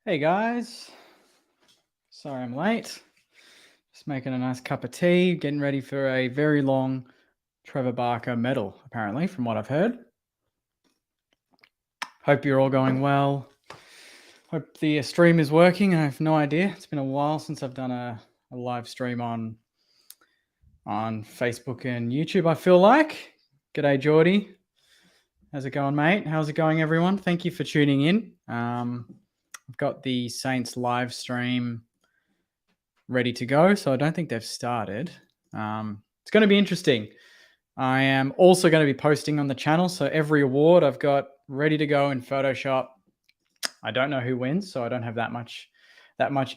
Hey guys, sorry I'm late. Just making a nice cup of tea, getting ready for a very long Trevor Barker medal, apparently, from what I've heard. Hope you're all going well. Hope the stream is working. I have no idea. It's been a while since I've done a live stream on Facebook and YouTube, I feel like. G'day, Geordie. How's it going, mate? How's it going, everyone? Thank you for tuning in. I've got the Saints live stream ready to go, so I don't think they've started. It's going to be interesting. I am also going to be posting on the channel, so every award I've got ready to go in Photoshop. I don't know who wins, so I don't have that much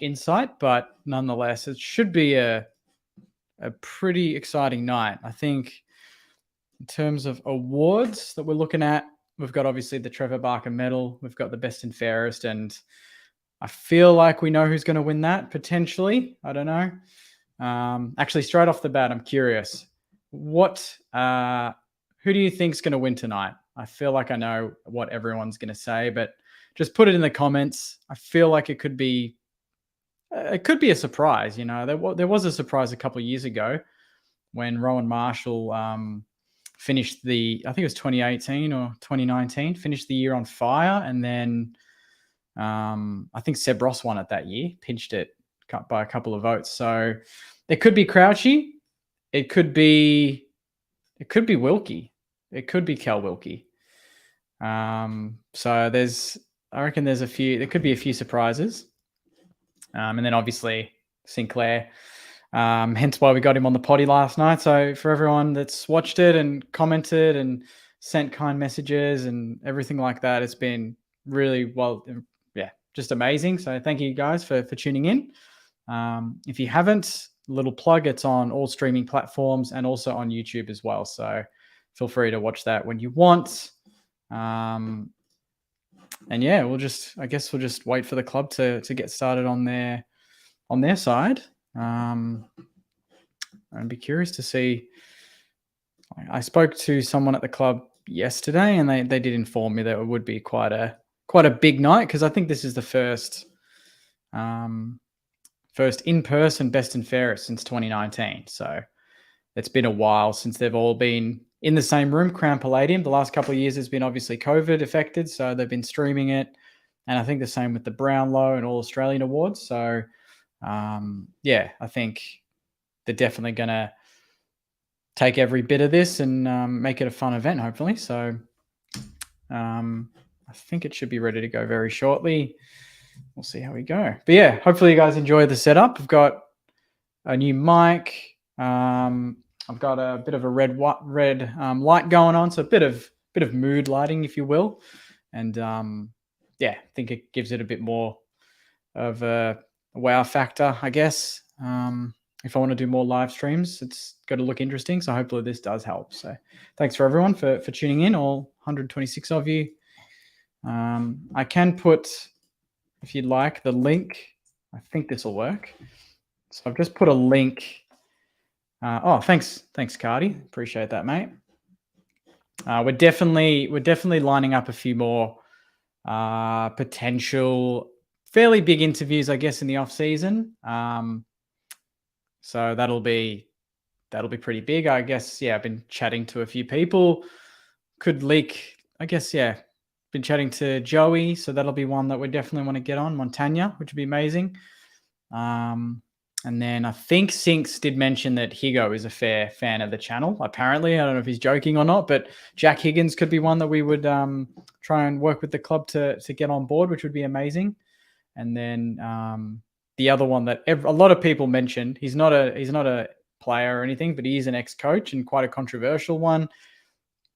insight, but nonetheless, it should be a pretty exciting night. I think in terms of awards that we're looking at, we've got obviously the Trevor Barker medal, we've got the best and fairest, and I feel like we know who's going to win that, potentially. I don't know. Actually, straight off the bat, I'm curious. Who do you think's going to win tonight? I feel like I know what everyone's going to say, but just put it in the comments. I feel like it could be a surprise. You know, there was a surprise a couple of years ago when Rowan Marshall finished I think it was 2018 or 2019, finished the year on fire, and then I think Seb Ross won it that year, pinched it by a couple of votes. So it could be Crouchy. It could be Wilkie. It could be Cal Wilkie. So I reckon there could be a few surprises. And then obviously Sinclair, hence why we got him on the potty last night. So for everyone that's watched it and commented and sent kind messages and everything like that, it's been really just amazing. So thank you guys for tuning in. If you haven't, little plug, it's on all streaming platforms and also on YouTube as well. So feel free to watch that when you want. And yeah, we'll just wait for the club to get started on their side. I'd be curious to see. I spoke to someone at the club yesterday, and they did inform me that it would be quite a big night, because I think this is the first in-person best and fairest since 2019. So it's been a while since they've all been in the same room, Crown Palladium. The last couple of years has been obviously COVID affected, so they've been streaming it. And I think the same with the Brownlow and All Australian Awards. So I think they're definitely going to take every bit of this and make it a fun event, hopefully. So I think it should be ready to go very shortly. We'll see how we go. But yeah, hopefully you guys enjoy the setup. I've got a new mic. I've got a bit of a red light going on, so a bit of mood lighting, if you will. And I think it gives it a bit more of a wow factor, I guess. If I want to do more live streams, it's got to look interesting. So hopefully this does help. So thanks for everyone for tuning in, all 126 of you. I can put, if you'd like, the link. I think this will work. So I've just put a link. Thanks, Cardi. Appreciate that, mate. We're definitely lining up a few more potential fairly big interviews, I guess, in the off season. So that'll be pretty big, I guess. Yeah, I've been chatting to a few people. Could leak, I guess. Yeah, been chatting to Joey, so that'll be one that we definitely want to get on. Montagna, which would be amazing. And then I think Sinks did mention that Higo is a fair fan of the channel. Apparently, I don't know if he's joking or not, but Jack Higgins could be one that we would try and work with the club to get on board, which would be amazing. And then the other one that a lot of people mentioned, he's not a player or anything, but he is an ex-coach and quite a controversial one.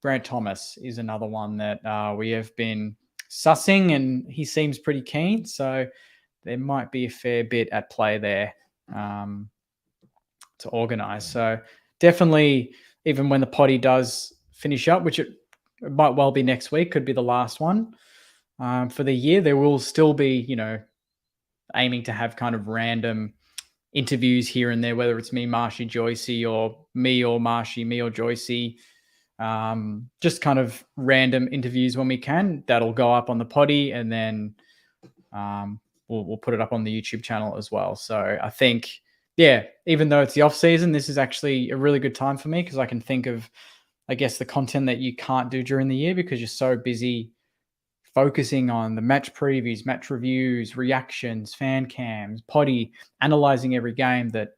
Grant Thomas is another one that we have been sussing, and he seems pretty keen. So there might be a fair bit at play there to organise. So definitely, even when the potty does finish up, which it might well be next week, could be the last one for the year, there will still be, aiming to have kind of random interviews here and there, whether it's me, Marshy, Joycey, or me or Marshy, me or Joycey. Just kind of random interviews when we can. That'll go up on the potty, and then we'll we'll put it up on the YouTube channel as well. So I think, yeah, even though it's the off season, this is actually a really good time for me because I can think of, I guess, the content that you can't do during the year because you're so busy focusing on the match previews, match reviews, reactions, fan cams, potty, analyzing every game that,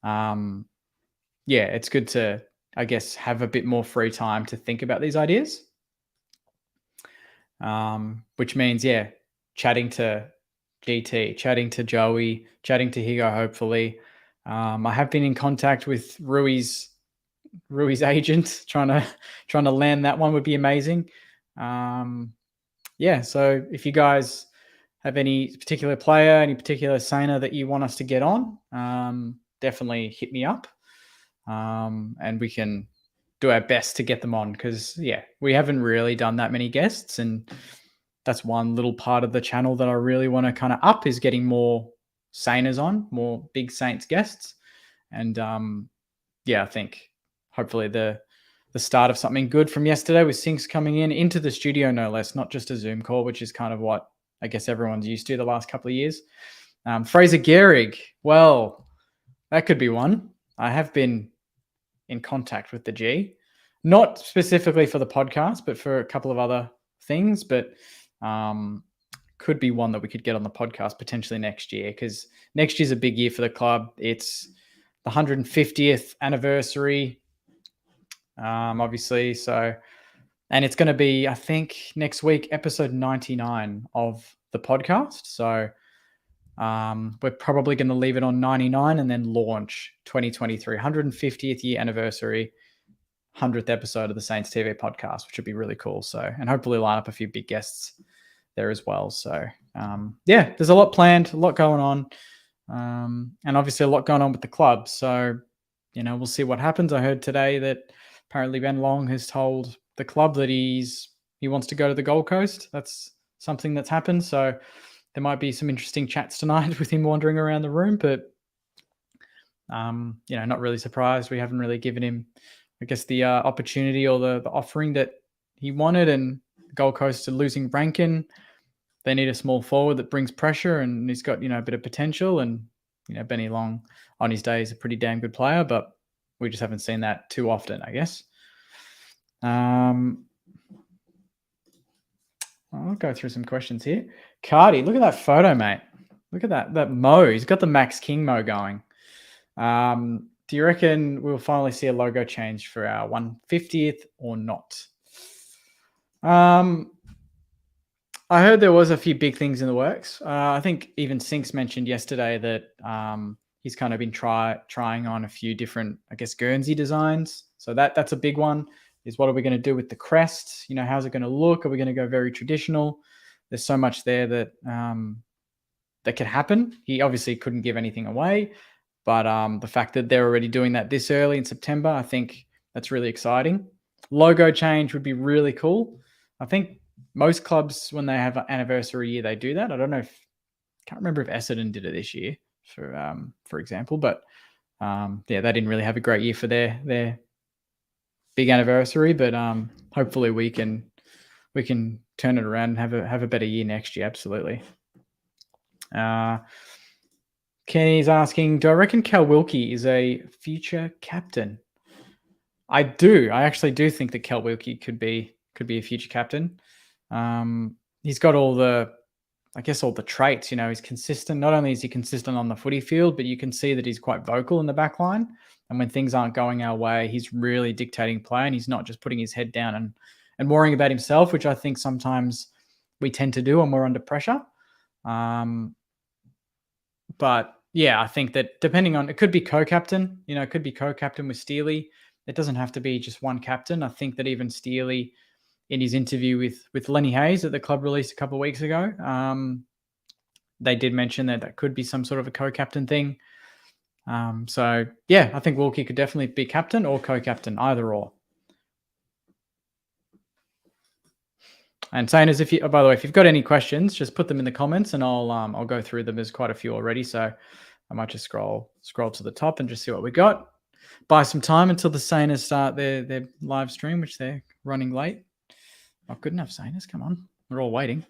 yeah, it's good to, I guess, have a bit more free time to think about these ideas. Which means, yeah, chatting to GT, chatting to Joey, chatting to Higo, hopefully. I have been in contact with Rui's agent, trying to land that one would be amazing. Yeah, so if you guys have any particular player, any particular Saner that you want us to get on, definitely hit me up. And we can do our best to get them on because, yeah, we haven't really done that many guests. And that's one little part of the channel that I really want to kind of up is getting more Saners on, more big Saints guests. And yeah, I think hopefully the start of something good from yesterday with Sinks coming into the studio, no less, not just a Zoom call, which is kind of what I guess everyone's used to the last couple of years. Fraser Gehrig, well, that could be one. I have been in contact with the G, not specifically for the podcast, but for a couple of other things, but could be one that we could get on the podcast potentially next year because next year's a big year for the club. It's the 150th anniversary, obviously. So, and it's going to be, I think, next week, episode 99 of the podcast. So we're probably going to leave it on 99 and then launch 2023, 150th year anniversary, 100th episode of the Saints TV podcast, which would be really cool. So, and hopefully line up a few big guests there as well. So, yeah, there's a lot planned, a lot going on, and obviously a lot going on with the club. So, you know, we'll see what happens. I heard today that apparently Ben Long has told the club that he wants to go to the Gold Coast. That's something that's happened. So there might be some interesting chats tonight with him wandering around the room, but you know, not really surprised. We haven't really given him, I guess, the opportunity or the offering that he wanted. And Gold Coast are losing Rankin. They need a small forward that brings pressure, and he's got, you know, a bit of potential. And, you know, Benny Long on his day is a pretty damn good player, but we just haven't seen that too often, I guess. I'll go through some questions here. Cardi, look at that photo, mate. Look at that Mo. He's got the Max King Mo going. Do you reckon we'll finally see a logo change for our 150th or not? I heard there was a few big things in the works. I think even Sinks mentioned yesterday that he's kind of been trying on a few different, I guess, Guernsey designs. So that's a big one. Is what are we going to do with the crest? You know, how's it going to look? Are we going to go very traditional? There's so much there that that could happen. He obviously couldn't give anything away, but the fact that they're already doing that this early in September, I think that's really exciting. Logo change would be really cool. I think most clubs, when they have an anniversary year, they do that. I don't know can't remember if Essendon did it this year, for example, but yeah, they didn't really have a great year for their big anniversary, but hopefully we can turn it around and have a better year next year. Absolutely. Kenny's asking, do I reckon Cal Wilkie is a future captain? I do. I actually do think that Cal Wilkie could be a future captain. He's got all the traits. You know, he's consistent. Not only is he consistent on the footy field, but you can see that he's quite vocal in the back line. And when things aren't going our way, he's really dictating play, and he's not just putting his head down and worrying about himself, which I think sometimes we tend to do when we're under pressure. But yeah, I think that depending on, it could be co-captain, you know, it could be co-captain with Steely. It doesn't have to be just one captain. I think that even Steely, in his interview with Lenny Hayes that the club released a couple of weeks ago, they did mention that could be some sort of a co-captain thing. So yeah, I think Wilkie could definitely be captain or co-captain, either or. And Sainers, by the way, if you've got any questions, just put them in the comments, and I'll go through them. There's quite a few already, so I might just scroll to the top and just see what we got. Buy some time until the Sainers start their live stream, which they're running late. Not good enough, Sainers. Come on, we're all waiting.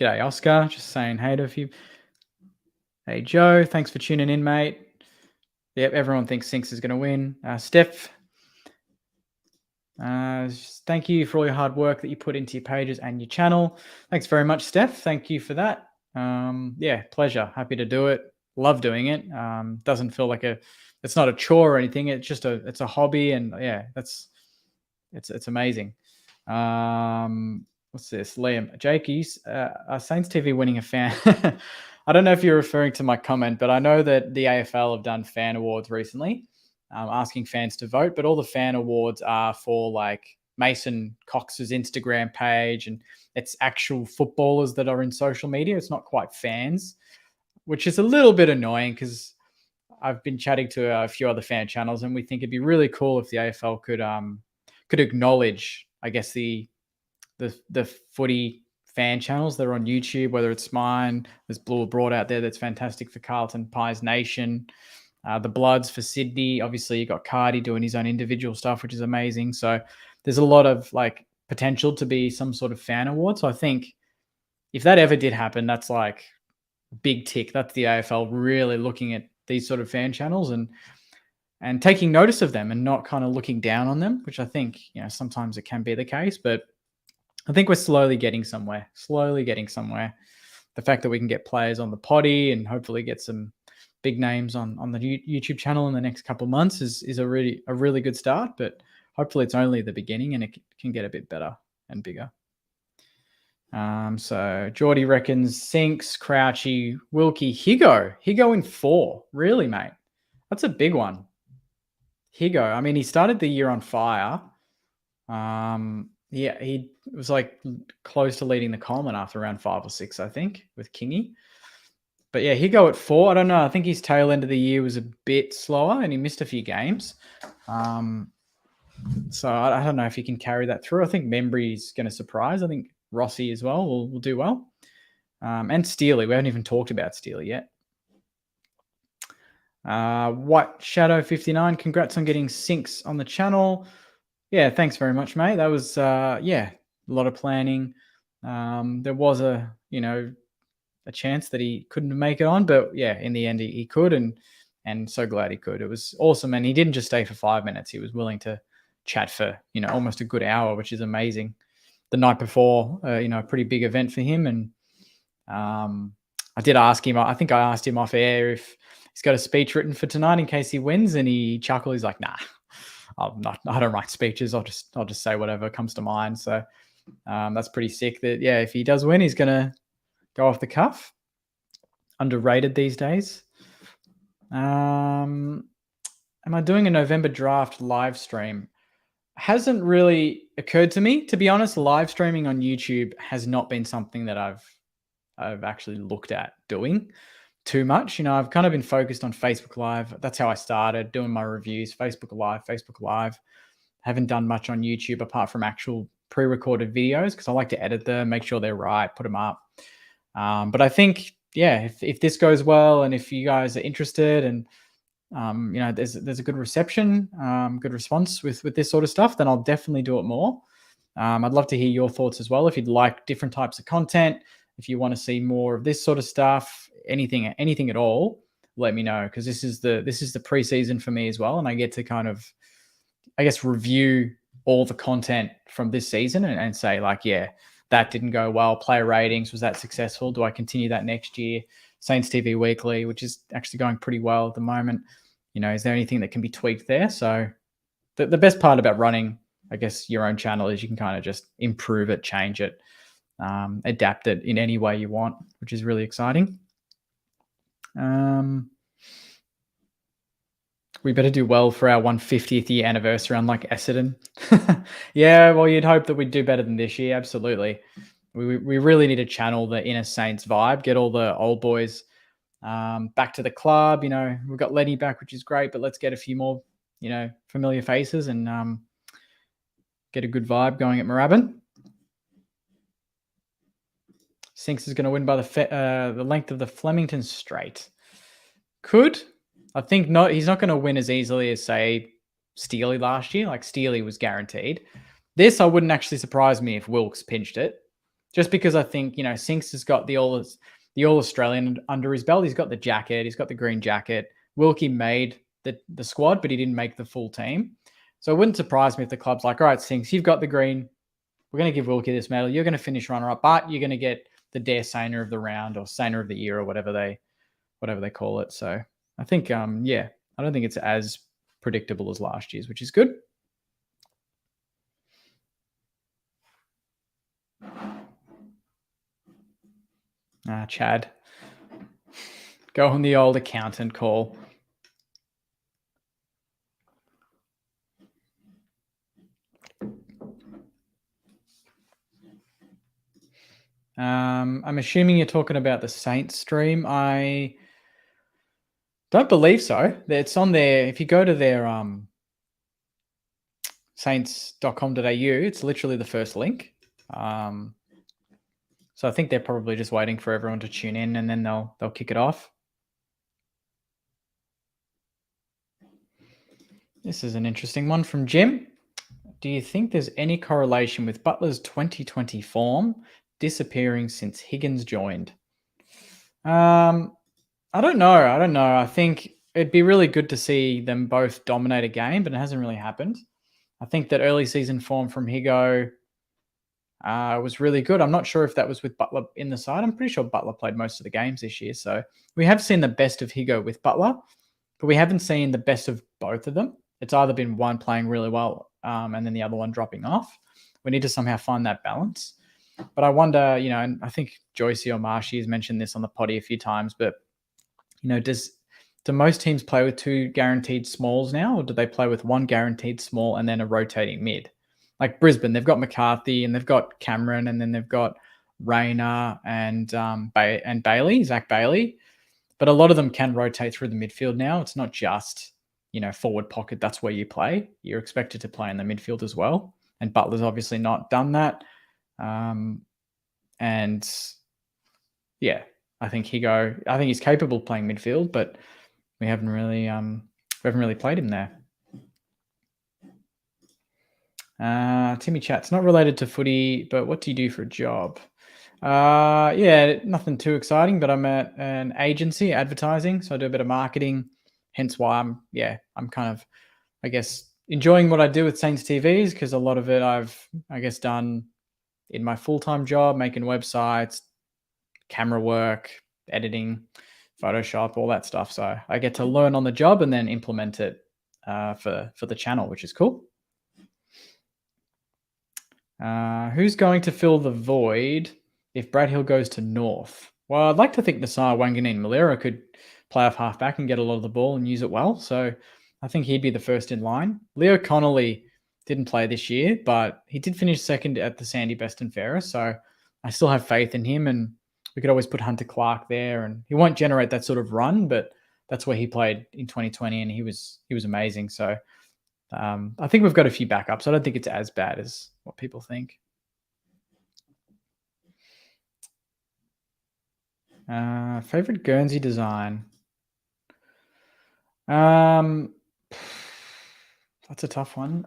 G'day, Oscar. Just saying hey to a few. Hey, Joe. Thanks for tuning in, mate. Yep, everyone thinks Sinks is going to win. Steph, thank you for all your hard work that you put into your pages and your channel. Thanks very much, Steph. Thank you for that. Yeah, pleasure. Happy to do it. Love doing it. Doesn't feel like it's not a chore or anything. It's just it's a hobby, and yeah, it's amazing. What's this? Liam, Jake, are Saints TV winning a fan? I don't know if you're referring to my comment, but I know that the AFL have done fan awards recently, asking fans to vote, but all the fan awards are for like Mason Cox's Instagram page, and it's actual footballers that are in social media. It's not quite fans, which is a little bit annoying because I've been chatting to a few other fan channels, and we think it'd be really cool if the AFL could acknowledge, I guess, the footy fan channels that are on YouTube, whether it's mine, there's Blue Abroad out there that's fantastic for Carlton, Pies Nation, the Bloods for Sydney. Obviously, you got Cardi doing his own individual stuff, which is amazing. So there's a lot of like potential to be some sort of fan award. So I think if that ever did happen, that's like a big tick. That's the AFL really looking at these sort of fan channels and taking notice of them and not kind of looking down on them, which I think, sometimes it can be the case, but I think we're slowly getting somewhere. The fact that we can get players on the potty and hopefully get some big names on the YouTube channel in the next couple of months is a really good start, but hopefully it's only the beginning and it can get a bit better and bigger. So Geordie reckons Sinks, Crouchy, Wilkie, Higo in 4. Really, mate? That's a big one. Higo. I mean, he started the year on fire. Yeah, he was like close to leading the Coleman after round 5 or 6, I think, with Kingy. But yeah, Higo at 4. I don't know. I think his tail end of the year was a bit slower and he missed a few games. So I don't know if he can carry that through. I think Membry's going to surprise. I think Rossi as well will do well. And Steely. We haven't even talked about Steely yet. White Shadow 59. Congrats on getting Sinks on the channel. Yeah, thanks very much, mate. That was a lot of planning. There was a chance that he couldn't make it on, but yeah, in the end he could, and so glad he could. It was awesome, and he didn't just stay for 5 minutes. He was willing to chat for almost a good hour, which is amazing. The night before, a pretty big event for him, and I did ask him. I think I asked him off air if he's got a speech written for tonight in case he wins, and he chuckled. He's like, "Nah, I don't write speeches. I'll just say whatever comes to mind." So that's pretty sick. That if he does win, he's gonna go off the cuff. Underrated these days. Am I doing a November draft live stream? Hasn't really occurred to me, to be honest. Live streaming on YouTube has not been something that I've actually looked at doing too much. I've kind of been focused on Facebook Live. That's how I started doing my reviews. Facebook Live. Haven't done much on YouTube apart from actual pre-recorded videos because I like to edit them, make sure they're right, put them up. But I think, if this goes well and if you guys are interested and there's a good reception, good response with this sort of stuff, then I'll definitely do it more. I'd love to hear your thoughts as well. If you'd like different types of content, if you want to see more of this sort of stuff, anything at all, let me know, because this is the preseason for me as well, and I get to kind of, I guess, review all the content from this season and say like, that didn't go well. Player ratings, was that successful? Do I continue that next year? Saints TV Weekly, which is actually going pretty well at the moment. Is there anything that can be tweaked there? So the best part about running, I guess, your own channel is you can kind of just improve it, change it, adapt it in any way you want, which is really exciting. We better do well for our 150th year anniversary, unlike Essendon. Yeah, well, you'd hope that we'd do better than this year. Absolutely. We really need to channel the inner Saints vibe, get all the old boys back to the club. We've got Lenny back, which is great, but let's get a few more, familiar faces and get a good vibe going at Moorabbin. Sinks is going to win by the length of the Flemington Straight. Could. I think not. He's not going to win as easily as, say, Steely last year. Like, Steely was guaranteed. This, I wouldn't actually surprise me if Wilkes pinched it. just because I think, Sinks has got the All Australian under his belt. He's got the jacket. He's got the green jacket. Wilkie made the squad, but he didn't make the full team. So it wouldn't surprise me if the club's like, all right, Sinks, you've got the green. We're going to give Wilkie this medal. You're going to finish runner-up, but you're going to get the Dare Saner of the round or Saner of the year or whatever they call it. So I think, I don't think it's as predictable as last year's, which is good. Chad. Go on the old accountant call. I'm assuming you're talking about the Saints stream. I don't believe so. It's on there. If you go to their saints.com.au, it's literally the first link. So I think they're probably just waiting for everyone to tune in, and then they'll kick it off. This is an interesting one from Jim. Do you think there's any correlation with Butler's 2020 form disappearing since Higgins joined? I don't know. I think it'd be really good to see them both dominate a game, but it hasn't really happened. I think that early season form from Higo was really good. I'm not sure if that was with Butler in the side. I'm pretty sure Butler played most of the games this year. So we have seen the best of Higo with Butler, but we haven't seen the best of both of them. It's either been one playing really well and then the other one dropping off. We need to somehow find that balance. But I wonder, and I think Joycey or Marshy has mentioned this on the potty a few times, but, do most teams play with two guaranteed smalls now, or do they play with one guaranteed small and then a rotating mid? Like Brisbane, they've got McCarthy and they've got Cameron and then they've got Rayner and Bailey, Zach Bailey. But a lot of them can rotate through the midfield now. It's not just, forward pocket. That's where you play. You're expected to play in the midfield as well. And Butler's obviously not done that. I think he's capable of playing midfield, but we haven't really played him there. Timmy Chat's not related to footy, but what do you do for a job? Nothing too exciting, but I'm at an agency, advertising, so I do a bit of marketing. Hence why I'm kind of, I guess, enjoying what I do with Saints TVs, because a lot of it I've, done in my full-time job, making websites, camera work, editing, Photoshop, all that stuff. So I get to learn on the job and then implement it for the channel, which is cool. Who's going to fill the void if Brad Hill goes to North? Well, I'd like to think Nasar Wanganeen Malera could play off halfback and get a lot of the ball and use it well. So I think he'd be the first in line. Leo Connolly didn't play this year, but he did finish second at the Sandy Best and Fairest. So I still have faith in him, and we could always put Hunter Clark there, and he won't generate that sort of run, but that's where he played in 2020, and he was amazing. So I think we've got a few backups. I don't think it's as bad as what people think. Favorite Guernsey design? That's a tough one.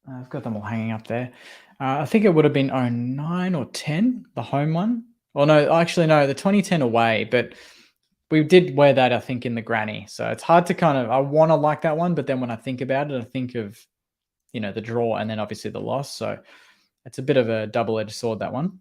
I've got them all hanging up there. I think it would have been 09 or 10, the home one. Well, no, actually, no, the 2010 away, but we did wear that, I think, in the granny. So it's hard to I want to like that one, but then when I think about it, I think of, the draw and then obviously the loss. So it's a bit of a double-edged sword, that one.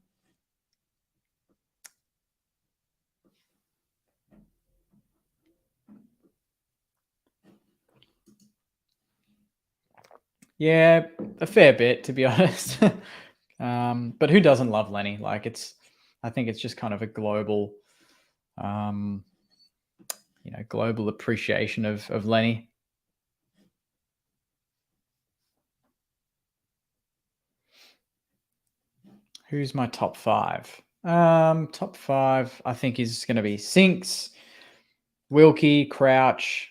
Yeah, a fair bit, to be honest. But who doesn't love Lenny? I think it's just kind of a global, global appreciation of Lenny. Who's my top five? Top five, I think, is going to be Sinks, Wilkie, Crouch.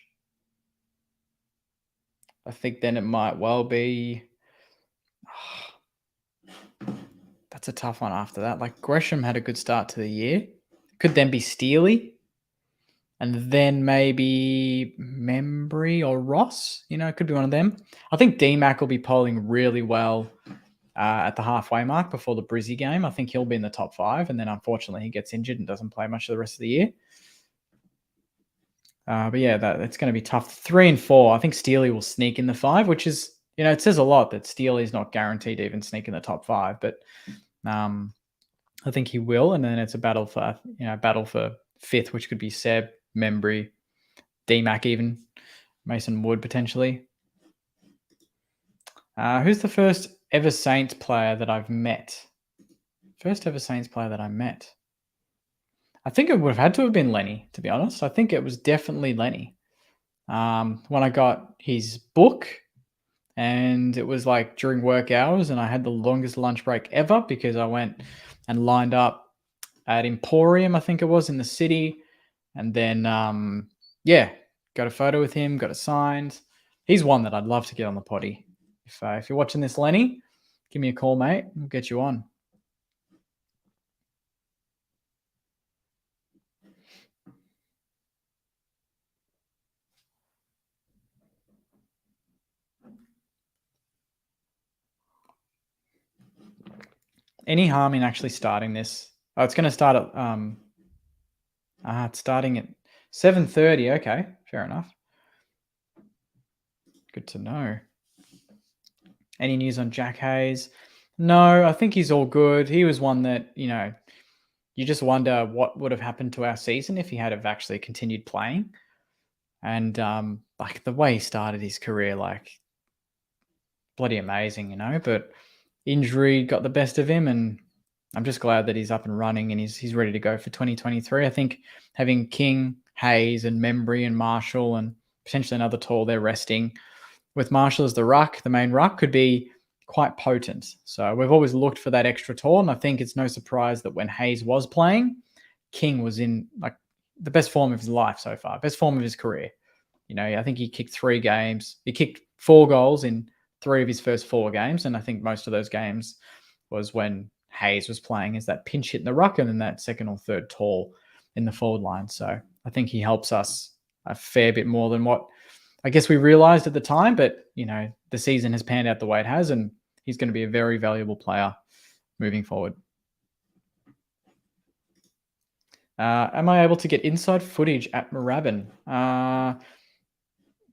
I think then it might well be. That's a tough one after that. Gresham had a good start to the year. Could then be Steely. And then maybe Membry or Ross. It could be one of them. I think D-Mac will be polling really well. at the halfway mark before the Brizzy game. I think he'll be in the top 5, and then unfortunately he gets injured and doesn't play much of the rest of the year. But yeah, it's going to be tough. 3 and 4, I think Steely will sneak in the 5, which is, it says a lot that Steely's not guaranteed to even sneak in the top 5, but I think he will. And then it's a battle for 5th, which could be Seb, Membry, D-Mac even, Mason Wood potentially. Who's the first ever Saints player that I've met? First ever Saints player that I met. I think it would have had to have been Lenny, to be honest. I think it was definitely Lenny. When I got his book, and it was like during work hours, and I had the longest lunch break ever because I went and lined up at Emporium, I think it was, in the city. And then, got a photo with him, got it signed. He's one that I'd love to get on the potty. If you're watching this, Lenny, give me a call, mate. We'll get you on. Any harm in actually starting this? Oh, it's going to start at it's starting at 7:30. Okay, fair enough. Good to know. Any news on Jack Hayes? No, I think he's all good. He was one that, you just wonder what would have happened to our season if he had have actually continued playing. And like the way he started his career, like bloody amazing, but injury got the best of him, and I'm just glad that he's up and running and he's ready to go for 2023. I think having King, Hayes, and Membry and Marshall and potentially another tall, they're resting. With Marshall as the main ruck, could be quite potent. So we've always looked for that extra tall, and I think it's no surprise that when Hayes was playing, King was in like the best form of his life so far, best form of his career. I think he kicked 3 games. He kicked 4 goals in 3 of his first 4 games, and I think most of those games was when Hayes was playing as that pinch hit in the ruck and then that second or third tall in the forward line. So I think he helps us a fair bit more than what I guess we realized at the time, but the season has panned out the way it has, and he's going to be a very valuable player moving forward. Am I able to get inside footage at Moorabbin?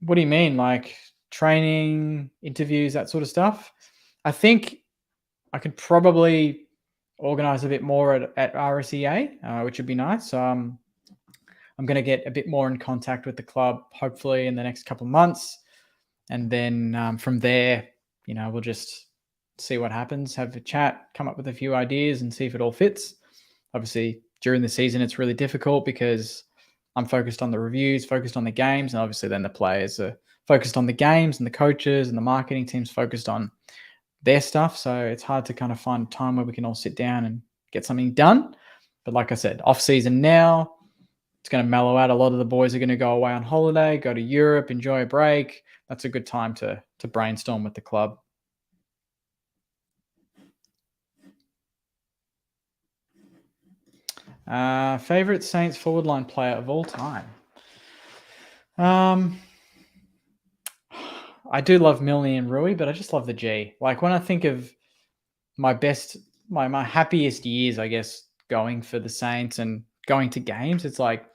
What do you mean? Like training, interviews, that sort of stuff? I think I could probably organize a bit more at RSEA, which would be nice. I'm going to get a bit more in contact with the club, hopefully in the next couple of months. And then from there, we'll just see what happens, have a chat, come up with a few ideas and see if it all fits. Obviously, during the season, it's really difficult because I'm focused on the reviews, focused on the games, and obviously then the players are focused on the games, and the coaches and the marketing team's focused on their stuff. So it's hard to kind of find time where we can all sit down and get something done. But like I said, off season now, it's going to mellow out. A lot of the boys are going to go away on holiday, go to Europe, enjoy a break. That's a good time to brainstorm with the club. Favorite Saints forward line player of all time? I do love Milne and Rui, but I just love the G. Like when I think of my happiest years, I guess, going for the Saints and going to games, it's like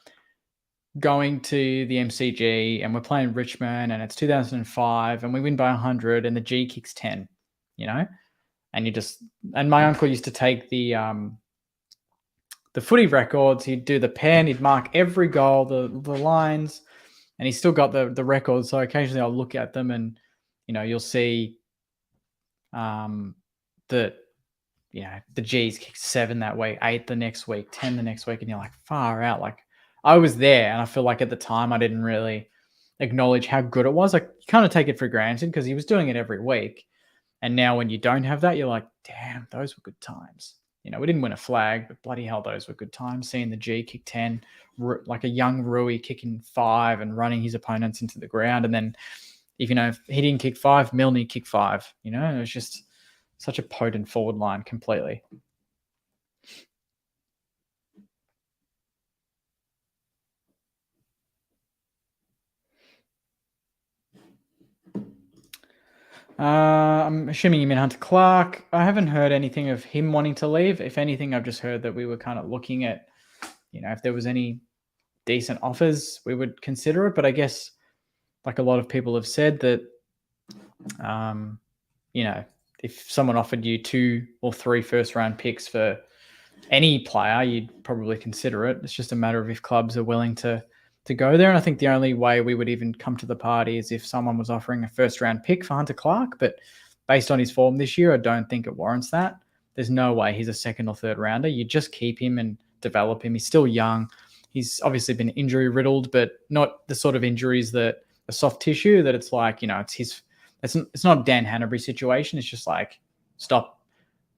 going to the MCG and we're playing Richmond and it's 2005 and we win by 100 and the G kicks 10, and my uncle used to take the footy records. He'd do the pen, he'd mark every goal, the lines, and he's still got the records. So occasionally I'll look at them and, you'll see that, the G's kicked 7 that week, 8 the next week, 10 the next week. And you're like, far out. Like I was there and I feel like at the time I didn't really acknowledge how good it was. Like you kind of take it for granted because he was doing it every week. And now when you don't have that, you're like, damn, those were good times. We didn't win a flag, but bloody hell, those were good times. Seeing the G kick 10, like a young Rui kicking 5 and running his opponents into the ground. And then if he didn't kick 5, Milne kicked 5. It was just such a potent forward line completely. I'm assuming you mean Hunter Clark. I haven't heard anything of him wanting to leave. If anything, I've just heard that we were kind of looking at, if there was any decent offers, we would consider it. But I guess, like a lot of people have said, that, if someone offered you 2 or 3 first-round picks for any player, you'd probably consider it. It's just a matter of if clubs are willing to go there. And I think the only way we would even come to the party is if someone was offering a first-round pick for Hunter Clark. But based on his form this year, I don't think it warrants that. There's no way he's a second or third rounder. You just keep him and develop him. He's still young. He's obviously been injury riddled, but not the sort of injuries that are soft tissue that it's like, it's not a Dan Hanbury situation. It's just like, stop,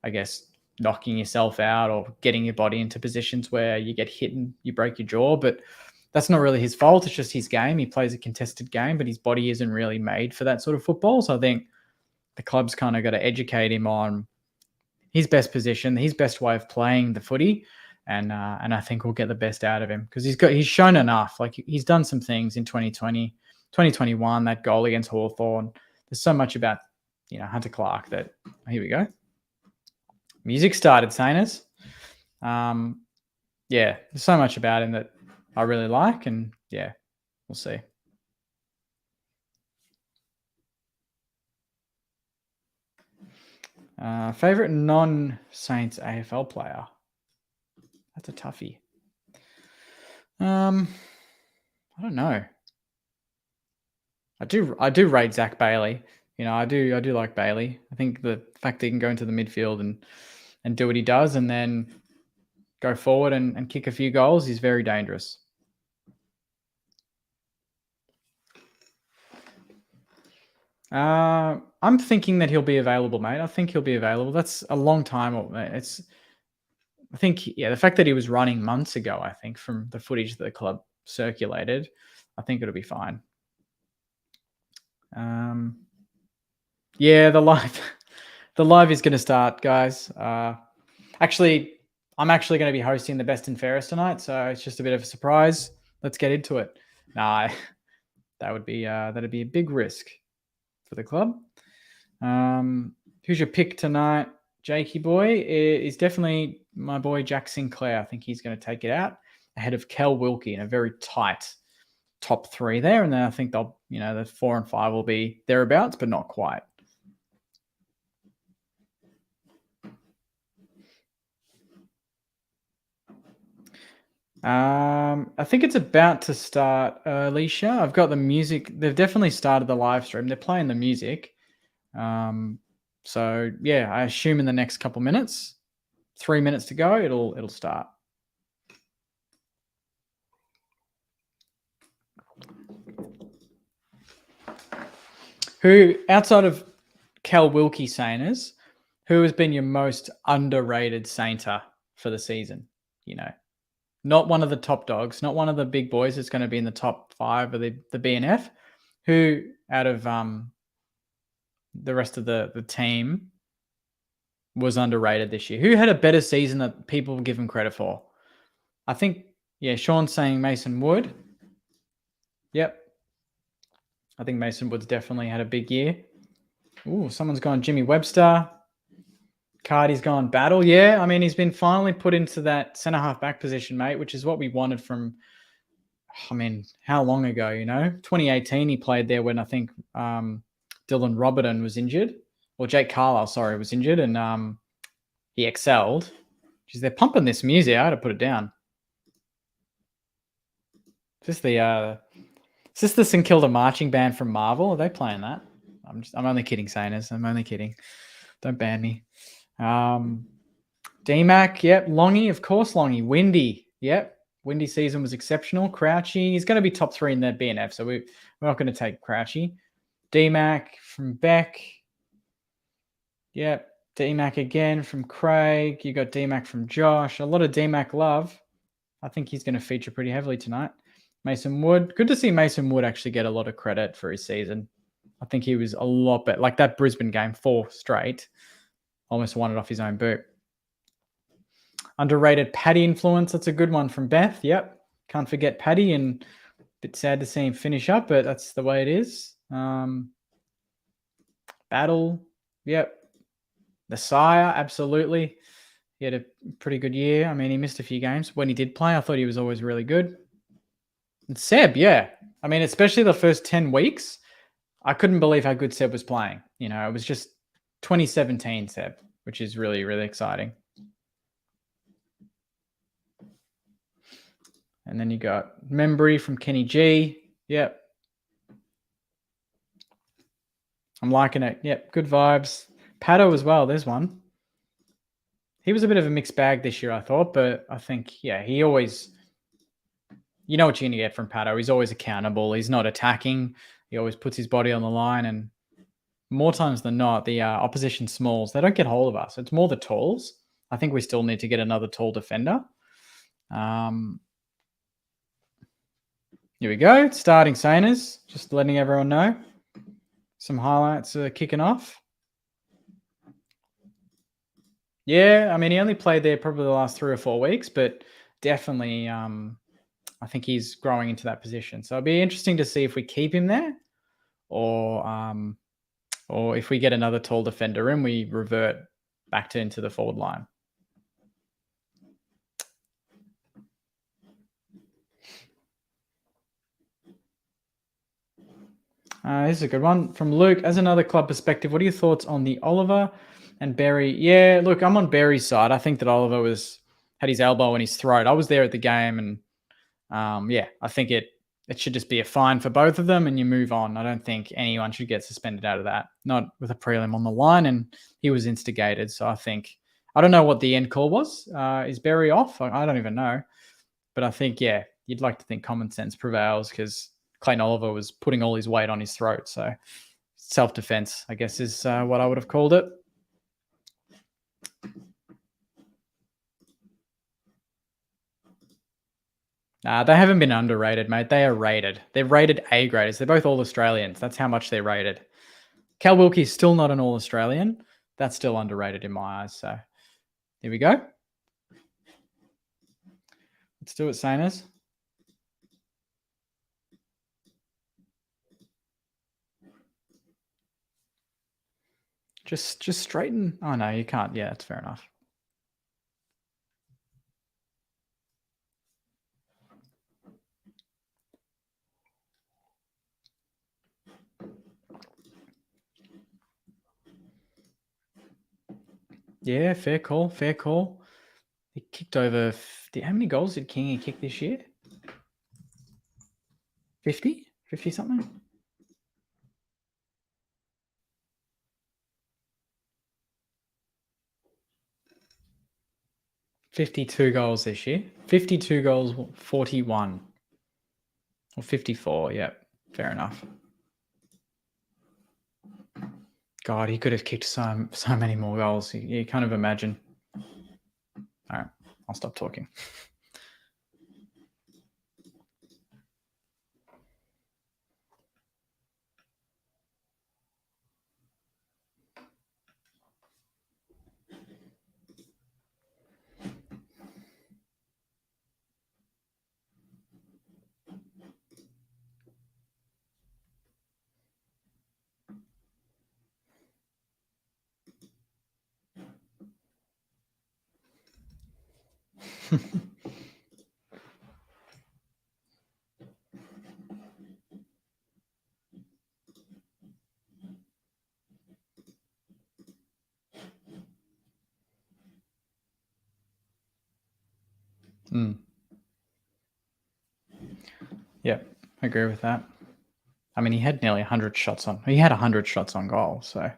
I guess, knocking yourself out or getting your body into positions where you get hit and you break your jaw. But that's not really his fault. It's just his game. He plays a contested game, but his body isn't really made for that sort of football. So I think the club's kind of got to educate him on his best position, his best way of playing the footy. And I think we'll get the best out of him because he's shown enough. Like, he's done some things in 2020, 2021, that goal against Hawthorn. There's so much about, Hunter Clark that, here we go. Music started, Sainers. There's so much about him that I really like, and we'll see. Favorite non-Saints AFL player? That's a toughie. I don't know. I do rate Zach Bailey. I do like Bailey. I think the fact that he can go into the midfield and do what he does and then go forward and kick a few goals is very dangerous. I'm thinking that he'll be available, mate. I think he'll be available. That's a long time. I think, the fact that he was running months ago, I think, from the footage that the club circulated, I think it'll be fine. The live is going to start, guys. Actually, I'm actually going to be hosting the Best and Fairest tonight, so it's just a bit of a surprise. Let's get into it. That'd be a big risk for the club. Who's your pick tonight, Jakey boy? Is definitely my boy Jack Sinclair. I think he's going to take it out ahead of Kel Wilkie in a very tight top 3 there, and then I think they'll, the 4 and 5 will be thereabouts, but not quite. I think it's about to start, Alicia. I've got the music. They've definitely started the live stream. They're playing the music. So I assume in the next couple minutes, 3 minutes to go, it'll start. Who, outside of Cal Wilkie Sainers, who has been your most underrated Sainter for the season? Not one of the top dogs, not one of the big boys that's going to be in the top 5 of the BNF. Who, out of the rest of the team, was underrated this year? Who had a better season that people give him credit for? I think, Sean's saying Mason Wood. Yep. I think Mason Wood's definitely had a big year. Ooh, someone's gone Jimmy Webster. Cardi's gone Battle. Yeah, I mean, he's been finally put into that centre half back position, mate, which is what we wanted from, how long ago, 2018 he played there when I think Dylan Roberton was injured, or Jake Carlisle, was injured, and he excelled. Jeez, they're pumping this music. I had to put it down. Is this the St Kilda marching band from Marvel? Are they playing that? I'm only kidding, Sainers. I'm only kidding. Don't ban me. DMAC, yep. Longy, of course, Longy. Windy, yep. Windy season was exceptional. Crouchy, he's going to be top 3 in the BNF, so we're not going to take Crouchy. DMAC from Beck. Yep. DMAC again from Craig. You got DMAC from Josh. A lot of DMAC love. I think he's going to feature pretty heavily tonight. Mason Wood. Good to see Mason Wood actually get a lot of credit for his season. I think he was a lot better. Like that Brisbane game, 4 straight. Almost won it off his own boot. Underrated Paddy influence. That's a good one from Beth. Yep. Can't forget Paddy, and a bit sad to see him finish up, but that's the way it is. Battle. Yep. The Sire, absolutely. He had a pretty good year. I mean, he missed a few games. When he did play, I thought he was always really good. And Seb, yeah. I mean, especially the first 10 weeks, I couldn't believe how good Seb was playing. You know, it was just 2017 Seb, which is really, really exciting. And then you got Membry from Kenny G. Yep. I'm liking it. Yep, good vibes. Pato as well. There's one. He was a bit of a mixed bag this year, I thought, but I think, yeah, he always, you know what you're going to get from Pato. He's always accountable. He's not attacking. He always puts his body on the line. And more times than not, the opposition smalls, they don't get hold of us. It's more the talls. I think we still need to get another tall defender. Here we go. Starting Saners. Just letting everyone know. Some highlights are kicking off. Yeah, I mean, he only played there probably the last 3 or 4 weeks, but definitely I think he's growing into that position. So it'll be interesting to see if we keep him there or if we get another tall defender in, we revert back into the forward line. This is a good one from Luke. As another club perspective, what are your thoughts on the Oliver and Berry? Yeah, look, I'm on Berry's side. I think that Oliver had his elbow in his throat. I was there at the game, and yeah, I think it should just be a fine for both of them, and you move on. I don't think anyone should get suspended out of that. Not with a prelim on the line, and he was instigated. So I don't know what the end call was. Is Berry off? I don't even know, but I think you'd like to think common sense prevails because Clayton Oliver was putting all his weight on his throat. So self-defense, I guess, is what I would have called it. They haven't been underrated, mate. They are rated. They're rated A graders. They're both All-Australians. That's how much they're rated. Cal Wilkie's still not an All-Australian. That's still underrated in my eyes. So here we go. Let's do it, Saners. Just straighten. Oh, no, you can't. Yeah, that's fair enough. Yeah, fair call. Fair call. He kicked over. How many goals did Kingy kick this year? 50? 50 something? $52 goals this year. 52 goals, 41. Or 54, yep. Fair enough. God, he could have kicked so many more goals. You can't even imagine. All right, I'll stop talking. Yep, I agree with that. I mean, he had nearly 100 shots on. He had 100 shots on goal, so.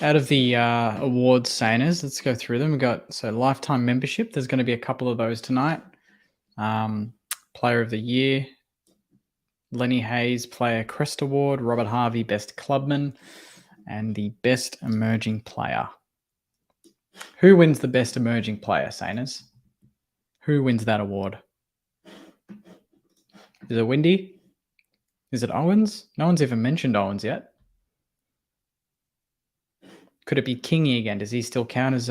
Out of the awards, Saners, let's go through them. We've got lifetime membership. There's going to be a couple of those tonight. Player of the Year, Lenny Hayes Player Crest Award, Robert Harvey Best Clubman, and the Best Emerging Player. Who wins the best emerging player, Saners? Who wins that award? Is it Windy? Is it Owens? No one's even mentioned Owens yet. Could it be Kingy again? Does he still count as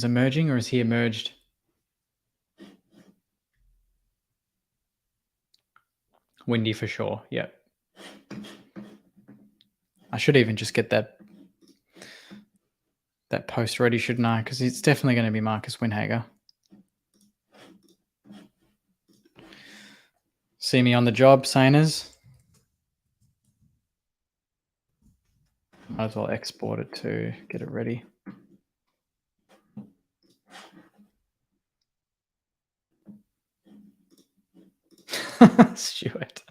emerging, or is he emerged? Windy for sure. Yep. I should even just get that post ready, shouldn't I? Because it's definitely going to be Marcus Winhager. See me on the job, Saners. Might as well export it to get it ready. Stuart.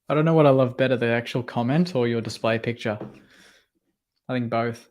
I don't know what I love better, the actual comment or your display picture. I think both.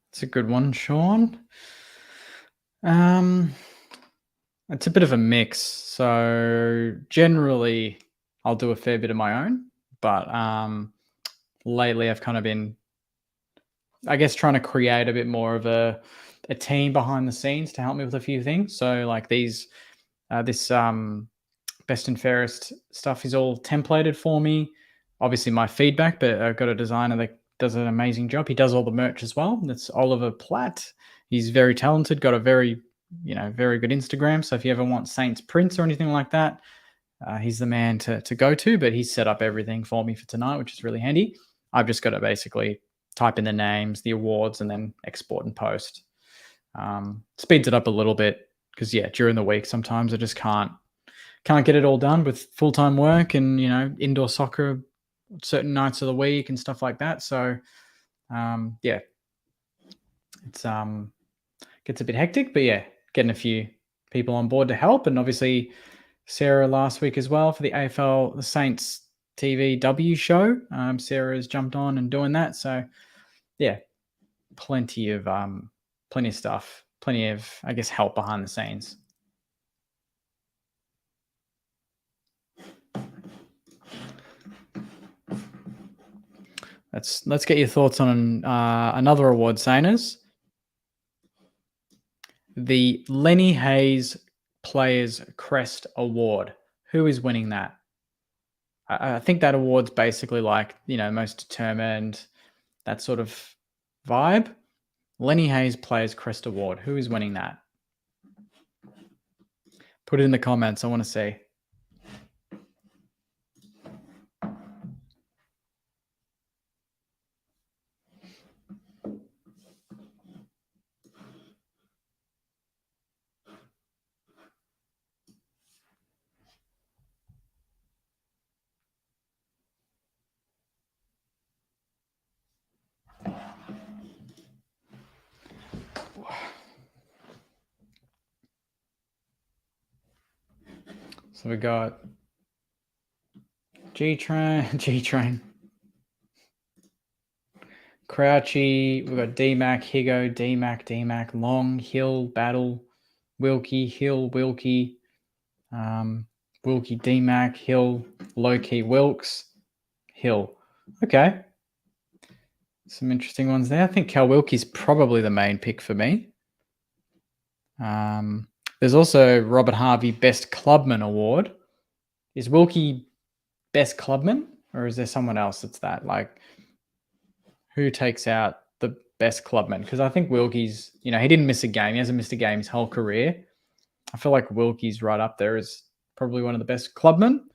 It's a good one, Sean. It's a bit of a mix. So generally, I'll do a fair bit of my own, but lately I've kind of been, I guess, trying to create a bit more of a team behind the scenes to help me with a few things. So like this best and fairest stuff is all templated for me. Obviously my feedback, but I've got a designer that does an amazing job. He does all the merch as well. That's Oliver Platt. He's very talented, got a very good Instagram. So if you ever want Saints prints or anything like that, he's the man to go to, but he's set up everything for me for tonight, which is really handy. I've just got to basically type in the names, the awards, and then export and post. Speeds it up a little bit because during the week, sometimes I just can't get it all done with full-time work and, indoor soccer certain nights of the week and stuff like that. So, it's gets a bit hectic, but getting a few people on board to help. And obviously Sarah last week as well for the AFL, the Saints TV W show. Sarah has jumped on and doing that. So plenty of stuff, plenty of, I guess, help behind the scenes. Let's get your thoughts on another award, Saners. The Lenny Hayes Players Crest Award. Who is winning that? I think that award's basically like, most determined, that sort of vibe. Lenny Hayes Players Crest Award. Who is winning that? Put it in the comments. I want to see. So we got G-Train, Crouchy, we've got D-Mac, Higo, D-Mac, Long, Hill, Battle, Wilkie, Hill, Wilkie, D-Mac, Hill, Low-Key, Wilkes, Hill. Okay. Some interesting ones there. I think Cal Wilkie's probably the main pick for me. There's also Robert Harvey Best Clubman Award. Is Wilkie Best Clubman, or is there someone else that's that? Like, who takes out the best clubman? Because I think Wilkie's, he didn't miss a game. He hasn't missed a game his whole career. I feel like Wilkie's right up there as probably one of the best clubmen.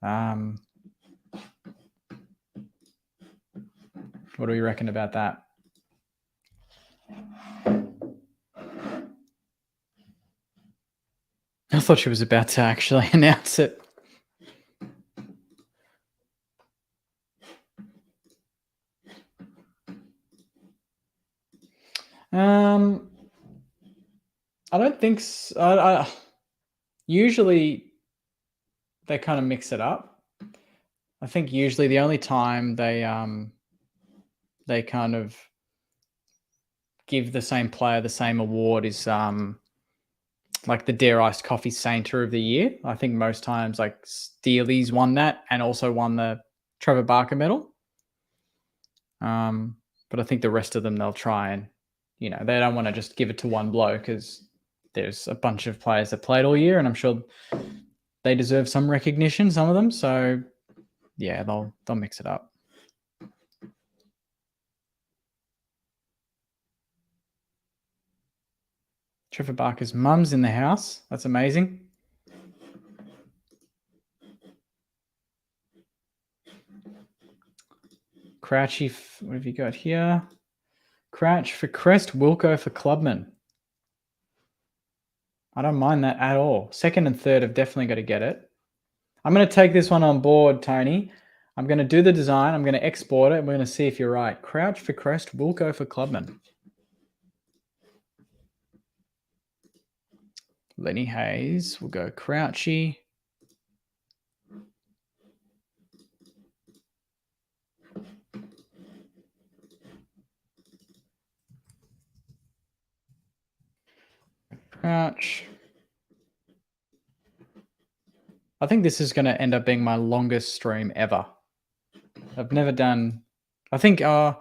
What do we reckon about that? I thought she was about to actually announce it. I don't think so. Usually they kind of mix it up. I think usually the only time they kind of give the same player the same award is like the Dare Iced Coffee Sainter of the Year. I think most times like Steely's won that and also won the Trevor Barker medal. But I think the rest of them they'll try and, they don't want to just give it to one bloke because there's a bunch of players that played all year, and I'm sure they deserve some recognition, some of them. So yeah, they'll mix it up. Trevor Barker's mum's in the house. That's amazing. Crouchy, what have you got here? Crouch for Crest, Wilco for Clubman. I don't mind that at all. Second and third have definitely got to get it. I'm going to take this one on board, Tony. I'm going to do the design. I'm going to export it. And we're going to see if you're right. Crouch for Crest, Wilco for Clubman. Lenny Hayes. We'll go Crouchy. Crouch. I think this is going to end up being my longest stream ever. I've never done... I think, fan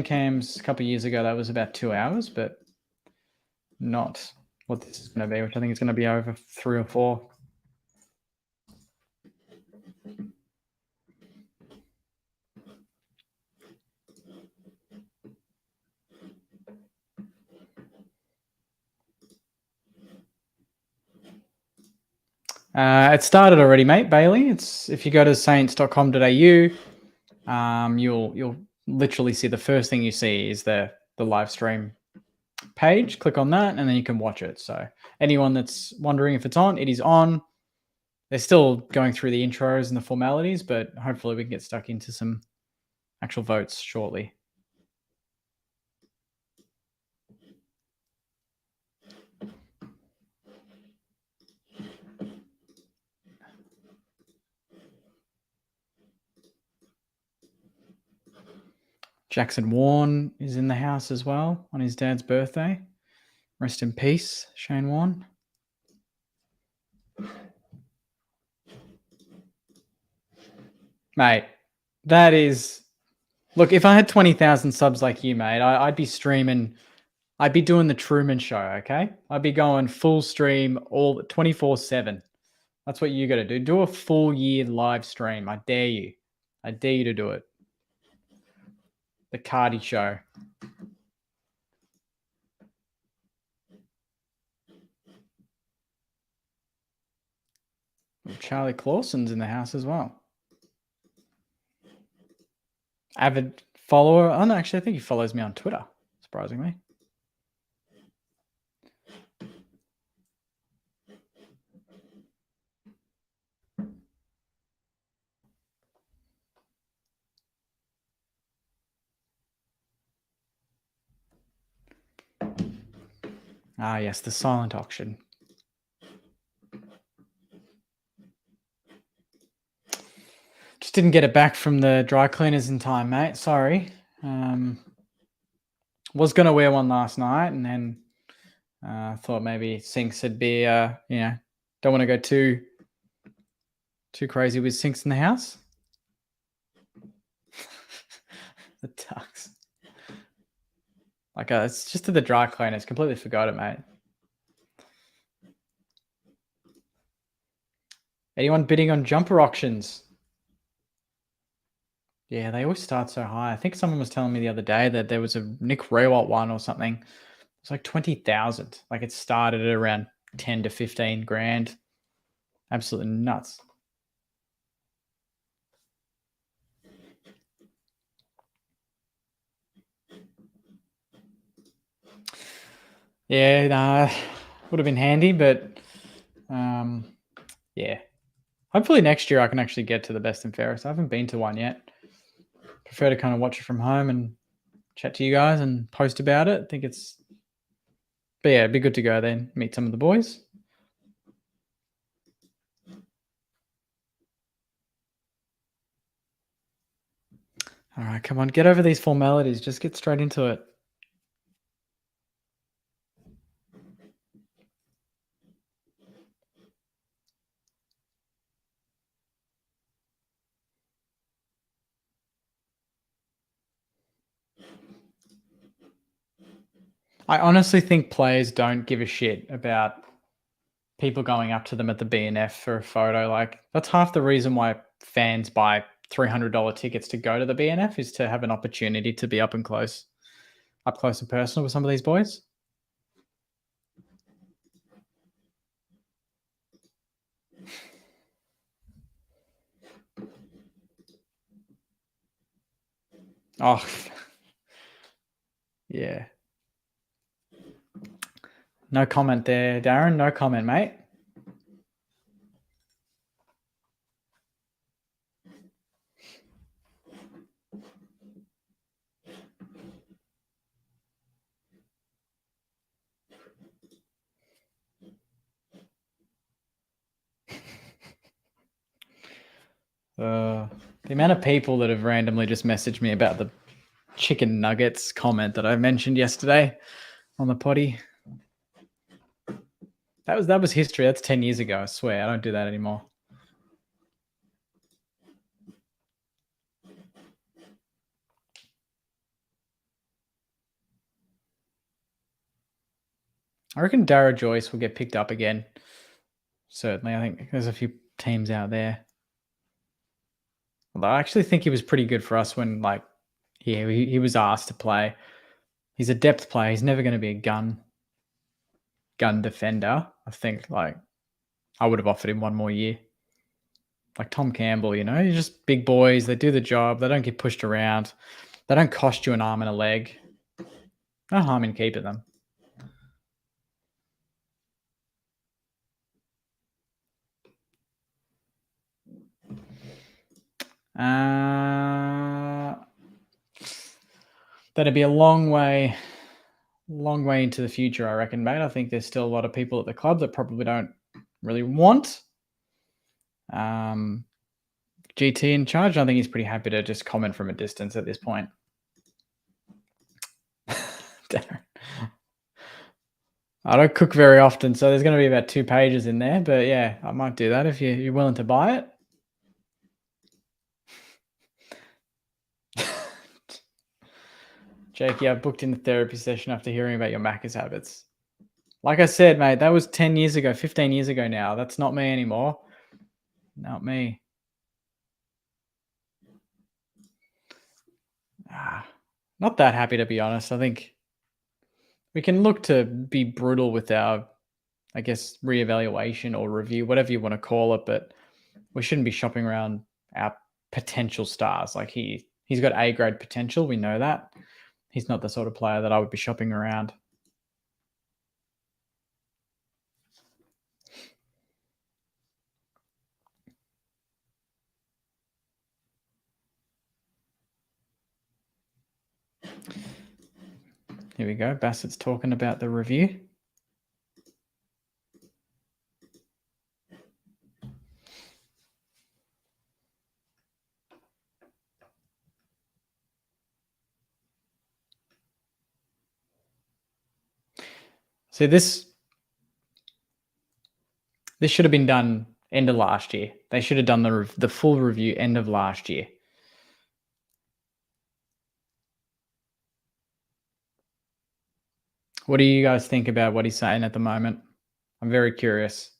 cams a couple of years ago, that was about 2 hours, but not what this is going to be, which I think is going to be over 3 or 4. It started already, mate, Bailey. It's if you go to saints.com.au, you'll literally see the first thing you see is the live stream page. Click on that, and then you can watch it. So anyone that's wondering if it's on, it is on. They're still going through the intros and the formalities, but hopefully we can get stuck into some actual votes shortly. Jackson Warne is in the house as well on his dad's birthday. Rest in peace, Shane Warne. Mate, that is... Look, if I had 20,000 subs like you, mate, I'd be streaming... I'd be doing the Truman Show, okay? I'd be going full stream all 24/7. That's what you got to do. Do a full year live stream. I dare you. I dare you to do it. The Cardi Show. Charlie Clausen's in the house as well. Avid follower. Oh, no, actually, I think he follows me on Twitter, surprisingly. Ah, yes, the silent auction. Just didn't get it back from the dry cleaners in time, mate. Sorry. Was going to wear one last night, and then thought maybe sinks would be, don't want to go too crazy with sinks in the house. The ducks. Like, it's just to the dry cleaners. Completely forgot it, mate. Anyone bidding on jumper auctions? Yeah, they always start so high. I think someone was telling me the other day that there was a Nick Rewalt one or something. It's like 20,000. Like, it started at around 10 to 15 grand. Absolutely nuts. Yeah, would have been handy, but yeah. Hopefully next year I can actually get to the Best and Fairest. I haven't been to one yet. Prefer to kind of watch it from home and chat to you guys and post about it. I think it's But yeah, it'd be good to go then, meet some of the boys. All right, come on, get over these formalities. Just get straight into it. I honestly think players don't give a shit about people going up to them at the BNF for a photo. Like, that's half the reason why fans buy $300 tickets to go to the BNF, is to have an opportunity to be up close and personal with some of these boys. Oh, yeah. No comment there, Darren. No comment, mate. The amount of people that have randomly just messaged me about the chicken nuggets comment that I mentioned yesterday on the potty. That was history. That's 10 years ago. I swear, I don't do that anymore. I reckon Dara Joyce will get picked up again. Certainly, I think there's a few teams out there. Although I actually think he was pretty good for us when, like, he was asked to play. He's a depth player. He's never going to be a gun defender. I think, like, I would have offered him one more year. Like Tom Campbell, you're just big boys. They do the job. They don't get pushed around. They don't cost you an arm and a leg. No harm in keeping them. That'd be a long way into the future, I reckon, mate. I think there's still a lot of people at the club that probably don't really want GT in charge. I think he's pretty happy to just comment from a distance at this point. I don't cook very often, so there's going to be about 2 pages in there. But yeah, I might do that if you're willing to buy it. Jakey, I booked in the therapy session after hearing about your Macca's habits. Like I said, mate, that was 10 years ago, 15 years ago now. That's not me anymore. Not me. Not that happy, to be honest. I think we can look to be brutal with our, I guess, reevaluation or review, whatever you want to call it, but we shouldn't be shopping around our potential stars. Like he's got A-grade potential. We know that. He's not the sort of player that I would be shopping around. Here we go. Bassett's talking about the review. See, this should have been done end of last year. They should have done the full review end of last year. What do you guys think about what he's saying at the moment? I'm very curious.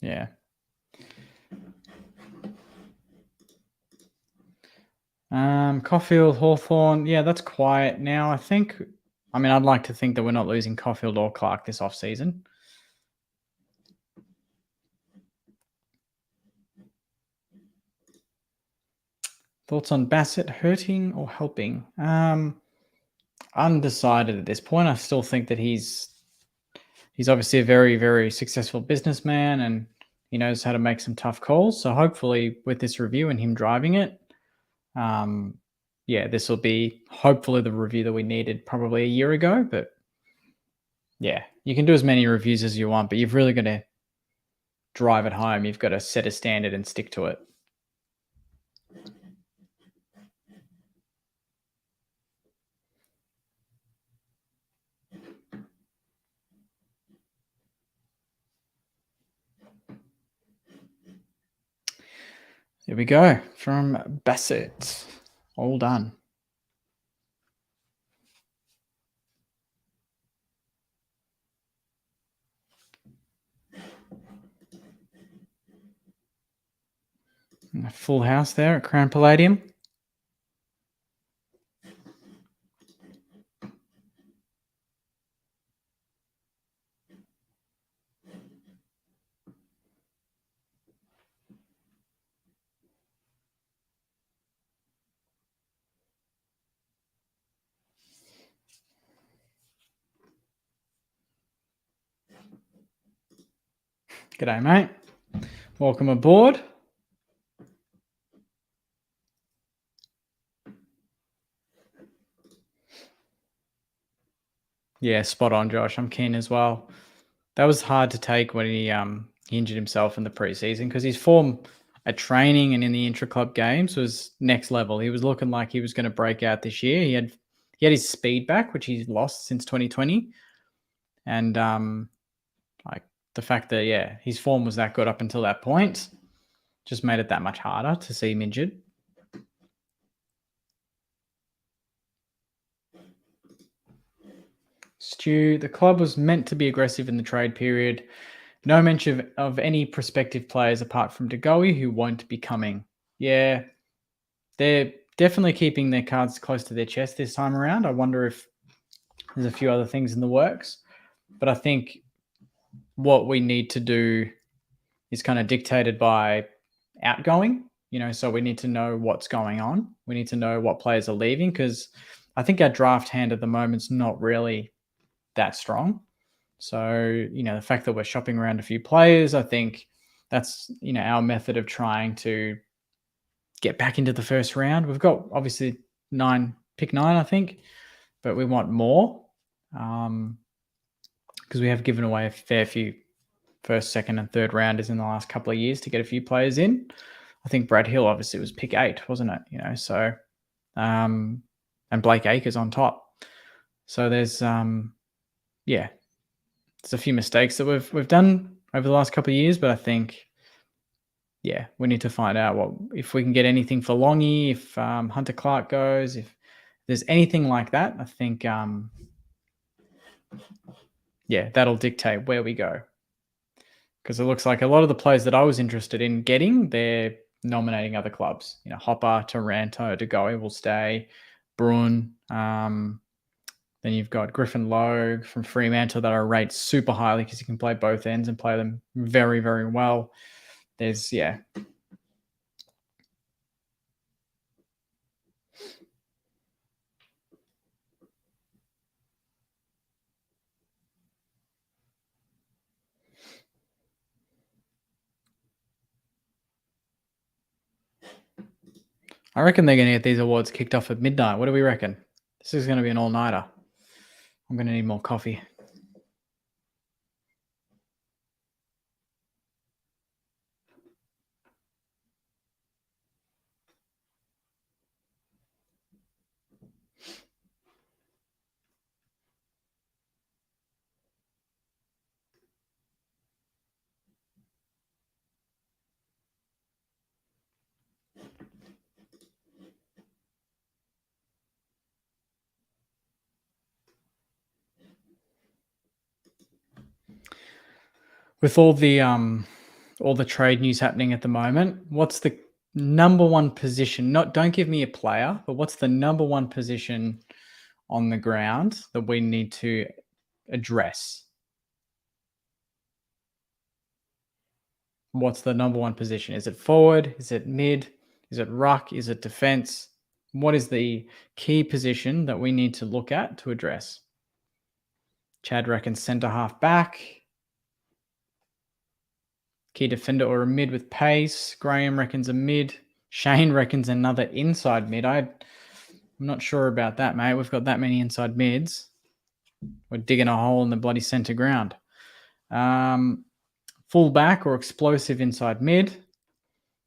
Yeah. Caulfield, Hawthorn. Yeah, that's quiet now. I mean, I'd like to think that we're not losing Caulfield or Clark this off season. Thoughts on Bassett hurting or helping? Undecided at this point. I still think that he's obviously a very, very successful businessman and he knows how to make some tough calls. So hopefully with this review and him driving it, this will be hopefully the review that we needed probably a year ago. But yeah, you can do as many reviews as you want, but you've really got to drive it home. You've got to set a standard and stick to it. Here we go from Bassett. All done. A full house there at Crown Palladium. G'day, mate. Welcome aboard. Yeah, spot on, Josh. I'm keen as well. That was hard to take when he injured himself in the preseason because his form at training and in the intra-club games was next level. He was looking like he was going to break out this year. He had his speed back, which he's lost since 2020, and like the fact that his form was that good up until that point just made it that much harder to see him injured. Stu, the club was meant to be aggressive in the trade period. No mention of any prospective players apart from DeGoey who won't be coming. Yeah, they're definitely keeping their cards close to their chest this time around. I wonder if there's a few other things in the works. But I think what we need to do is kind of dictated by outgoing, so we need to know what's going on. We need to know what players are leaving because I think our draft hand at the moment's not really that strong. So, the fact that we're shopping around a few players, I think that's, our method of trying to get back into the first round. We've got obviously pick nine, I think, but we want more because we have given away a fair few first, second, and third rounders in the last couple of years to get a few players in. I think Brad Hill obviously was pick 8, wasn't it? So, and Blake Acres on top. So there's there's a few mistakes that we've done over the last couple of years, but I think we need to find out if we can get anything for Longy, if Hunter Clark goes, if there's anything like that. I think that'll dictate where we go. Because it looks like a lot of the players that I was interested in getting, they're nominating other clubs. Hopper, Taranto, DeGoey will stay. Bruin. Then you've got Griffin Logue from Fremantle that I rate super highly because he can play both ends and play them very, very well. There's, I reckon they're going to get these awards kicked off at midnight. What do we reckon? This is going to be an all-nighter. I'm going to need more coffee. With all the trade news happening at the moment, what's the number one position? Don't give me a player, but what's the number one position on the ground that we need to address? What's the number one position? Is it forward? Is it mid? Is it ruck? Is it defense? What is the key position that we need to look at to address? Chad reckons centre half back. Key defender or a mid with pace. Graham reckons a mid. Shane reckons another inside mid. I'm not sure about that, mate. We've got that many inside mids. We're digging a hole in the bloody centre ground. Full back or explosive inside mid.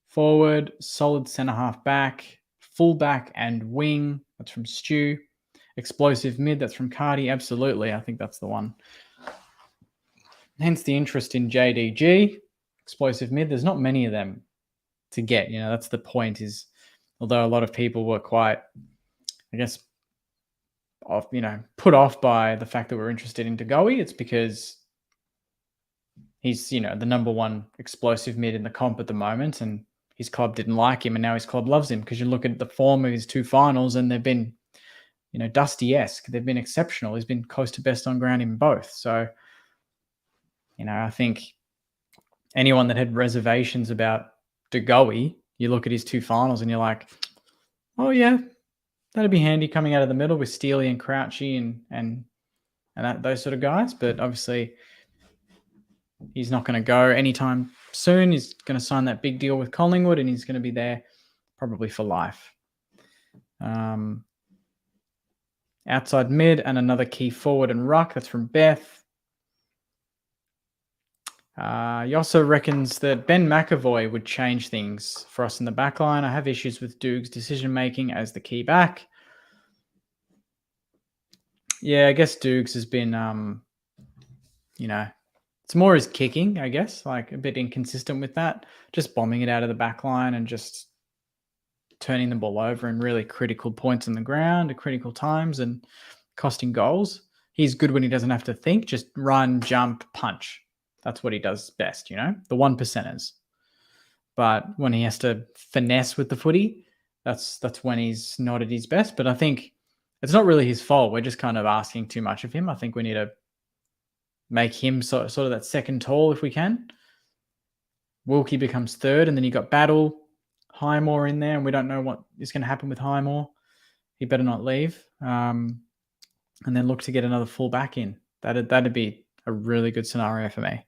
Forward, solid centre half back. Full back and wing. That's from Stu. Explosive mid. That's from Cardi. Absolutely. I think that's the one. Hence the interest in JDG. Explosive mid. There's not many of them to get. You know, that's the point is, although a lot of people were quite, I guess, put off by the fact that we're interested in Tagoe, it's because he's, the number one explosive mid in the comp at the moment, and his club didn't like him, and now his club loves him because you look at the form of his two finals, and they've been, Dusty-esque. They've been exceptional. He's been close to best on ground in both. So, I think anyone that had reservations about Tagoe, you look at his two finals and you're like, oh yeah, that'd be handy coming out of the middle with Steely and Crouchy and those sort of guys. But obviously, he's not going to go anytime soon. He's going to sign that big deal with Collingwood, and he's going to be there probably for life. Outside mid and another key forward and ruck. That's from Beth. He also reckons that Ben McAvoy would change things for us in the back line. I have issues with Duke's decision-making as the key back. Yeah, I guess Dukes has been, it's more his kicking, I guess, like a bit inconsistent with that. Just bombing it out of the back line and just turning the ball over in really critical points on the ground at critical times and costing goals. He's good when he doesn't have to think, just run, jump, punch. That's what he does best, the 1%ers. But when he has to finesse with the footy, that's when he's not at his best. But I think it's not really his fault. We're just kind of asking too much of him. I think we need to make him sort of that second tall if we can. Wilkie becomes third, and then you got Battle, Highmore in there, and we don't know what is going to happen with Highmore. He better not leave. And then look to get another full back in. That'd be a really good scenario for me.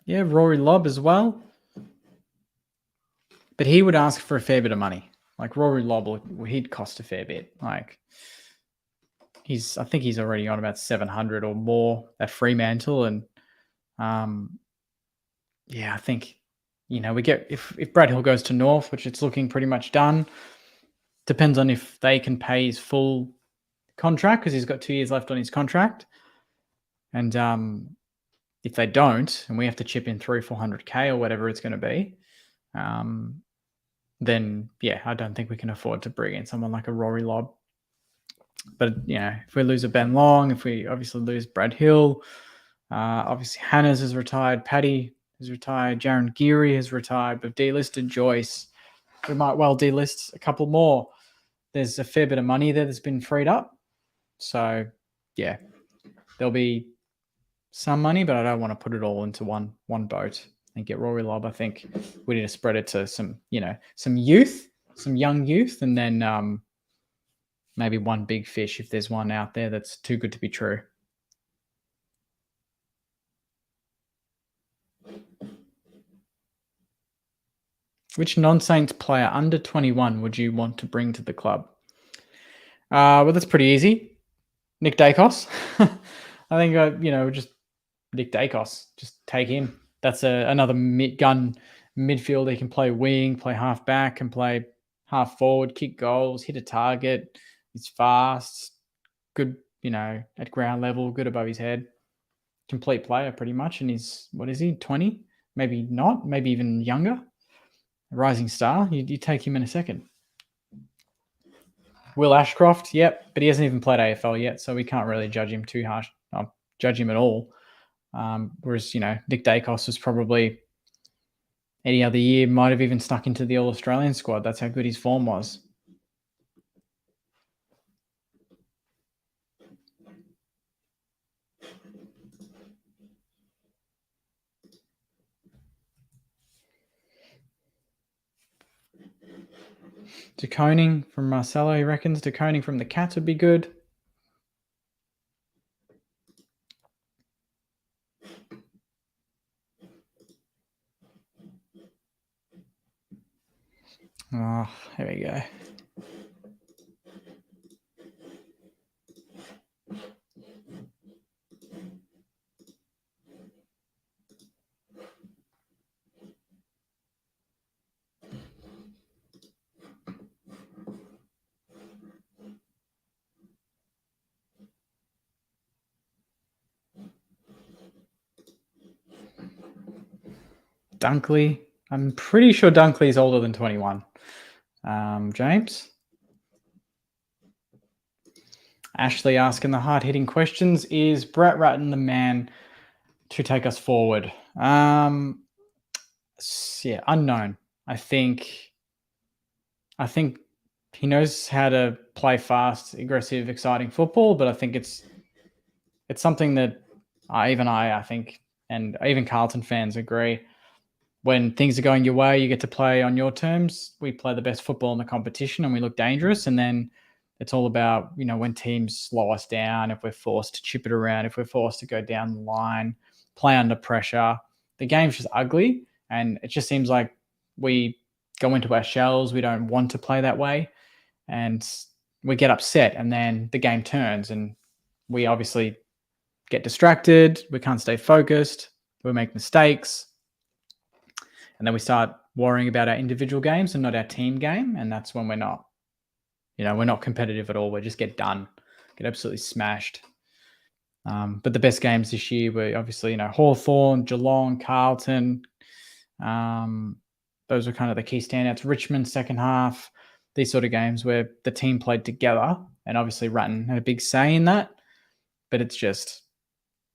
Yeah, Rory Lobb as well. But he would ask for a fair bit of money. Like Rory Lobb, he'd cost a fair bit. Like I think he's already on about 700 or more at Fremantle. And I think, we get, if Brad Hill goes to North, which it's looking pretty much done, depends on if they can pay his full contract because he's got 2 years left on his contract. And if they don't, and we have to chip in 300-400K or whatever it's going to be, then I don't think we can afford to bring in someone like a Rory Lobb. But if we lose a Ben Long, if we obviously lose Brad Hill, obviously Hannah's has retired, Paddy has retired, Jaron Geary has retired, but delisted Joyce. We might well delist a couple more. There's a fair bit of money there that's been freed up. So there'll be some money, but I don't want to put it all into one boat and get Rory Lobb. I think we need to spread it to some youth, some young youth, and then maybe one big fish if there's one out there that's too good to be true. Which non-Saints player under 21 would you want to bring to the club? Well, that's pretty easy. Nick Dacos. I think, just Nick Dacos. Just take him. That's another gun midfielder. He can play wing, play half back, can play half forward, kick goals, hit a target. He's fast, good, at ground level, good above his head. Complete player pretty much. And he's, 20? Maybe not, maybe even younger. A rising star. You take him in a second. Will Ashcroft, yep, but he hasn't even played AFL yet, so we can't really judge him too harsh. Judge him at all. Whereas, Nick Dacos was probably any other year, might have even stuck into the All-Australian squad. That's how good his form was. DeConing from Marcelo, he reckons. DeConing from the Cats would be good. Oh, here we go. Dunkley. I'm pretty sure Dunkley is older than 21. James? Ashley asking the hard-hitting questions. Is Brett Ratton the man to take us forward? Yeah, unknown. I think he knows how to play fast, aggressive, exciting football, but I think it's something that I think, and even Carlton fans agree. When things are going your way, you get to play on your terms. We play the best football in the competition and we look dangerous. And then it's all about, when teams slow us down, if we're forced to chip it around, if we're forced to go down the line, play under pressure. The game's just ugly. And it just seems like we go into our shells. We don't want to play that way. And we get upset and then the game turns and we obviously get distracted. We can't stay focused. We make mistakes. And then we start worrying about our individual games and not our team game. And that's when we're not competitive at all. We just get done, get absolutely smashed. But the best games this year were obviously, Hawthorn, Geelong, Carlton. Those were kind of the key standouts. Richmond, second half, these sort of games where the team played together. And obviously Ratton had a big say in that. But it's just,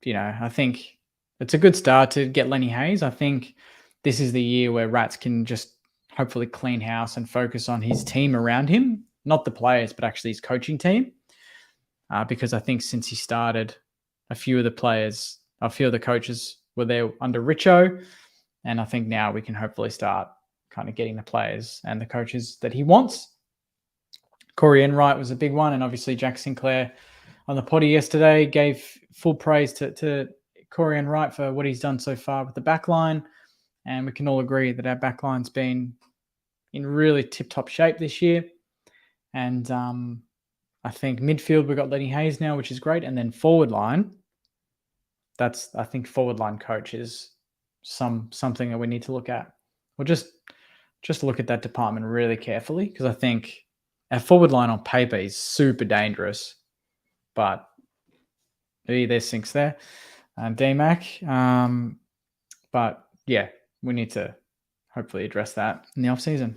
I think it's a good start to get Lenny Hayes. I think this is the year where Rats can just hopefully clean house and focus on his team around him, not the players, but actually his coaching team. Because I think since he started, a few of the coaches were there under Richo. And I think now we can hopefully start kind of getting the players and the coaches that he wants. Corey Enright was a big one. And obviously Jack Sinclair on the potty yesterday gave full praise to Corey Enright for what he's done so far with the back line. And we can all agree that our backline's been in really tip-top shape this year. And I think midfield, we've got Lenny Hayes now, which is great. And then forward line, I think forward line coach is something that we need to look at. We'll just look at that department really carefully because I think our forward line on paper is super dangerous. But there's sinks there. D-Mac. But yeah, we need to hopefully address that in the off-season.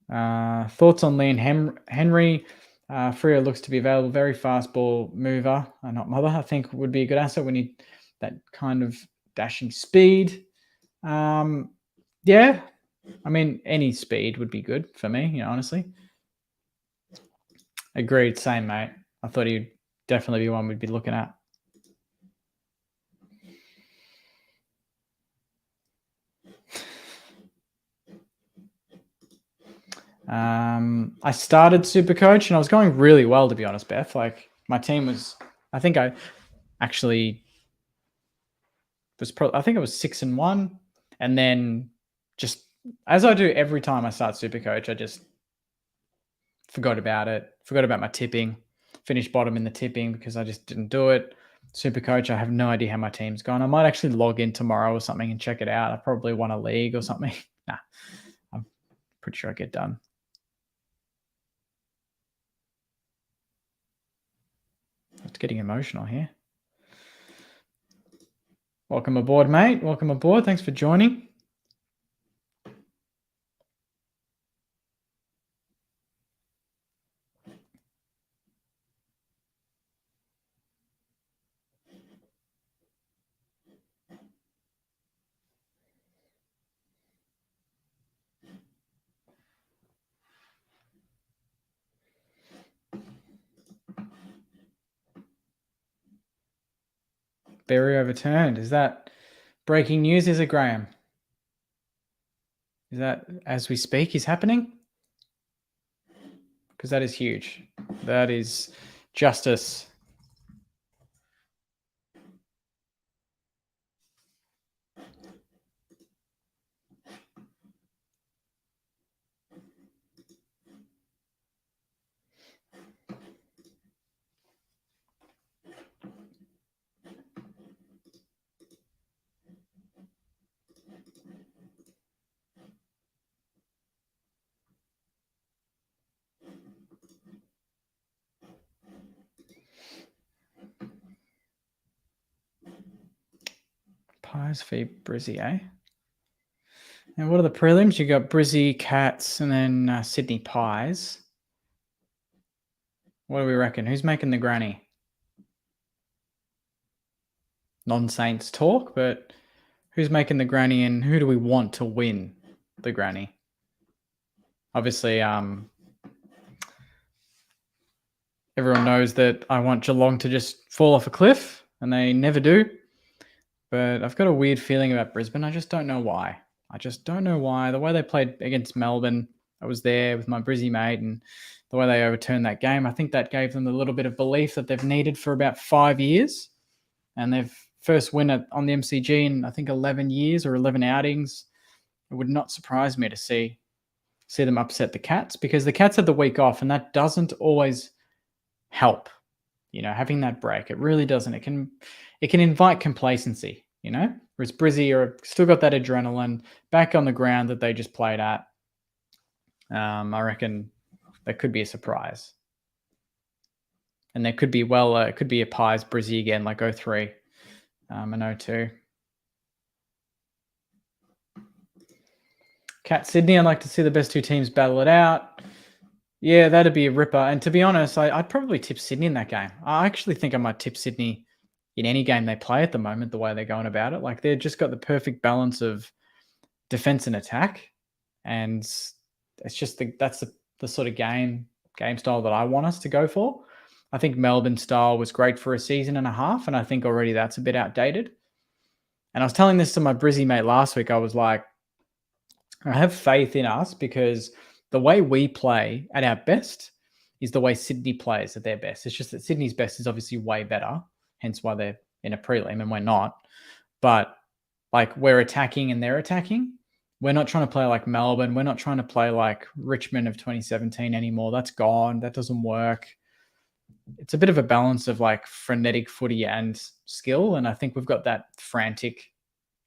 Thoughts on Leon Henry? Freo looks to be available. Very fast ball mover, not mother. I think would be a good asset. We need that kind of dashing speed. Yeah, I mean, any speed would be good for me, honestly. Agreed. Same, mate. I thought he'd definitely be one we'd be looking at. I started Supercoach and I was going really well, to be honest, Beth. Like my team was, I think I actually was, I think it was 6-1. And then just as I do every time I start Supercoach, I just forgot about it, forgot about my tipping, finished bottom in the tipping because I just didn't do it. Supercoach, I have no idea how my team's gone. I might actually log in tomorrow or something and check it out. I probably won a league or something. Nah, I'm pretty sure I get done. It's getting emotional here. Welcome aboard, mate. Welcome aboard. Thanks for joining. Berry overturned. Is that breaking news? Is it, Graham? Is that, as we speak, is happening? Because that is huge. That is justice. Pies v Brizzy, eh? And what are the prelims? You got Brizzy, Cats, and then Sydney Pies. What do we reckon? Who's making the granny? Non-Saints talk, but who's making the granny and who do we want to win the granny? Obviously, everyone knows that I want Geelong to just fall off a cliff, and they never do. But I've got a weird feeling about Brisbane. I just don't know why. The way they played against Melbourne, I was there with my Brizzy mate, and the way they overturned that game, I think that gave them a little bit of belief that they've needed for about 5 years. And they've first win on the MCG in, I think, 11 years or 11 outings. It would not surprise me to see them upset the Cats, because the Cats had the week off, and that doesn't always help. Having that break, it really doesn't. It can invite complacency, whereas Brizzy are still got that adrenaline back on the ground that they just played at. I reckon that could be a surprise. And there could be, it could be a Pies Brizzy again, like 03 and 02. Cat Sydney, I'd like to see the best two teams battle it out. Yeah, that'd be a ripper. And to be honest, I'd probably tip Sydney in that game. I actually think I might tip Sydney in any game they play at the moment, the way they're going about it. Like, they've just got the perfect balance of defense and attack. And it's just that's the sort of game style that I want us to go for. I think Melbourne style was great for a season and a half, and I think already that's a bit outdated. And I was telling this to my Brizzy mate last week. I was like, I have faith in us, because the way we play at our best is the way Sydney plays at their best. It's just that Sydney's best is obviously way better, hence why they're in a prelim and we're not. But like, we're attacking and they're attacking. We're not trying to play like Melbourne. We're not trying to play like Richmond of 2017 anymore. That's gone. That doesn't work. It's a bit of a balance of like frenetic footy and skill. And I think we've got that frantic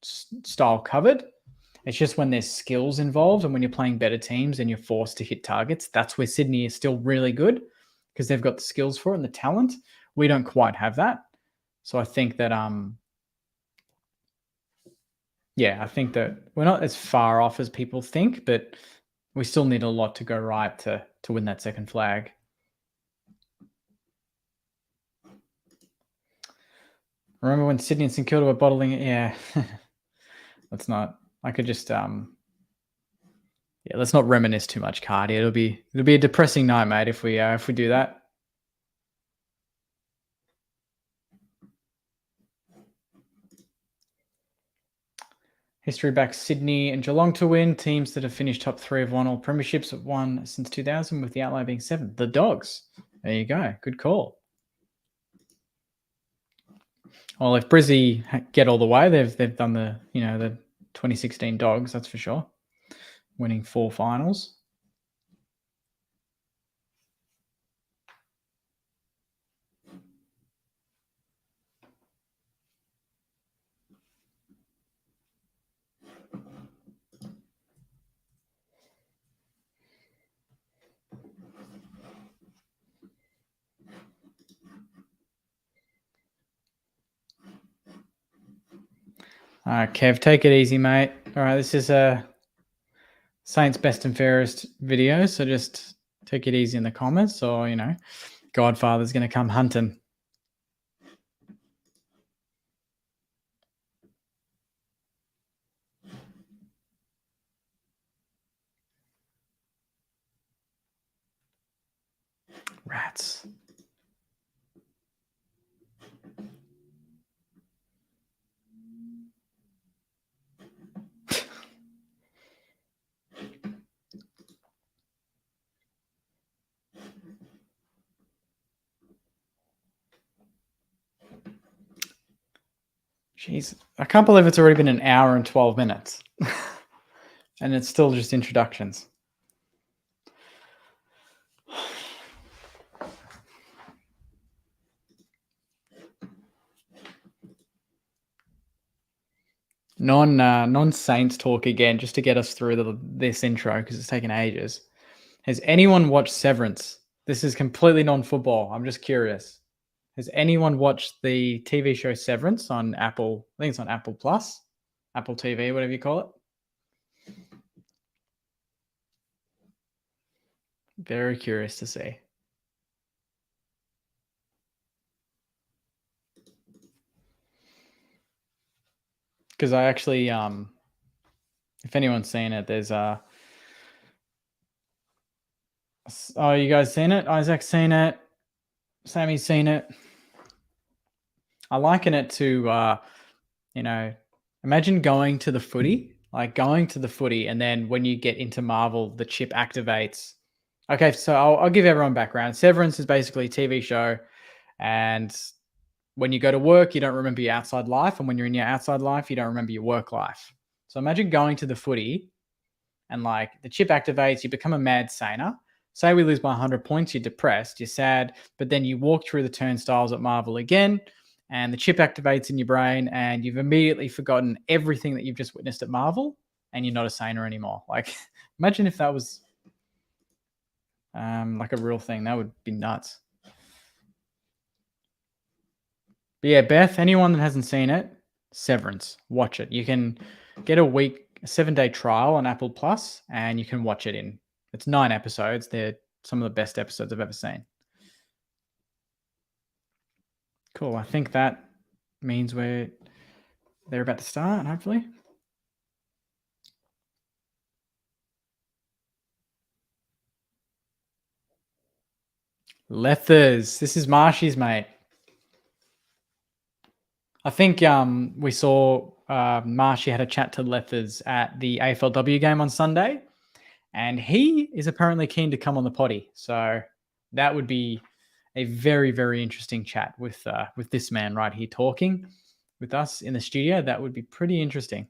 style covered. It's just when there's skills involved and when you're playing better teams and you're forced to hit targets, that's where Sydney is still really good, because they've got the skills for it and the talent. We don't quite have that. So I think that, I think that we're not as far off as people think, but we still need a lot to go right to win that second flag. Remember when Sydney and St Kilda were bottling it? Yeah. Let's not. I could just let's not reminisce too much, Cardi. It'll be a depressing night, mate, if we do that. History backs Sydney and Geelong to win. Teams that have finished top three have won all premierships, have won since 2000, with the outlier being 7. The Dogs. There you go. Good call. Well, if Brizzy get all the way, they've done the 2016 Dogs, that's for sure. Winning 4 finals. All right, Kev, take it easy, mate. All right, this is a Saints Best and Fairest video, so just take it easy in the comments, or, Godfather's going to come hunting. Rats. Jeez, I can't believe it's already been an hour and 12 minutes. And it's still just introductions. Non Saints talk again, just to get us through this intro because it's taken ages. Has anyone watched Severance? This is completely non-football. I'm just curious. Has anyone watched the TV show Severance on Apple? I think it's on Apple Plus, Apple TV, whatever you call it. Very curious to see. Because I actually, if anyone's seen it, there's oh, you guys seen it? Isaac's seen it. Sammy's seen it. I liken it to, imagine going to the footy, and then when you get into Marvel, the chip activates. Okay, so I'll give everyone background. Severance is basically a TV show, and when you go to work, you don't remember your outside life, and when you're in your outside life, you don't remember your work life. So imagine going to the footy, and like the chip activates, you become a mad saner. Say we lose by 100 points, you're depressed, you're sad, but then you walk through the turnstiles at Marvel again, and the chip activates in your brain, and you've immediately forgotten everything that you've just witnessed at Marvel, and you're not a saner anymore. Like, imagine if that was like a real thing. That would be nuts. But yeah, Beth, anyone that hasn't seen it, Severance, watch it. You can get a 7-day trial on Apple Plus, and you can watch it it's 9 episodes. They're some of the best episodes I've ever seen. Cool. I think that means they're about to start, hopefully. Lethers. This is Marshy's, mate. I think we saw Marshy had a chat to Lethers at the AFLW game on Sunday, and he is apparently keen to come on the potty. So that would be a very, very interesting chat with this man right here talking with us in the studio. That would be pretty interesting.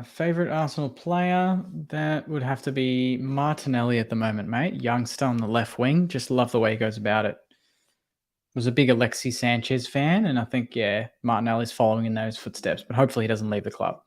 Favorite Arsenal player? That would have to be Martinelli at the moment, mate. Youngster on the left wing. Just love the way he goes about it. Was a big Alexis Sanchez fan, and I think, Martinelli's following in those footsteps, but hopefully he doesn't leave the club.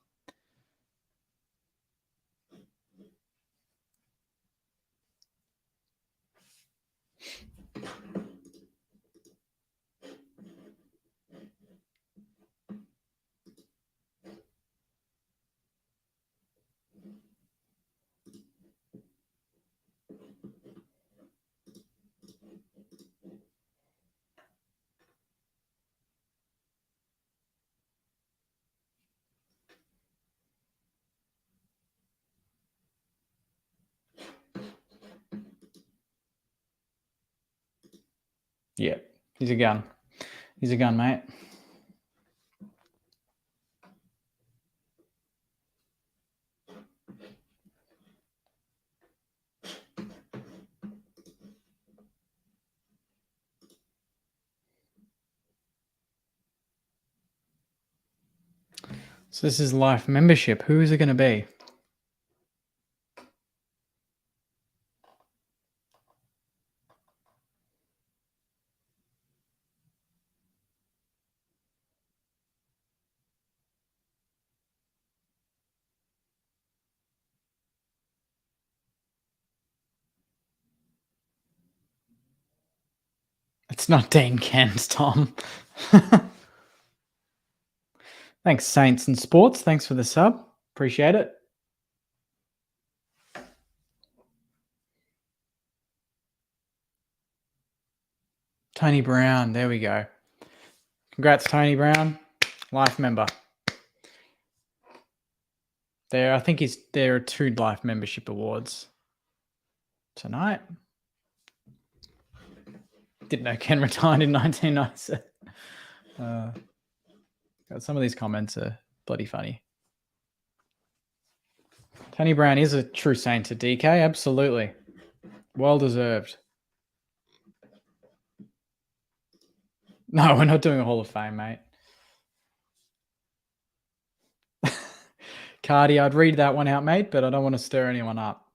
Yeah, he's a gun. He's a gun, mate. So this is life membership. Who is it going to be? It's not Dean Cairns, Tom. Thanks, Saints and Sports. Thanks for the sub. Appreciate it. Tony Brown. There we go. Congrats, Tony Brown. Life member. I think there are 2 life membership awards. tonight. Didn't know Ken retired in 1997. Some of these comments are bloody funny. Tony Brown is a true saint to DK. Absolutely. Well deserved. No, we're not doing a Hall of Fame, mate. Cardi, I'd read that one out, mate, but I don't want to stir anyone up.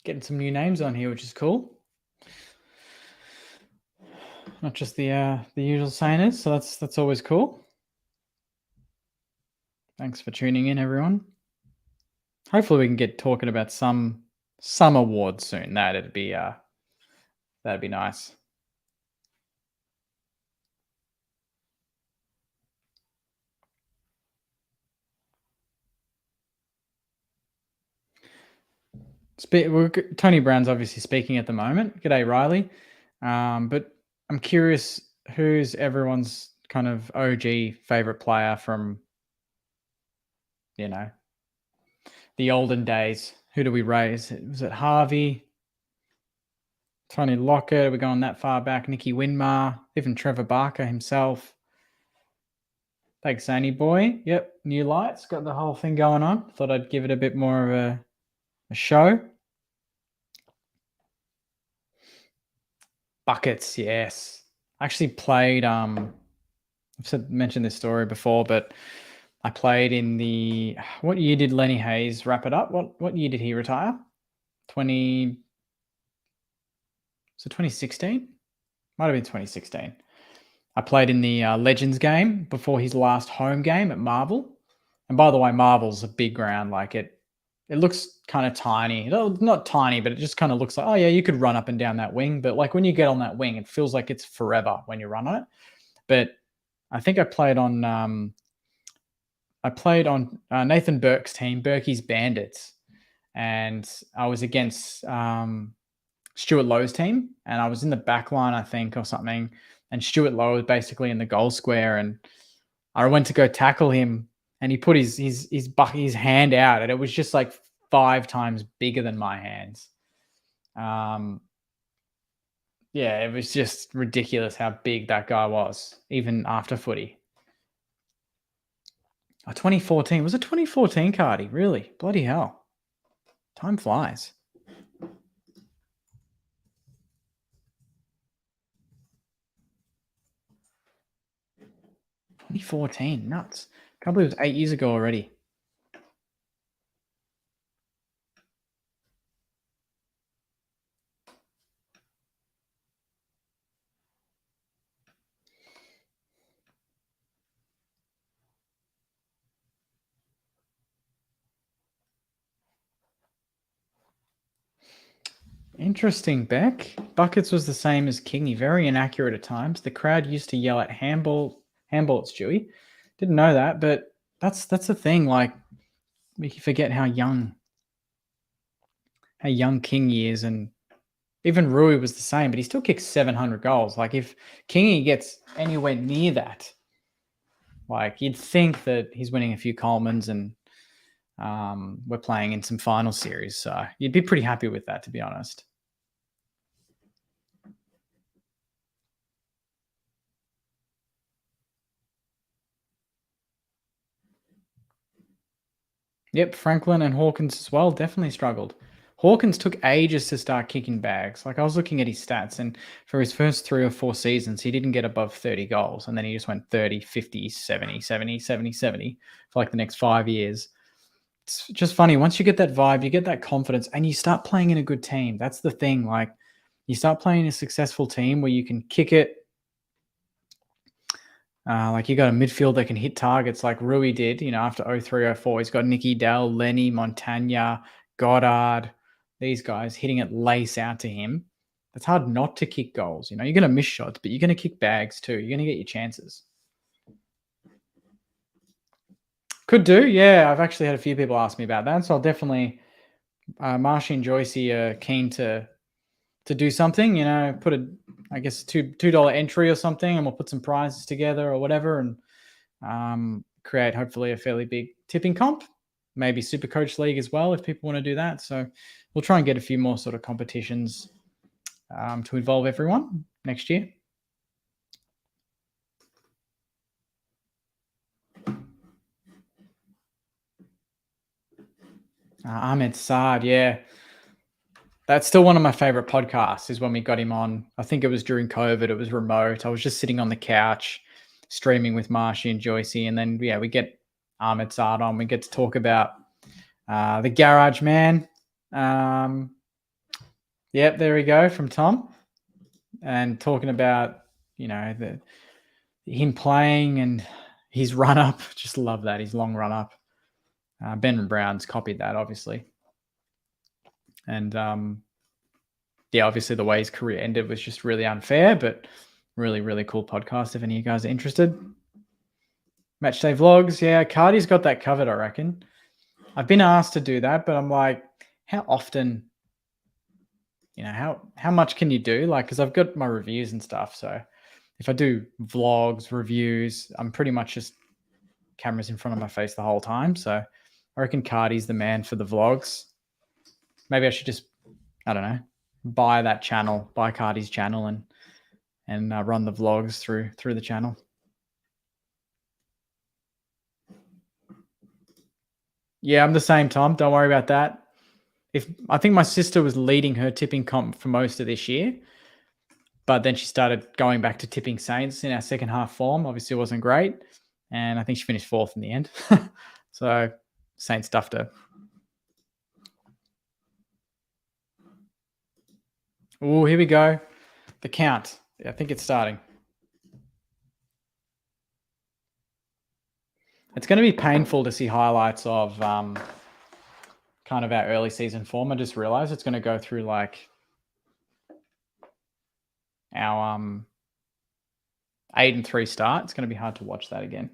Getting some new names on here, which is cool. Not just the usual signers, so that's always cool. Thanks for tuning in, everyone. Hopefully we can get talking about some awards soon. That'd be nice. Tony Brown's obviously speaking at the moment. G'day, Riley. But I'm curious, who's everyone's kind of OG favorite player from, the olden days? Who do we raise? Was it Harvey? Tony Lockett? Are we going that far back? Nicky Winmar? Even Trevor Barker himself? Thanks, Annie boy. Yep, new lights. Got the whole thing going on. Thought I'd give it a bit more of a show. Buckets, yes. I actually played, I've mentioned this story before, but I played in what year did Lenny Hayes wrap it up? What year did he retire? 2016? Might have been 2016. I played in the Legends game before his last home game at Marvel. And by the way, Marvel's a big ground. Like it looks kind of tiny. Not tiny, but it just kind of looks like, oh yeah, you could run up and down that wing. But like when you get on that wing, it feels like it's forever when you run on it. But I think I played on Nathan Burke's team, Berkey's Bandits. And I was against Stuart Lowe's team. And I was in the back line, I think, or something. And Stuart Lowe was basically in the goal square. And I went to go tackle him. And he put his hand out, and it was just like 5 times bigger than my hands. Yeah, it was just ridiculous how big that guy was, even after footy. 2014. Was it 2014, Cardi? Really? Bloody hell. Time flies. $2014. Nuts. Can't believe it was 8 years ago already. Interesting, Beck. Buckets was the same as Kingy, very inaccurate at times. The crowd used to yell at handball at Stewie. Didn't know that, but that's the thing. Like, we forget how young Kingy is, and even Rui was the same, but he still kicks 700 goals. Like, if Kingy gets anywhere near that, like, you'd think that he's winning a few Colemans and we're playing in some final series. So you'd be pretty happy with that, to be honest. Yep, Franklin and Hawkins as well definitely struggled. Hawkins took ages to start kicking bags. Like, I was looking at his stats, and for his first 3 or 4 seasons, he didn't get above 30 goals. And then he just went 30, 50, 70, 70, 70, 70 for like the next 5 years. It's just funny. Once you get that vibe, you get that confidence, and you start playing in a good team. That's the thing. Like, you start playing in a successful team where you can kick it. Like, you got a midfield that can hit targets like Rui did, after 03-04. He's got Nicky Dell, Lenny, Montagna, Goddard, these guys hitting it lace out to him. it's hard not to kick goals. You're going to miss shots, but you're going to kick bags too. You're going to get your chances. Could do, yeah. I've actually had a few people ask me about that, so I'll definitely. Marshy and Joycey are keen to do something. Put I guess $2 entry or something, and we'll put some prizes together or whatever, and create hopefully a fairly big tipping comp. Maybe Super Coach League as well if people want to do that. So we'll try and get a few more sort of competitions to involve everyone next year. Ahmed Saad, yeah. That's still one of my favorite podcasts is when we got him on. I think it was during COVID. It was remote. I was just sitting on the couch streaming with Marshy and Joycey. And then, we get Ahmed Saad on. We get to talk about the Garage Man. Yep, there we go from Tom. And talking about, him playing and his run up. Just love that. His long run up. Ben Brown's copied that, obviously. And obviously the way his career ended was just really unfair, but really, really cool podcast if any of you guys are interested. Matchday vlogs. Yeah, Cardi's got that covered, I reckon. I've been asked to do that, but I'm like, how often, how much can you do? Like, because I've got my reviews and stuff. So if I do vlogs, reviews, I'm pretty much just cameras in front of my face the whole time. So I reckon Cardi's the man for the vlogs. Maybe I should just, I don't know, buy that channel, buy Cardi's channel and run the vlogs through the channel. Yeah, I'm the same, Tom. Don't worry about that. I think my sister was leading her tipping comp for most of this year, but then she started going back to tipping Saints in our second half form. Obviously, it wasn't great, and I think she finished 4th in the end. So Saints stuffed her. Oh, here we go. The count. I think it's starting. It's going to be painful to see highlights of kind of our early season form. I just realized it's going to go through like our 8-3 start. It's going to be hard to watch that again.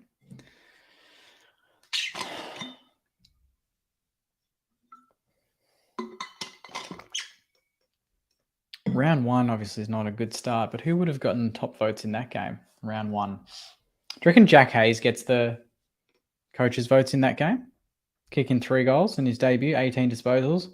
Round 1 obviously is not a good start, but who would have gotten top votes in that game? Round 1. Do you reckon Jack Hayes gets the coaches' votes in that game? Kicking 3 goals in his debut, 18 disposals.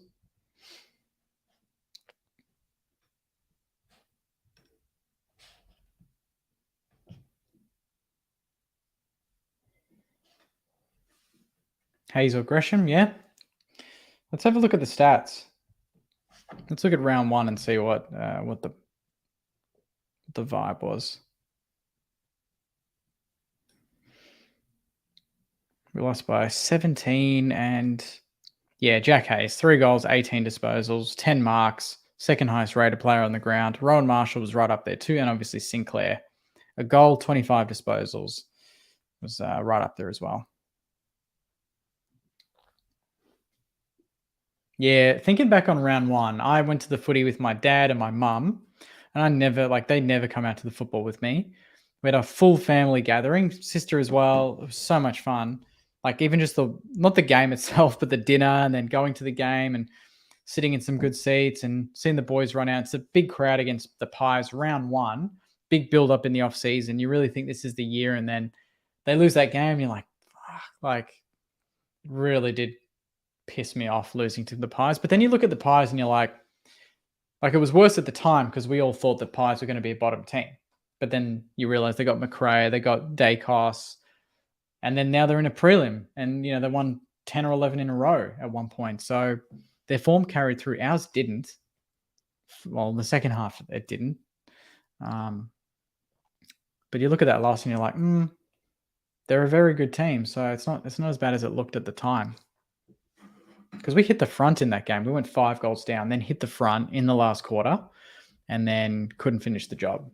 Hayes or Gresham, yeah. Let's have a look at the stats. Let's look at round 1 and see what the vibe was. We lost by 17 and Jack Hayes, 3 goals, 18 disposals, 10 marks, second highest rated player on the ground. Rowan Marshall was right up there too, and obviously Sinclair. A goal, 25 disposals was right up there as well. Yeah, thinking back on round 1, I went to the footy with my dad and my mum, and they never come out to the football with me. We had a full family gathering, sister as well. It was so much fun. Like even just not the game itself, but the dinner and then going to the game and sitting in some good seats and seeing the boys run out. It's a big crowd against the Pies round 1, big build up in the off season. You really think this is the year, and then they lose that game. You're like, fuck, like really did piss me off losing to the Pies. But then you look at the Pies and you're like it was worse at the time because we all thought the Pies were going to be a bottom team. But then you realize they got McRae, they got Dacos, and then now they're in a prelim, and they won 10 or 11 in a row at one point. So their form carried through. Ours didn't. Well, in the second half, it didn't. But you look at that loss and you're like, they're a very good team. So it's not as bad as it looked at the time. Because we hit the front in that game. We went 5 goals down, then hit the front in the last quarter, and then couldn't finish the job.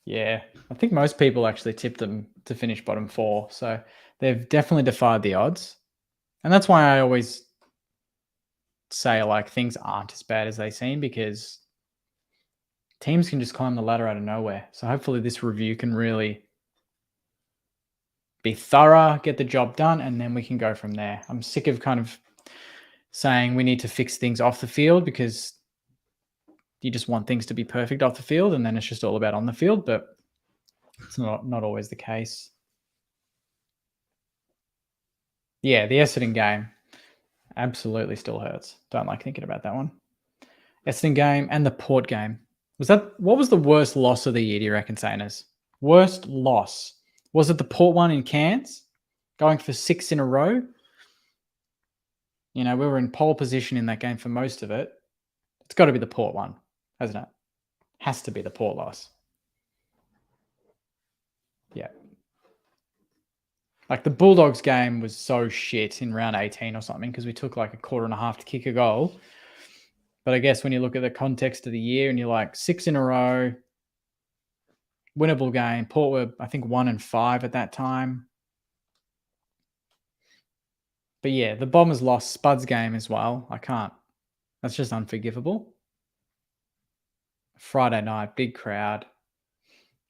Yeah, I think most people actually tip them to finish bottom 4. So they've definitely defied the odds. And that's why I always say like things aren't as bad as they seem, because teams can just climb the ladder out of nowhere. So hopefully this review can really be thorough, get the job done, and then we can go from there. I'm sick of kind of saying we need to fix things off the field, because you just want things to be perfect off the field, and then it's just all about on the field, but it's not always the case. Yeah, the Essendon game absolutely still hurts. Don't like thinking about that one. Essendon game and the Port game. What was the worst loss of the year, do you reckon, Saners? Worst loss. Was it the Port one in Cairns? Going for 6 in a row? We were in pole position in that game for most of it. It's got to be the Port one, hasn't it? Has to be the Port loss. Yeah. Like the Bulldogs game was so shit in round 18 or something, because we took like a quarter and a half to kick a goal. But I guess when you look at the context of the year and you're like 6 in a row, winnable game. Port were, I think, 1-5 at that time. But yeah, the Bombers lost Spud's game as well. I can't. That's just unforgivable. Friday night, big crowd.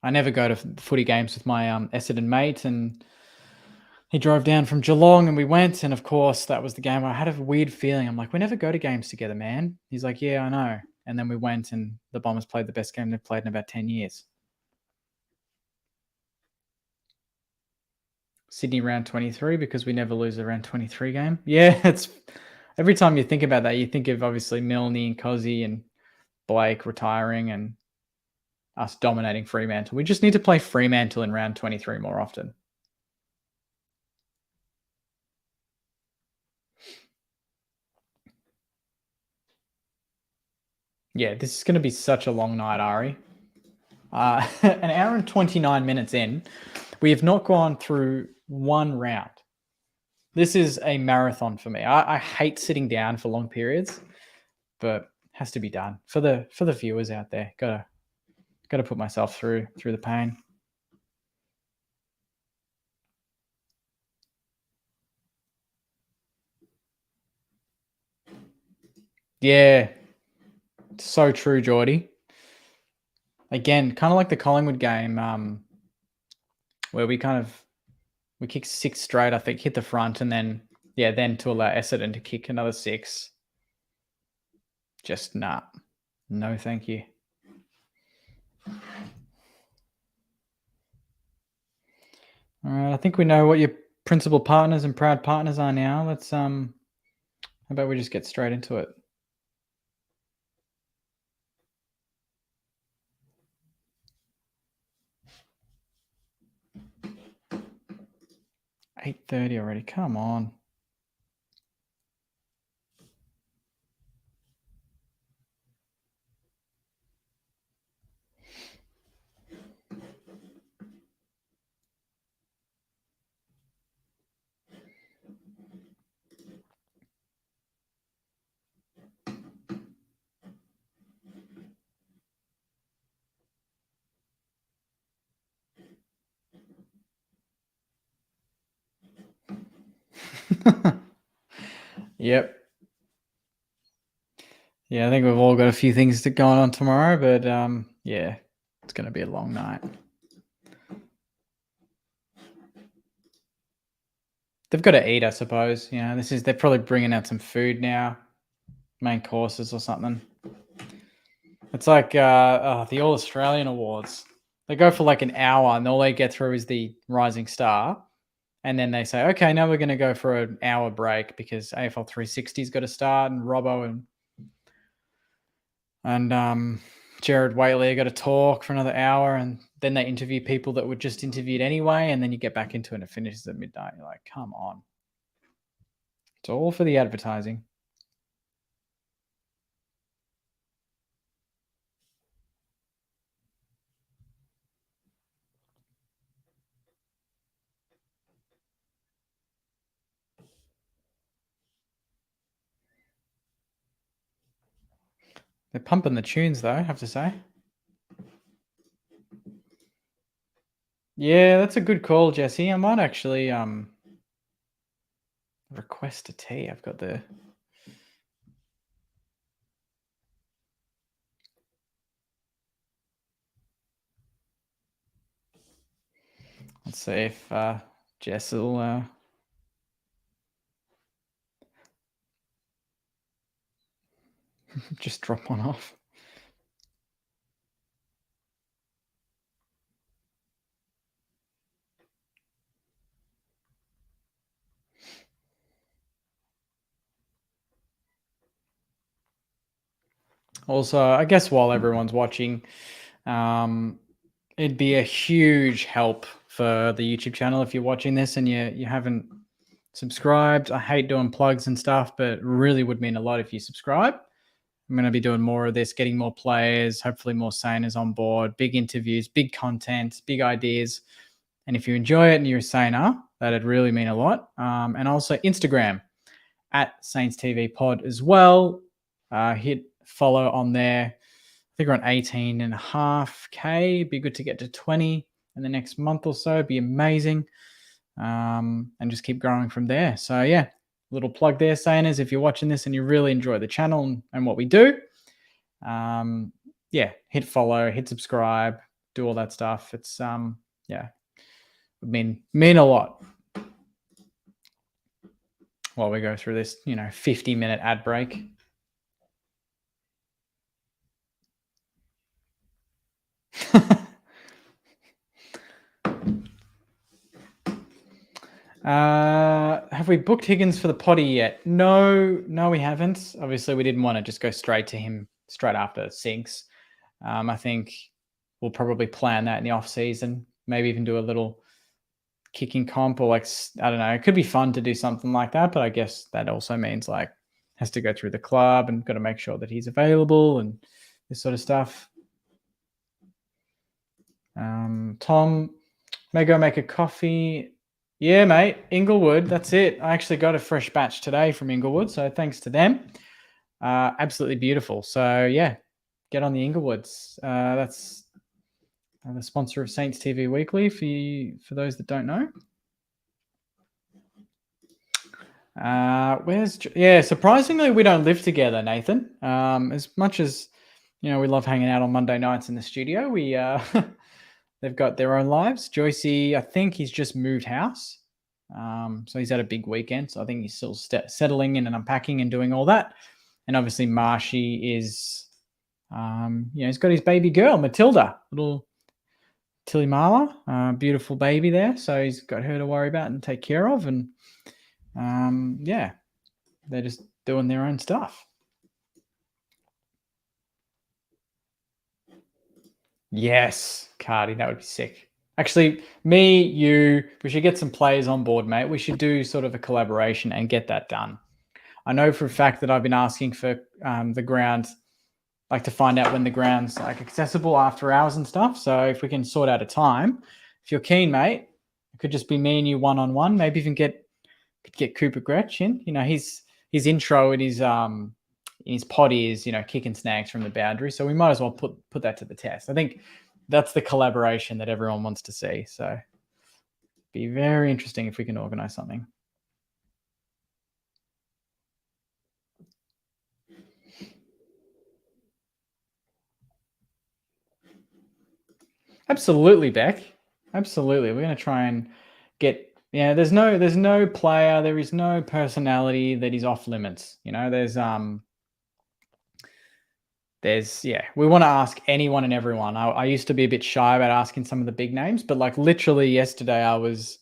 I never go to footy games with my Essendon mate, and he drove down from Geelong and we went, and of course that was the game where I had a weird feeling. I'm like, we never go to games together, man. He's like, yeah, I know. And then we went, and the Bombers played the best game they've played in about 10 years. Sydney round 23, because we never lose a round 23 game. Yeah, it's every time you think about that, you think of obviously Milne and Cozzy and Blake retiring and us dominating Fremantle. We just need to play Fremantle in round 23 more often. Yeah, this is going to be such a long night, Ari. An hour and 29 minutes in, we have not gone through one round. This is a marathon for me. I hate sitting down for long periods, but it has to be done for the viewers out there. Gotta put myself through the pain. Yeah, so true, Geordie. Again, kind of like the Collingwood game, where we kicked 6 straight, I think, hit the front, and then to allow Essendon to kick another 6. Just nah. No, thank you. All right, I think we know what your principal partners and proud partners are now. Let's how about we just get straight into it? $8:30 already. Come on. Yep. Yeah, I think we've all got a few things to go on tomorrow, but yeah, it's going to be a long night. They've got to eat, I suppose. They're probably bringing out some food now, main courses or something. It's like the All Australian Awards. They go for like an hour, and all they get through is the Rising Star, and then they say, "Okay, now we're going to go for an hour break because AFL 360's got to start, and Robbo and Jared Waitley got to talk for another hour, and then they interview people that were just interviewed anyway, and then you get back into it and it finishes at midnight. You're like, come on. It's all for the advertising. They're pumping the tunes, though, I have to say. Yeah, that's a good call, Jesse. I might actually request a tea. I've got the let's see if Jess will just drop one off. Also, I guess while everyone's watching, it'd be a huge help for the YouTube channel if you're watching this and you haven't subscribed. I hate doing plugs and stuff, but it really would mean a lot if you subscribe. I'm going to be doing more of this, getting more players, hopefully more Saners on board, big interviews, big content, big ideas. And if you enjoy it and you're a Saner, that'd really mean a lot. And also Instagram at Saints TV Pod as well. Hit follow on there. I think we're on 18.5K. Be good to get to 20 in the next month or so. Be amazing. And just keep growing from there. So yeah, little plug there, Saners, if you're watching this and you really enjoy the channel and what we do. Yeah, hit follow, hit subscribe, do all that stuff. It's yeah, would mean a lot while we go through this, 50-minute ad break. Have we booked Higgins for the potty yet? No, we haven't. Obviously, we didn't want to just go straight to him straight after Sinks. I think we'll probably plan that in the off season. Maybe even do a little kicking comp or I don't know. It could be fun to do something like that, but I guess that also means has to go through the club and got to make sure that he's available and this sort of stuff. Tom, may go make a coffee. Yeah, mate, Inglewood, that's it. I actually got a fresh batch today from Inglewood, so thanks to them. Absolutely beautiful. So, yeah, get on the Inglewoods. That's the sponsor of Saints TV Weekly for those that don't know. Surprisingly, we don't live together, Nathan. As much as, we love hanging out on Monday nights in the studio, we they've got their own lives. Joycey, I think he's just moved house. So he's had a big weekend. So I think he's still settling in and unpacking and doing all that. And obviously Marshy is, he's got his baby girl, Matilda, little Tilly Marla, beautiful baby there. So he's got her to worry about and take care of. And they're just doing their own stuff. Yes, Cardi, that would be sick. Actually, me, you, we should get some players on board, mate. We should do sort of a collaboration and get that done. I know for a fact that I've been asking for the ground, to find out when the ground's accessible after hours and stuff. So if we can sort out a time, if you're keen, mate, it could just be me and you one-on-one. Maybe even get Cooper Gretsch in. His intro in his potty is, kicking snags from the boundary. So we might as well put that to the test. I think that's the collaboration that everyone wants to see. So it'd be very interesting if we can organize something. Absolutely, Beck. Absolutely. We're going to try and get, there's no player, there is no personality that is off limits. We want to ask anyone and everyone. I used to be a bit shy about asking some of the big names, but literally yesterday I was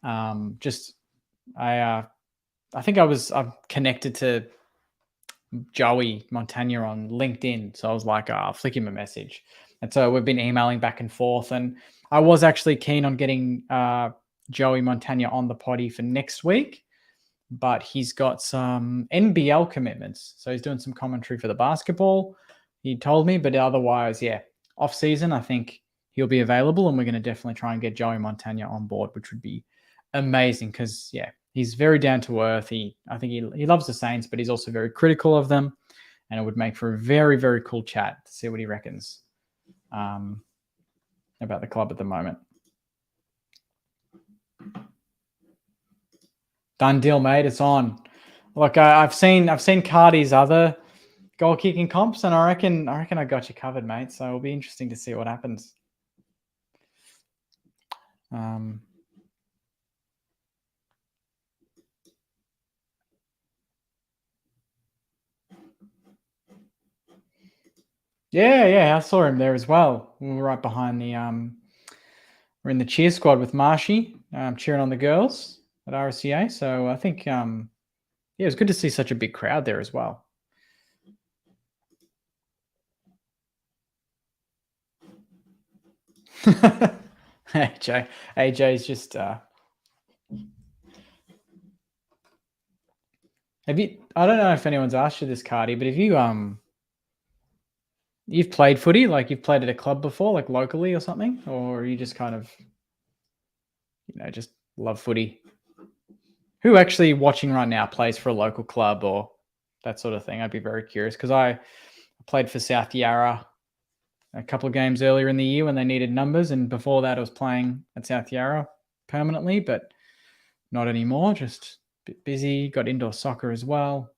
I think I'm connected to Joey Montagna on LinkedIn. So I was I'll flick him a message. And so we've been emailing back and forth. And I was actually keen on getting Joey Montagna on the potty for next week, but he's got some NBL commitments. So he's doing some commentary for the basketball, he told me. But otherwise, off season, I think he'll be available. And we're going to definitely try and get Joey Montagna on board, which would be amazing because, he's very down to earth. I think he loves the Saints, but he's also very critical of them. And it would make for a very, very cool chat to see what he reckons about the club at the moment. Done deal, mate. It's on. Look, I've seen Cardi's other goal kicking comps, and I reckon I got you covered, mate. So it'll be interesting to see what happens. Yeah, I saw him there as well. We were right behind the we're in the cheer squad with Marshy, cheering on the girls at RSCA. So I think yeah, it was good to see such a big crowd there as well. AJ's just have you, I don't know if anyone's asked you this, Cardi, but have you you've played footy, like you've played at a club before, like locally or something, or you just kind of, just love footy? Who actually watching right now plays for a local club or that sort of thing? I'd be very curious because I played for South Yarra a couple of games earlier in the year when they needed numbers, and before that I was playing at South Yarra permanently, but not anymore. Just a bit busy. Got indoor soccer as well.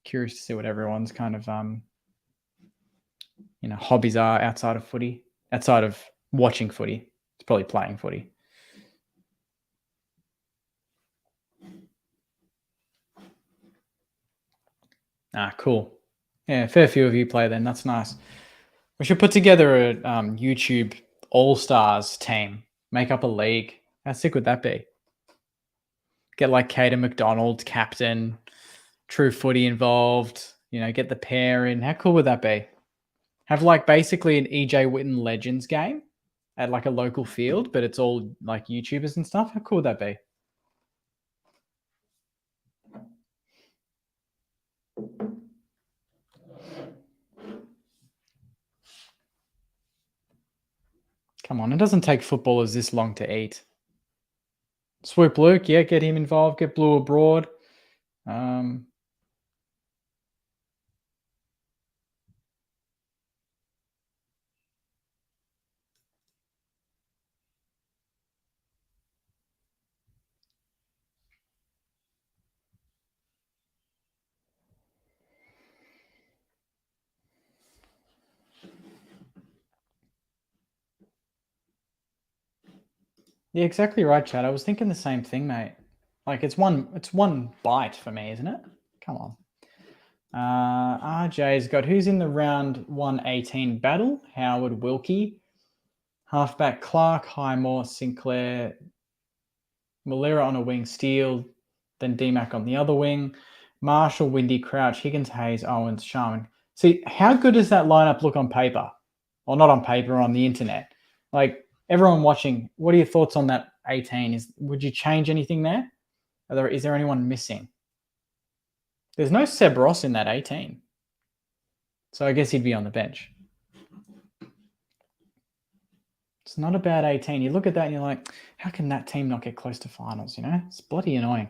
Curious to see what everyone's kind of hobbies are outside of footy, outside of watching footy. It's probably playing footy. Cool. Yeah, fair few of you play then. That's nice. We should put together a YouTube All-Stars team. Make up a league. How sick would that be? Get like Cater McDonald, captain, True Footy involved. Get the pair in. How cool would that be? Have like basically an EJ Witten Legends game at like a local field, but it's all like YouTubers and stuff. How cool would that be? Come on, it doesn't take footballers this long to eat. Swoop Luke, yeah, get him involved. Get Blue abroad. Yeah, exactly right, Chad. I was thinking the same thing, mate. Like it's one bite for me, isn't it? Come on. RJ's got who's in the round 118 battle? Howard Wilkie, halfback Clark, Highmore, Sinclair, Malera on a wing, Steele, then DMAC on the other wing, Marshall, Windy, Crouch, Higgins, Hayes, Owens, Sharman. See, how good does that lineup look on paper? Or not on paper, on the internet? Like everyone watching, what are your thoughts on that 18? Would you change anything there? Is there anyone missing? There's no Seb Ross in that 18. So I guess he'd be on the bench. It's not a bad 18. You look at that and you're like, how can that team not get close to finals? It's bloody annoying.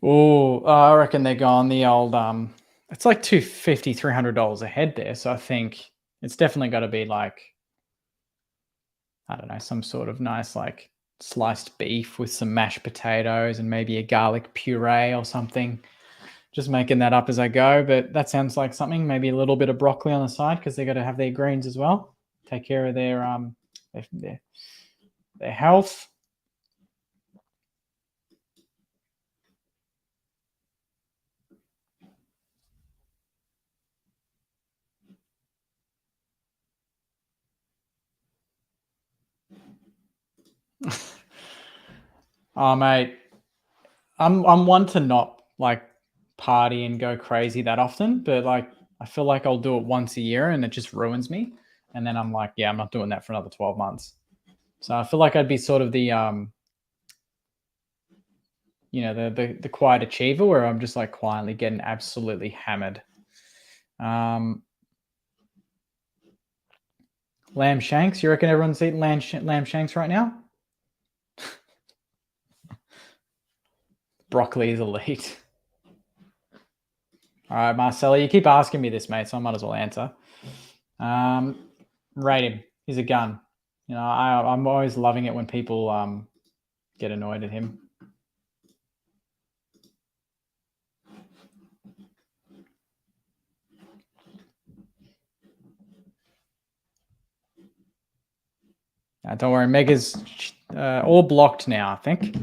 Oh, I reckon they're going the old, it's like $250, $300 a head there. So I think it's definitely got to be like, I don't know, some sort of nice like sliced beef with some mashed potatoes and maybe a garlic puree or something. Just making that up as I go, but that sounds like something. Maybe a little bit of broccoli on the side because they got to have their greens as well. Take care of their health. Oh, mate, I'm one to not like party and go crazy that often, but like I feel like I'll do it once a year and it just ruins me. And then I'm like, yeah, I'm not doing that for another 12 months. So I feel like I'd be sort of the the quiet achiever where I'm just like quietly getting absolutely hammered. Lamb shanks. You reckon everyone's eating lamb shanks right now? Broccoli is elite. All right, Marcelo, you keep asking me this, mate, so I might as well answer. Rate him. He's a gun. You know, I'm always loving it when people get annoyed at him. Don't worry, Mega's all blocked now, I think.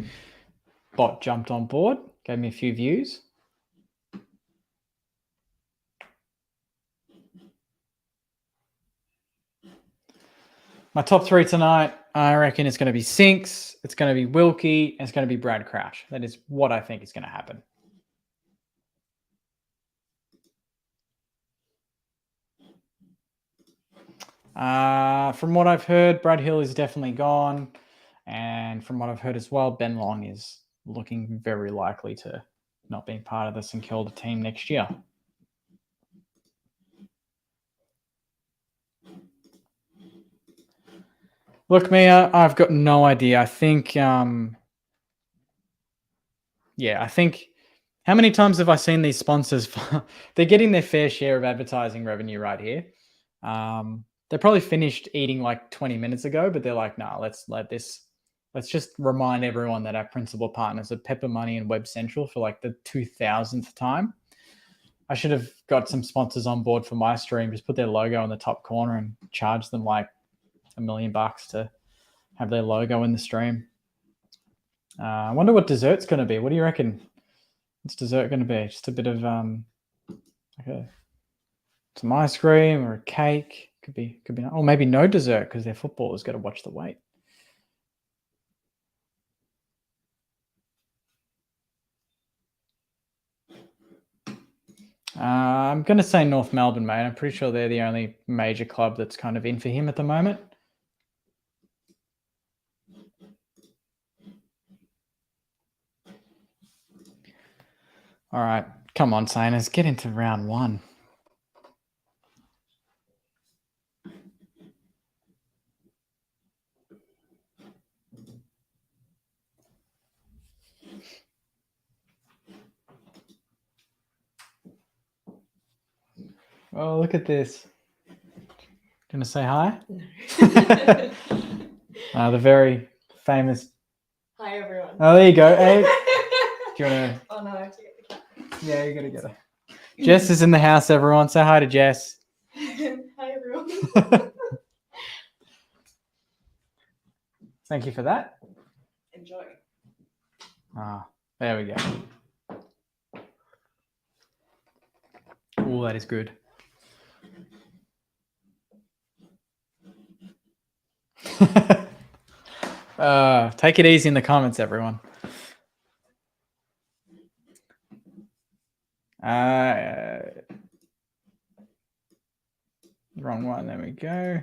Bot jumped on board, gave me a few views. My top three tonight, I reckon it's going to be Sinks, it's going to be Wilkie, and it's going to be Brad Crouch. That is what I think is going to happen. From what I've heard, Brad Hill is definitely gone. And from what I've heard as well, Ben Long is looking very likely to not be part of the St Kilda team next year. Look, Mia, I've got no idea. I think, I think, how many times have I seen these sponsors? They're getting their fair share of advertising revenue right here. They probably finished eating like 20 minutes ago, but they're like, nah, let's just remind everyone that our principal partners are Pepper Money and Web Central for like the 2000th time. I should have got some sponsors on board for my stream, just put their logo in the top corner and charge them like $1 million to have their logo in the stream. I wonder what dessert's going to be. What do you reckon? What's dessert going to be? Just a bit of some ice cream or a cake. Could be. Oh, maybe no dessert because their footballers got to watch the weight. I'm going to say North Melbourne, mate. I'm pretty sure they're the only major club that's kind of in for him at the moment. All right. Come on, Saners. Get into round one. Oh, look at this. Gonna say hi? No. The very famous. Hi, everyone. Oh, there you go. Hey. Do you want to? Oh, no, I have to get the cat. Yeah, you got to get her. Jess is in the house, everyone. Say hi to Jess. Hi, everyone. Thank you for that. Enjoy. There we go. Oh, that is good. Take it easy in the comments, everyone. Wrong one. There we go.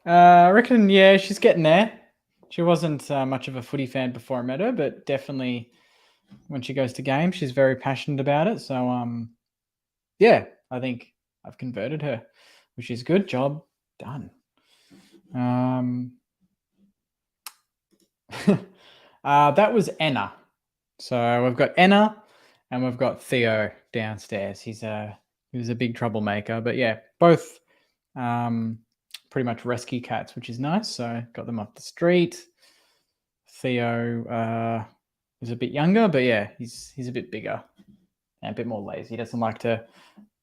I reckon, yeah, she's getting there. She wasn't much of a footy fan before I met her, but definitely when she goes to games, she's very passionate about it. So, yeah, I think I've converted her, which is good. Job done. That was Anna. So we've got Anna and we've got Theo downstairs. He was a big troublemaker, but yeah, both pretty much rescue cats, which is nice. So got them off the street. Theo is a bit younger, but yeah, he's a bit bigger and a bit more lazy. He doesn't like to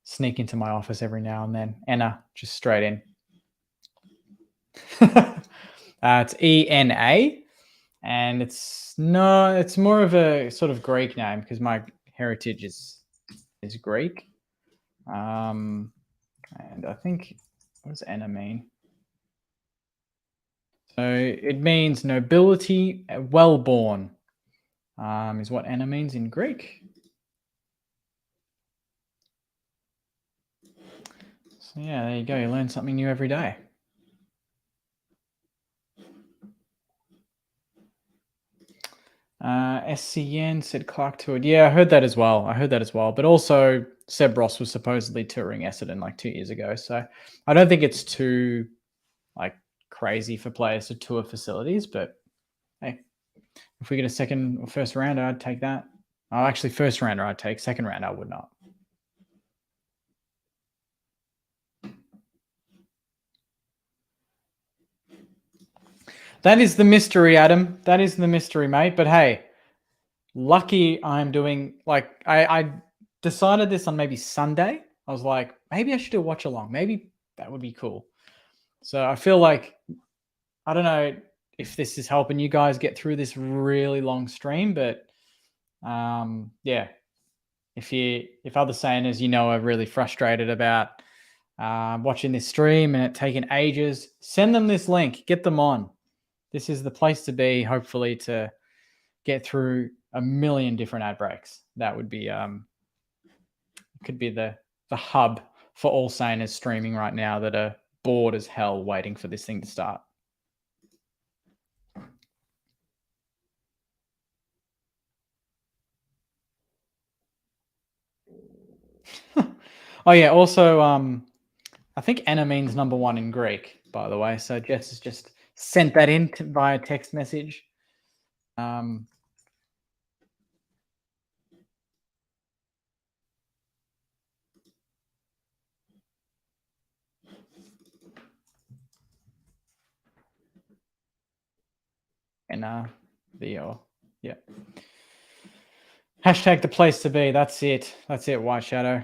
sneak into my office every now and then. Anna, just straight in. It's ENA. And it's more of a sort of Greek name because my heritage is Greek. And I think, what does Anna mean? So it means nobility, well-born, is what Anna means in Greek. So yeah, there you go. You learn something new every day. SCN said Clark toured. Yeah, I heard that as well. But also Seb Ross was supposedly touring Essendon like 2 years ago. So I don't think it's too like crazy for players to tour facilities. But hey, if we get a second or first rounder, I'd take that. Oh, actually, first rounder I'd take. Second rounder I would not. That is the mystery, Adam. That is the mystery, mate. But hey, lucky I'm doing like I decided this on maybe Sunday. I was like, maybe I should do a watch along. Maybe that would be cool. So I feel like I don't know if this is helping you guys get through this really long stream, but yeah, if other sayers are really frustrated about watching this stream and it taking ages, send them this link, get them on. This is the place to be, hopefully, to get through a million different ad breaks. That would be could be the hub for all sayers streaming right now that are bored as hell waiting for this thing to start. Oh yeah, also I think Anna means number one in Greek, by the way. So Jess has just sent that in via text message. And yeah. Hashtag the place to be. That's it. That's it, White Shadow.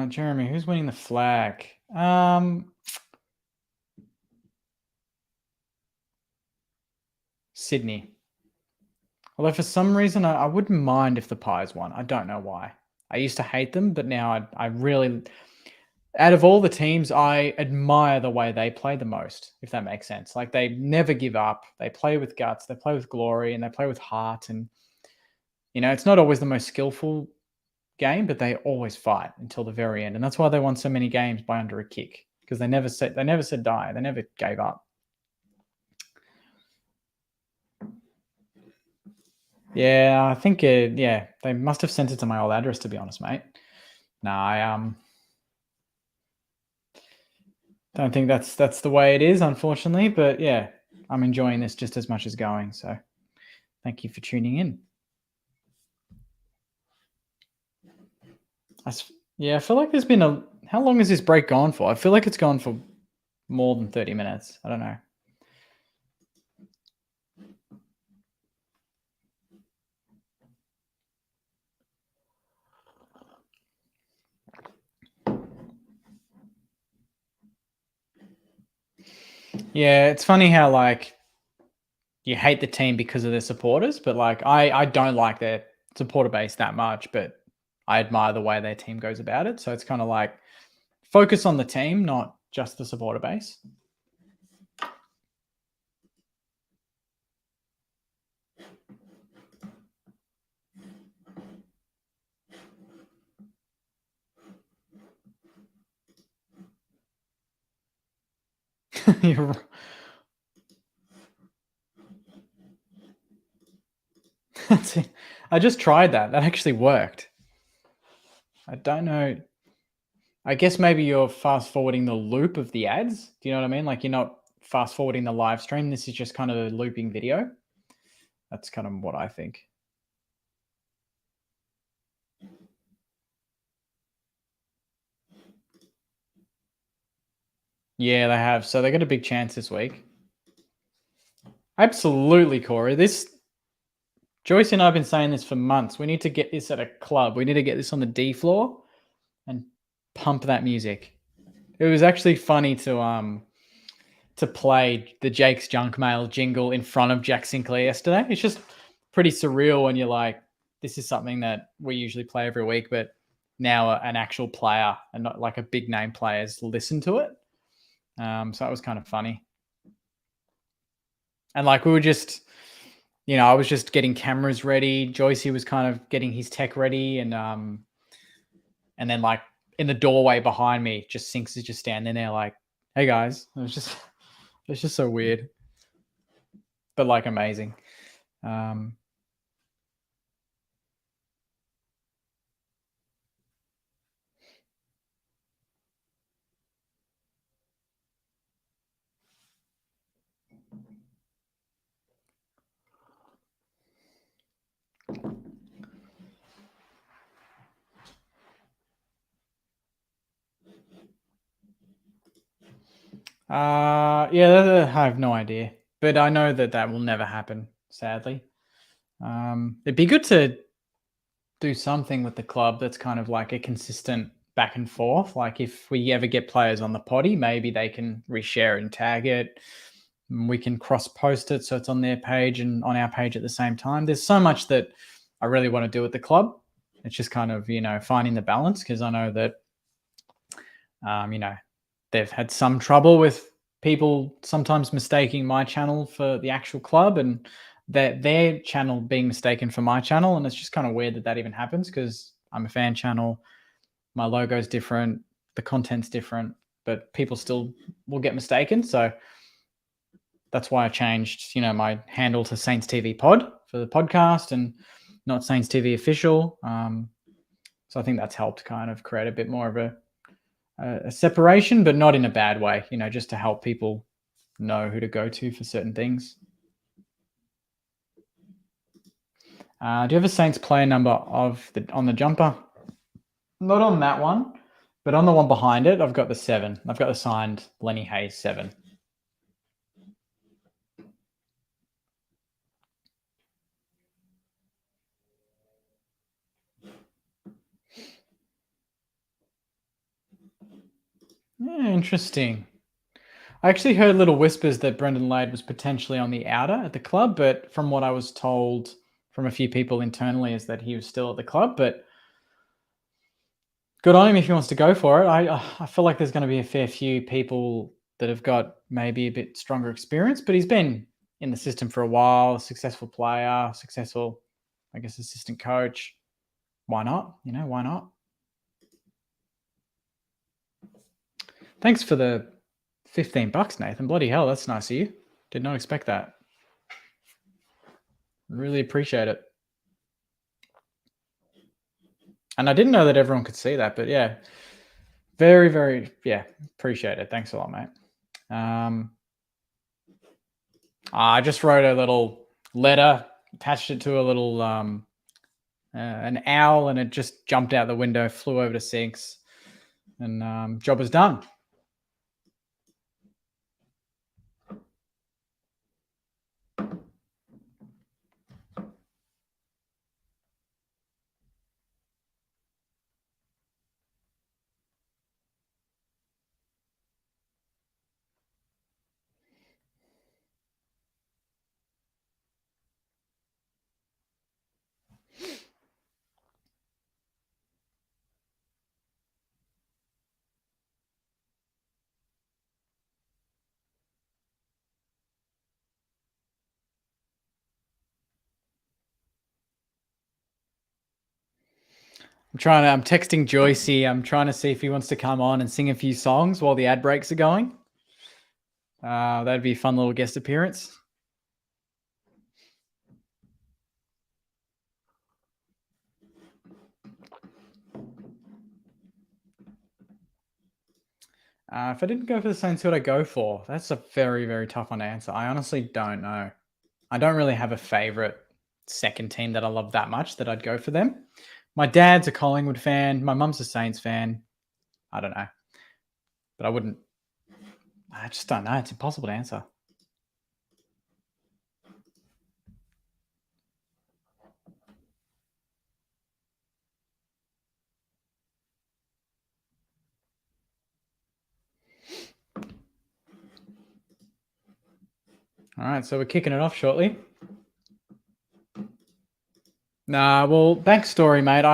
Jeremy, who's winning the flag? Sydney. Although for some reason I wouldn't mind if the Pies won. I don't know why. I used to hate them, but now I really, out of all the teams, I admire the way they play the most, if that makes sense. Like they never give up. They play with guts. They play with glory, and they play with heart. And it's not always the most skillful game, but they always fight until the very end, and that's why they won so many games by under a kick, because they never said die. They never gave up. Yeah, I think they must have sent it to my old address, to be honest, mate. No, I don't think that's the way it is, unfortunately. But yeah, I'm enjoying this just as much as going. So thank you for tuning in. I feel like there's been how long has this break gone for? I feel like it's gone for more than 30 minutes. I don't know. Yeah, it's funny how like you hate the team because of their supporters, but like I don't like their supporter base that much, but I admire the way their team goes about it. So it's kind of like focus on the team, not just the supporter base. I just tried that. That actually worked. I don't know. I guess maybe you're fast forwarding the loop of the ads. Do you know what I mean? Like you're not fast forwarding the live stream. This is just kind of a looping video. That's kind of what I think. Yeah, they have. So they got a big chance this week. Absolutely, Corey. Joyce and I have been saying this for months. We need to get this at a club. We need to get this on the D floor and pump that music. It was actually funny to play the Jake's Junk Mail jingle in front of Jack Sinclair yesterday. It's just pretty surreal when you're like, this is something that we usually play every week, but now an actual player and not like a big name players listen to it. So that was kind of funny. And like we were just, I was just getting cameras ready. Joycey was kind of getting his tech ready, and then like in the doorway behind me, just Sinks is just standing there like, "Hey guys," it's just so weird, but like amazing. Yeah, I have no idea, but I know that will never happen. Sadly, it'd be good to do something with the club that's kind of like a consistent back and forth. Like if we ever get players on the potty, maybe they can reshare and tag it. We can cross post it so it's on their page and on our page at the same time. There's so much that I really want to do with the club. It's just kind of, finding the balance, because I know that, they've had some trouble with people sometimes mistaking my channel for the actual club, and their channel being mistaken for my channel. And it's just kind of weird that even happens, because I'm a fan channel. My logo's different. The content's different, but people still will get mistaken. So that's why I changed, my handle to Saints TV Pod for the podcast and not Saints TV Official. So I think that's helped kind of create a bit more of a separation, but not in a bad way, just to help people know who to go to for certain things. Do you have a Saints player number on the jumper? Not on that one, but on the one behind it, I've got the 7. I've got the signed Lenny Hayes 7. Yeah, interesting. I actually heard little whispers that Brendan Lade was potentially on the outer at the club, but from what I was told from a few people internally is that he was still at the club. But good on him if he wants to go for it. I feel like there's going to be a fair few people that have got maybe a bit stronger experience, but he's been in the system for a while, successful player, successful, I guess, assistant coach. Why not? Why not? Thanks for the $15, Nathan. Bloody hell, that's nice of you. Did not expect that. Really appreciate it. And I didn't know that everyone could see that, but yeah, very, very, appreciate it. Thanks a lot, mate. I just wrote a little letter, attached it to a little an owl, and it just jumped out the window, flew over to Sinks, and job was done. I'm texting Joycey. I'm trying to see if he wants to come on and sing a few songs while the ad breaks are going. That'd be a fun little guest appearance. If I didn't go for the Saints, who would I go for? That's a very, very tough one to answer. I honestly don't know. I don't really have a favorite second team that I love that much that I'd go for them. My dad's a Collingwood fan. My mum's a Saints fan. I don't know. But I just don't know. It's impossible to answer. All right, so we're kicking it off shortly. Well, backstory, mate.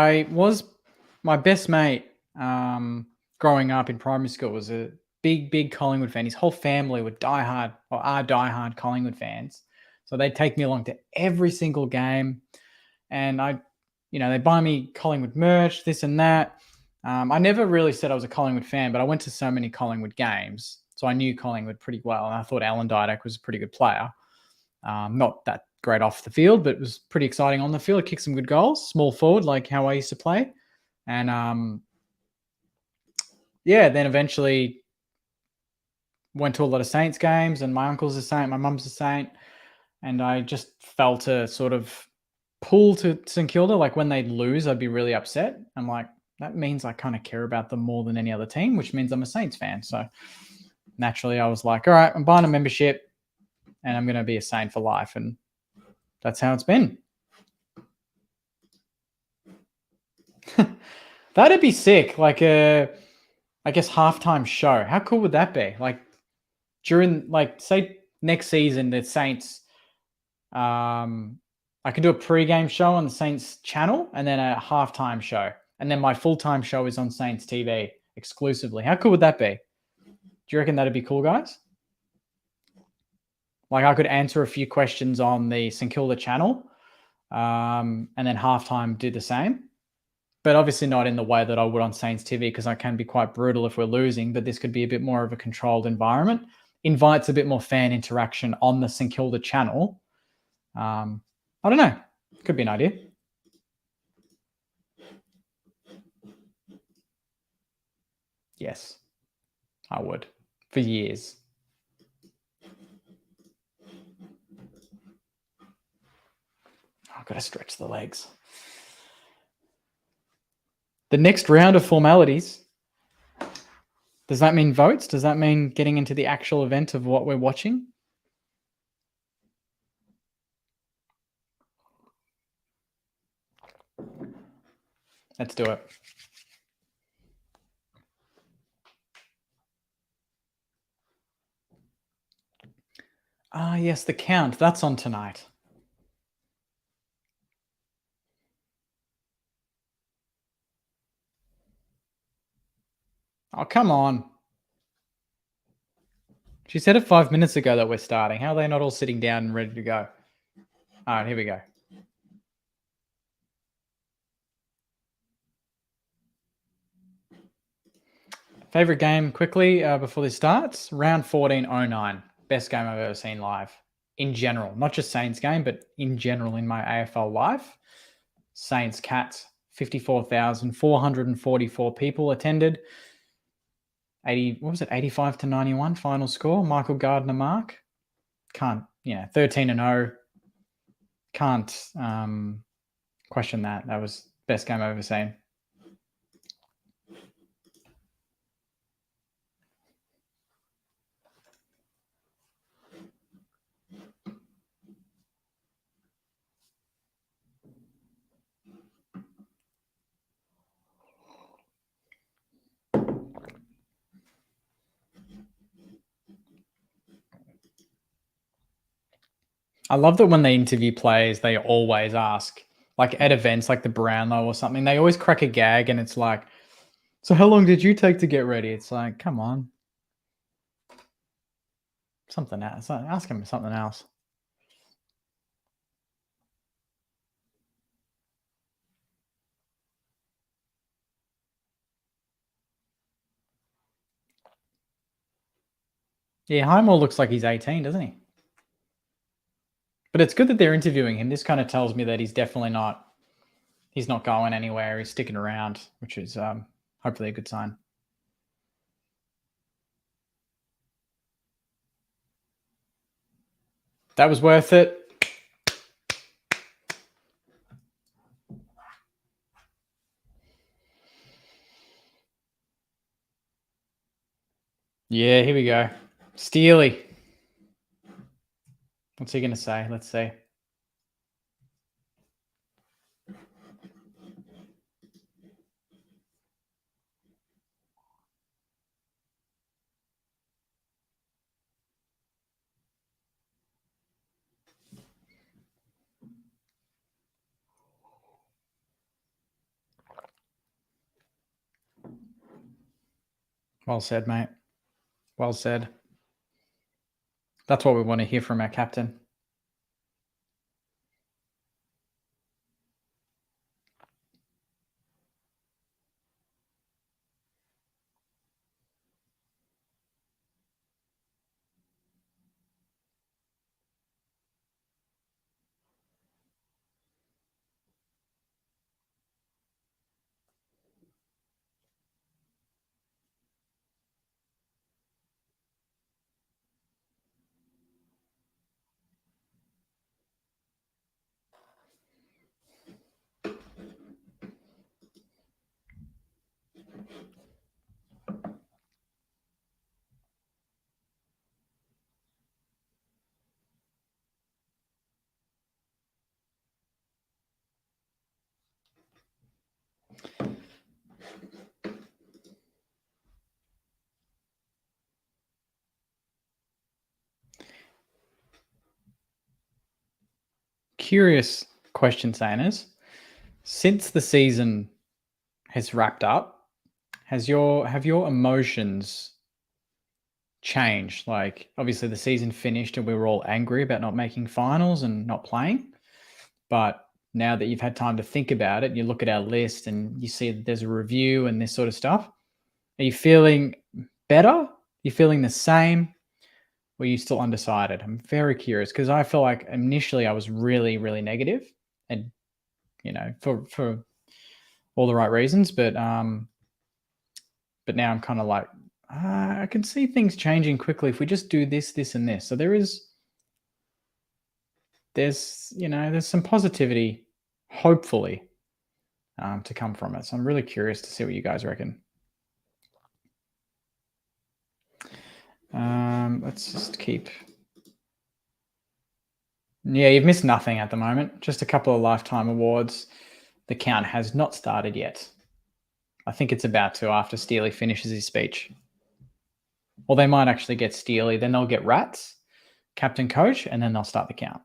My best mate growing up in primary school was a big, big Collingwood fan. His whole family are diehard Collingwood fans. So they'd take me along to every single game, and they buy me Collingwood merch, this and that. I never really said I was a Collingwood fan, but I went to so many Collingwood games, so I knew Collingwood pretty well, and I thought Alan Didak was a pretty good player. Not that great off the field, but it was pretty exciting on the field. Kicked some good goals, small forward, like how I used to play. And then eventually went to a lot of Saints games, and my uncle's a Saint, my mum's a Saint, and I just felt a sort of pull to St Kilda. Like when they'd lose, I'd be really upset. I'm like, that means I kind of care about them more than any other team, which means I'm a Saints fan. So naturally I was like, all right, I'm buying a membership and I'm going to be a Saint for life. And that's how it's been. That'd be sick. Like a, I guess, halftime show. How cool would that be? Like during, like, say next season, the Saints, I can do a pre-game show on the Saints channel and then a halftime show. And then my full-time show is on Saints TV exclusively. How cool would that be? Do you reckon that'd be cool, guys? Like I could answer a few questions on the St Kilda channel and then halftime do the same. But obviously not in the way that I would on Saints TV because I can be quite brutal if we're losing, but this could be a bit more of a controlled environment. Invites a bit more fan interaction on the St Kilda channel. I don't know. Could be an idea. Yes, I would. For years. I've got to stretch the legs. The next round of formalities. Does that mean votes? Does that mean getting into the actual event of what we're watching? Let's do it. Ah, yes, the count. That's on tonight. Oh, come on. She said it 5 minutes ago that we're starting. How are they not all sitting down and ready to go? All right, here we go. Favorite game quickly before this starts? Round 1409. Best game I've ever seen live in general. Not just Saints game, but in general in my AFL life. Saints Cats, 54,444 people attended. 85 to 91 final score. Michael Gardner mark. Can't, 13-0. Can't question that. That was best game I've ever seen. I love that when they interview players, they always ask, like at events like the Brownlow or something, they always crack a gag and it's like, so how long did you take to get ready? It's like, come on. Something else. Ask him something else. Yeah, Highmore looks like he's 18, doesn't he? But it's good that they're interviewing him. This kind of tells me that he's definitely not, he's not going anywhere. He's sticking around, which is hopefully a good sign. That was worth it. Yeah, here we go. Steely. What's he going to say? Let's see. Well said, mate. Well said. That's what we want to hear from our captain. curious question, Saners. Since the season has wrapped up, have your emotions changed? Like, obviously the season finished and we were all angry about not making finals and not playing. But now that you've had time to think about it, you look at our list and you see that there's a review and this sort of stuff. Are you feeling better? Are you feeling the same? Or are you still undecided? I'm very curious because I feel like initially I was really, really negative and, for all the right reasons. But now I'm kind of like, I can see things changing quickly if we just do this, this, and this. So there's some positivity, hopefully, to come from it. So I'm really curious to see what you guys reckon. Let's just keep. Yeah, you've missed nothing at the moment. Just a couple of lifetime awards. The count has not started yet. I think it's about to after Steely finishes his speech. Or they might actually get Steely, then they'll get Rats, captain coach, and then they'll start the count.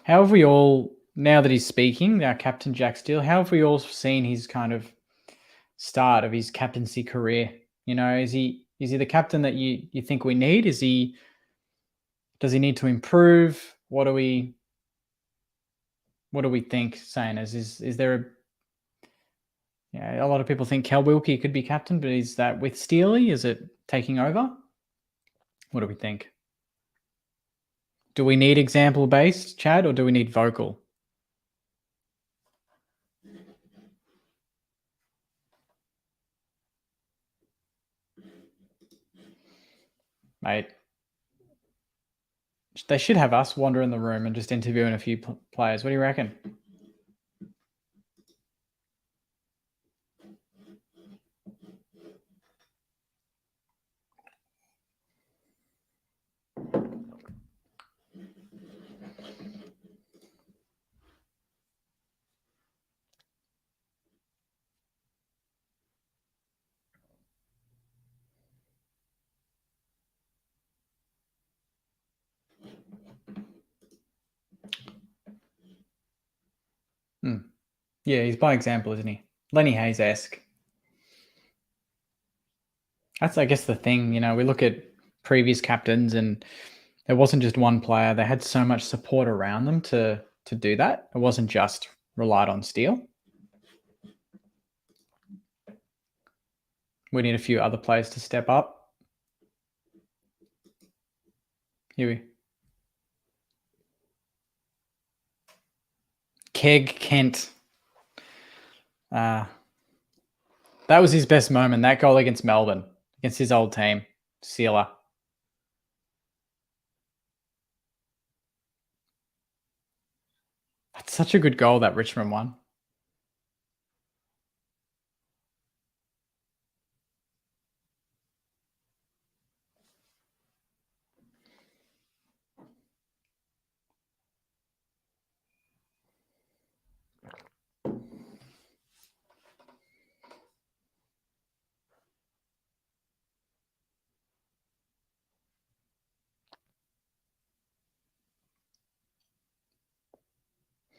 How have we all, now that he's speaking, our captain Jack Steele, how have we all seen his kind of start of his captaincy career? Is he the captain that you think we need? Does he need to improve? What do we think, saying is there a lot of people think Kel Wilkie could be captain, but is that with Steely? Is it taking over? What do we think? Do we need example based, Chad, or do we need vocal? Mate, they should have us wander in the room and just interviewing a few players. What do you reckon? Yeah, he's by example, isn't he? Lenny Hayes-esque. That's, I guess, the thing. We look at previous captains and there wasn't just one player. They had so much support around them to do that. It wasn't just relied on Steele. We need a few other players to step up. Huey. Keg Kent. That was his best moment, that goal against Melbourne, against his old team, Sealer. That's such a good goal, that Richmond one.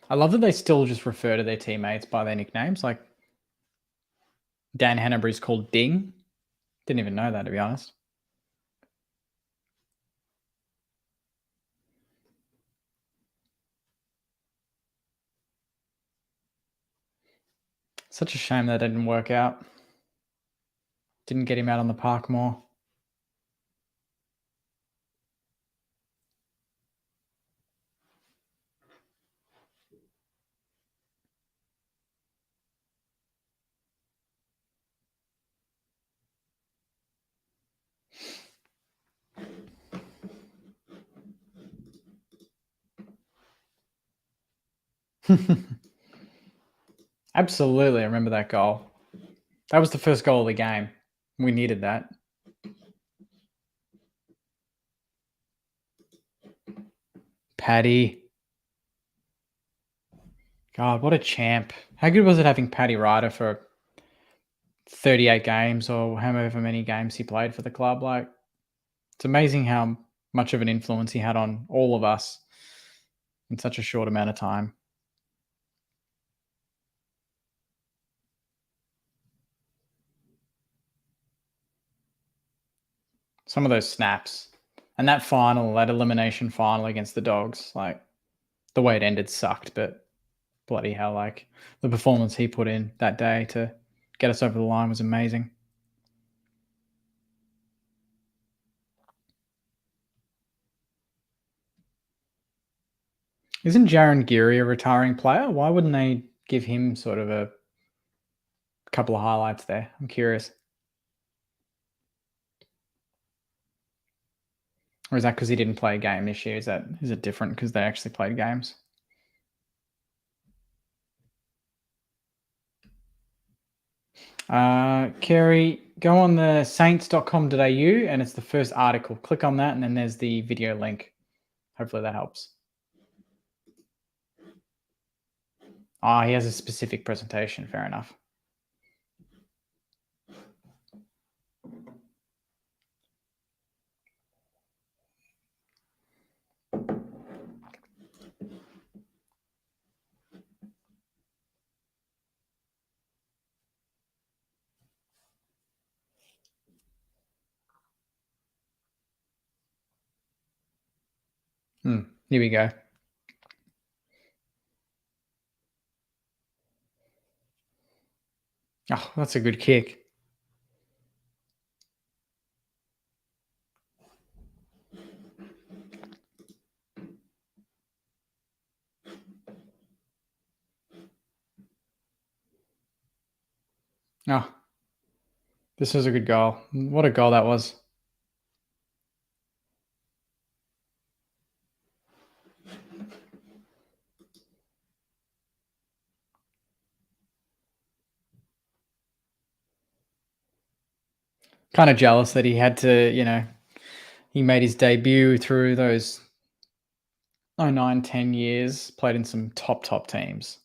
I love that they still just refer to their teammates by their nicknames. Like Dan Hanbury's called Ding. Didn't even know that, to be honest. Such a shame that didn't work out. Didn't get him out on the park more. Absolutely, I remember that goal. That was the first goal of the game. We needed that. Paddy. God, what a champ. How good was it having Paddy Ryder for 38 games or however many games he played for the club. Like, it's amazing how much of an influence he had on all of us in such a short amount of time. Some of those snaps and that final, that elimination final against the Dogs, like the way it ended sucked, but bloody hell, like the performance he put in that day to get us over the line was amazing. Isn't Jaron Geary a retiring player? Why wouldn't they give him sort of a couple of highlights there? I'm curious. Or is that because he didn't play a game this year? Is it different because they actually played games? Kerry, go on the saints.com.au and it's the first article. Click on that and then there's the video link. Hopefully that helps. He has a specific presentation. Fair enough. Here we go. Oh, that's a good kick. Oh, this was a good goal. What a goal that was. Kind of jealous that he had to, he made his debut through those 09-10 years, played in some top teams.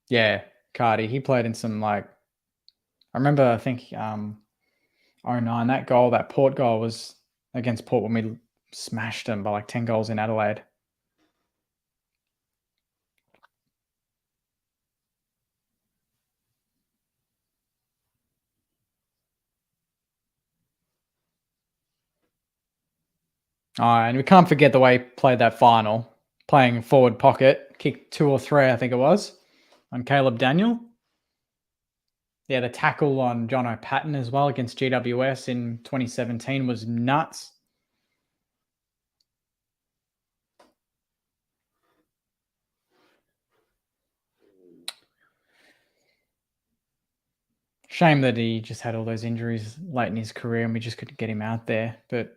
Yeah, Cardi. He played in some I remember I think 09, that goal, that Port goal was against Port when we smashed them by 10 goals in Adelaide. And we can't forget the way he played that final, playing forward pocket, kicked 2 or 3, I think it was, on Caleb Daniel. Yeah, the tackle on John O'Patton as well against GWS in 2017 was nuts. Shame that he just had all those injuries late in his career and we just couldn't get him out there. But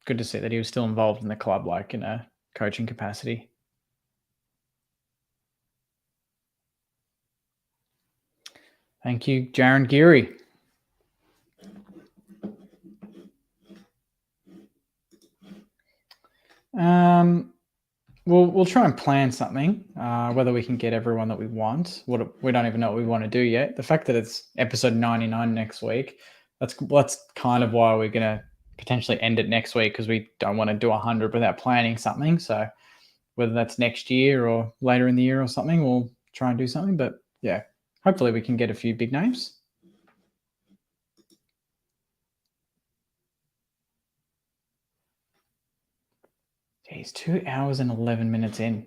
good to see that he was still involved in the club, in a coaching capacity. Thank you, Jaron Geary. We'll try and plan something. Whether we can get everyone that we want. We don't even know what we want to do yet. The fact that it's episode 99 next week, that's kind of why we're gonna potentially end it next week, because we don't want to do 100 without planning something. So whether that's next year or later in the year or something, we'll try and do something. But yeah, hopefully we can get a few big names. He's 2 hours and 11 minutes in.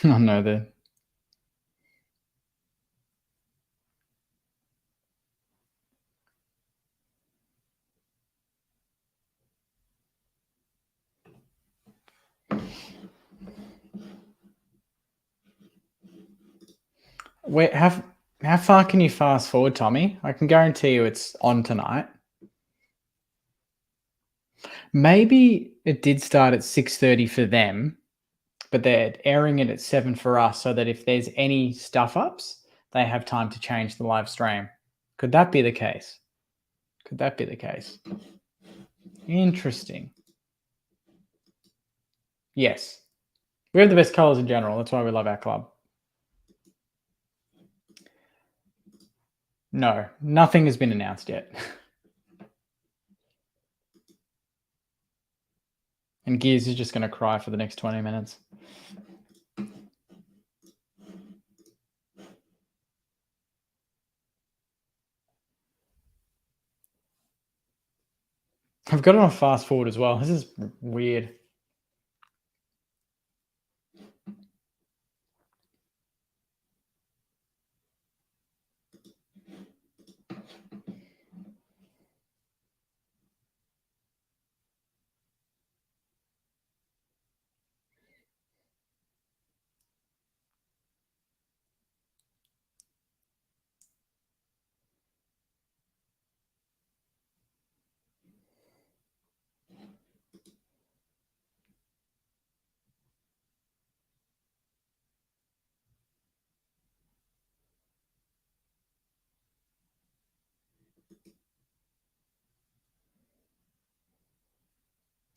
I know that. Wait, how far can you fast forward, Tommy? I can guarantee you it's on tonight. Maybe it did start at 6:30 for them, but they're airing it at 7 for us so that if there's any stuff ups, they have time to change the live stream. Could that be the case? Could that be the case? Interesting. Yes. We have the best colors in general. That's why we love our club. No, nothing has been announced yet. And Gears is just going to cry for the next 20 minutes. I've got it on fast forward as well. This is weird.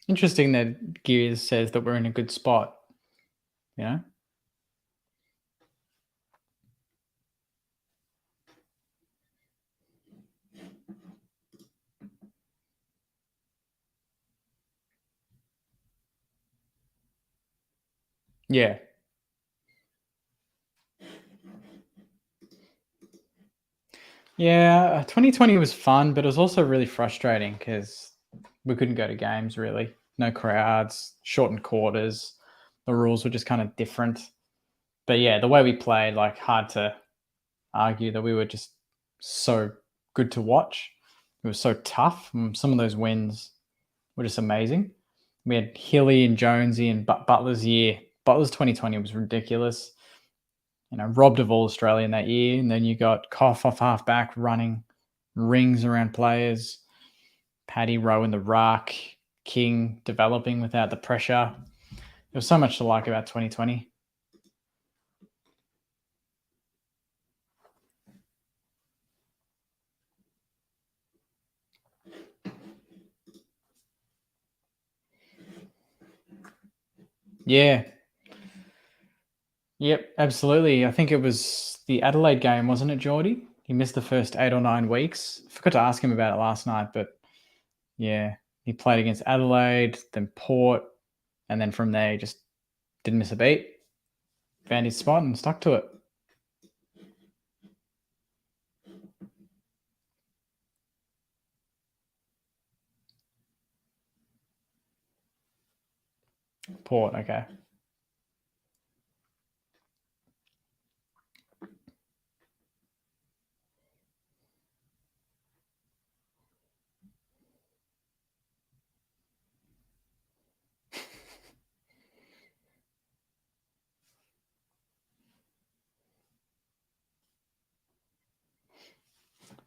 Interesting that Gears says that we're in a good spot. You know? Yeah. Yeah, 2020 was fun, but it was also really frustrating because we couldn't go to games really. No crowds, shortened quarters. The rules were just kind of different. But yeah, the way we played, like, hard to argue that we were just so good to watch. It was so tough. Some of those wins were just amazing. We had Hilly and Jonesy and Butler's year. Butler's 2020 was ridiculous. You know, robbed of all Australian that year. And then you got Koff off half back running rings around players. Paddy Rowe in the ruck. King developing without the pressure. There was so much to like about 2020. Yeah. Yep, absolutely. I think it was the Adelaide game, wasn't it, Geordie? He missed the first 8 or 9 weeks. Forgot to ask him about it last night, but yeah, he played against Adelaide, then Port, and then from there he just didn't miss a beat. Found his spot and stuck to it. Port, okay.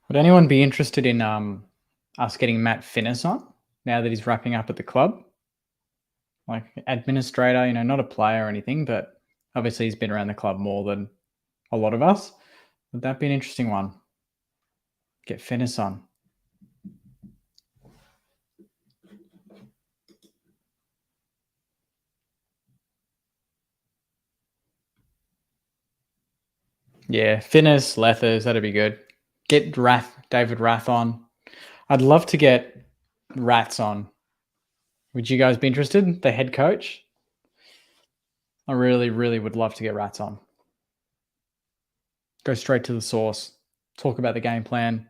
Would anyone be interested in us getting Matt Finnis on now that he's wrapping up at the club? Like administrator, you know, not a player or anything, but obviously he's been around the club more than a lot of us. Would that be an interesting one? Get Finnis on. Yeah, Finnis, Lethers, that'd be good. Get David Rath on. I'd love to get Rats on. Would you guys be interested? The head coach? I really, really would love to get Rats on. Go straight to the source. Talk about the game plan.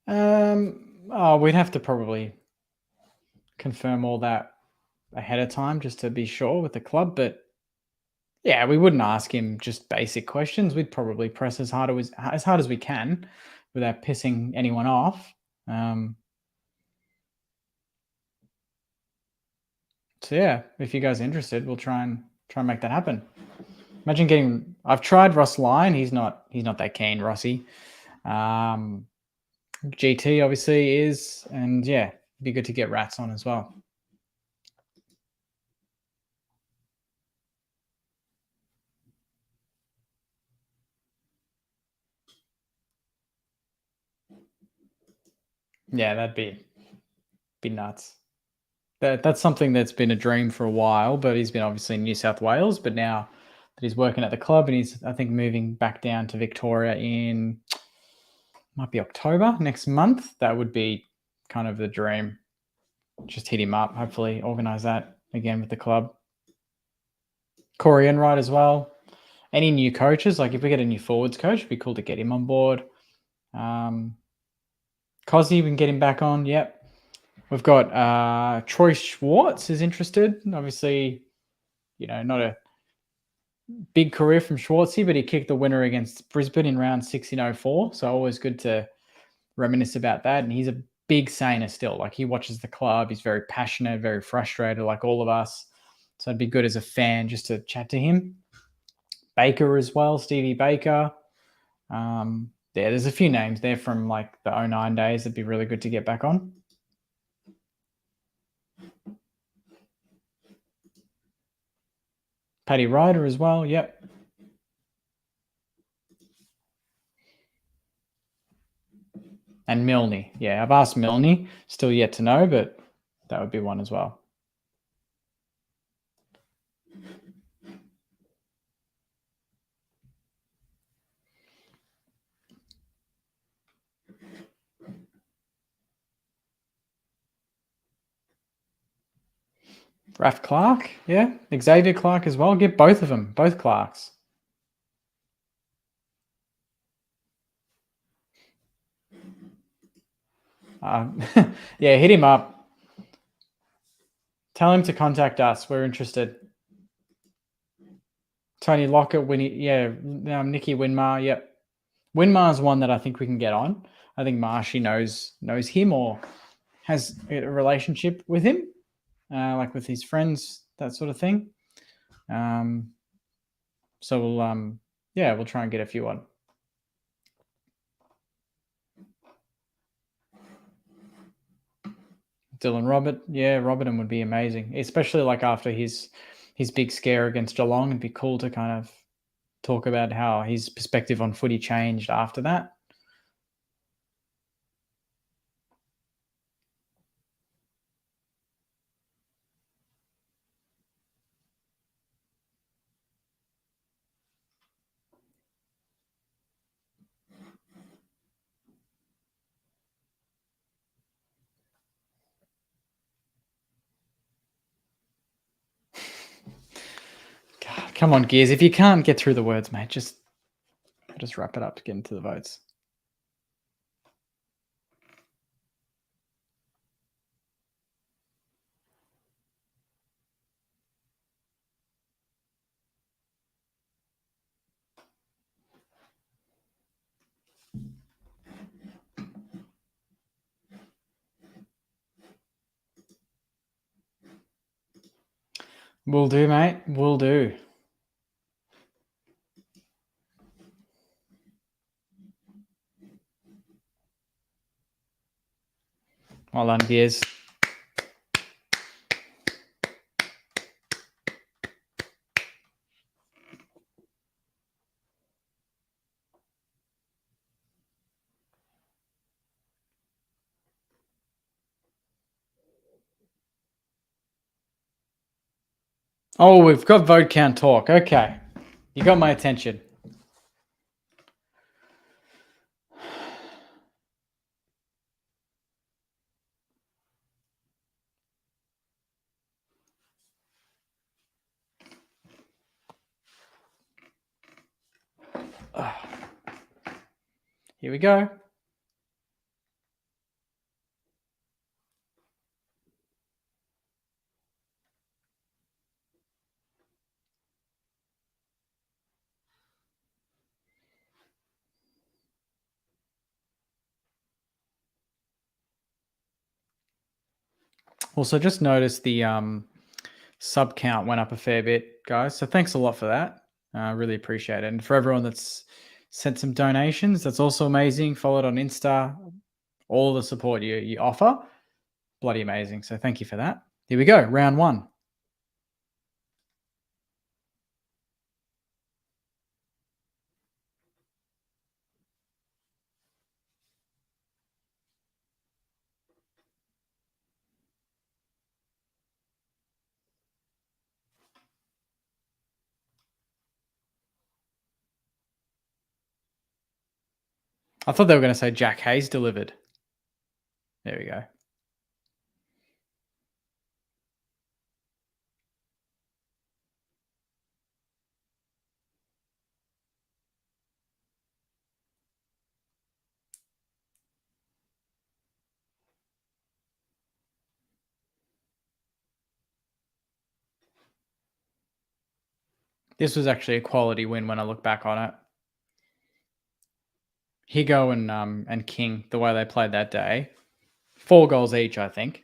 We'd have to probably confirm all that ahead of time just to be sure with the club, but yeah, we wouldn't ask him just basic questions. We'd probably press as hard as we can without pissing anyone off. So yeah, if you guys are interested, we'll try and make that happen. Imagine getting. I've tried Ross Lyon. He's not that keen, Rossi. GT obviously is, and yeah, it'd be good to get Rats on as well. Yeah, that'd be nuts. That's something that's been a dream for a while, but he's been obviously in New South Wales, but now that he's working at the club and he's, I think, moving back down to Victoria in might be October next month, that would be kind of the dream. Just hit him up, hopefully organise that again with the club. Corey Enright as well. Any new coaches, like if we get a new forwards coach, it'd be cool to get him on board. Cosy, we can get him back on. Yep. We've got Troy Schwartz is interested. Obviously, not a big career from Schwartzy, but he kicked the winner against Brisbane in round 1604. So always good to reminisce about that. And he's a big Sainer still. Like he watches the club. He's very passionate, very frustrated, like all of us. So it'd be good as a fan just to chat to him. Baker as well, Stevie Baker. There's a few names there from like the 09 days that'd be really good to get back on. Paddy Ryder as well, yep. And Milne. Yeah, I've asked Milne, still yet to know, but that would be one as well. Raph Clark, yeah. Xavier Clark as well. Get both of them, both Clarks. Yeah, hit him up. Tell him to contact us. We're interested. Tony Lockett, Winnie, yeah. Nicky Winmar, yep. Winmar's one that I think we can get on. I think Marshy knows him or has a relationship with him, like with his friends, that sort of thing. So we'll try and get a few on. Dylan Robertson would be amazing, especially like after his big scare against Geelong. It'd be cool to kind of talk about how his perspective on footy changed after that. God, come on, Gears. If you can't get through the words, mate, just wrap it up to get into the votes. Will do, mate. Will do. Well done, Gears. Oh, we've got vote count talk. Okay. You got my attention. Here we go. Also, just noticed the sub count went up a fair bit, guys. So thanks a lot for that. I really appreciate it. And for everyone that's sent some donations, that's also amazing. Followed on Insta, all the support you offer, bloody amazing. So thank you for that. Here we go, round one. I thought they were going to say Jack Hayes delivered. There we go. This was actually a quality win when I look back on it. Higo and King, the way they played that day, 4 goals each, I think.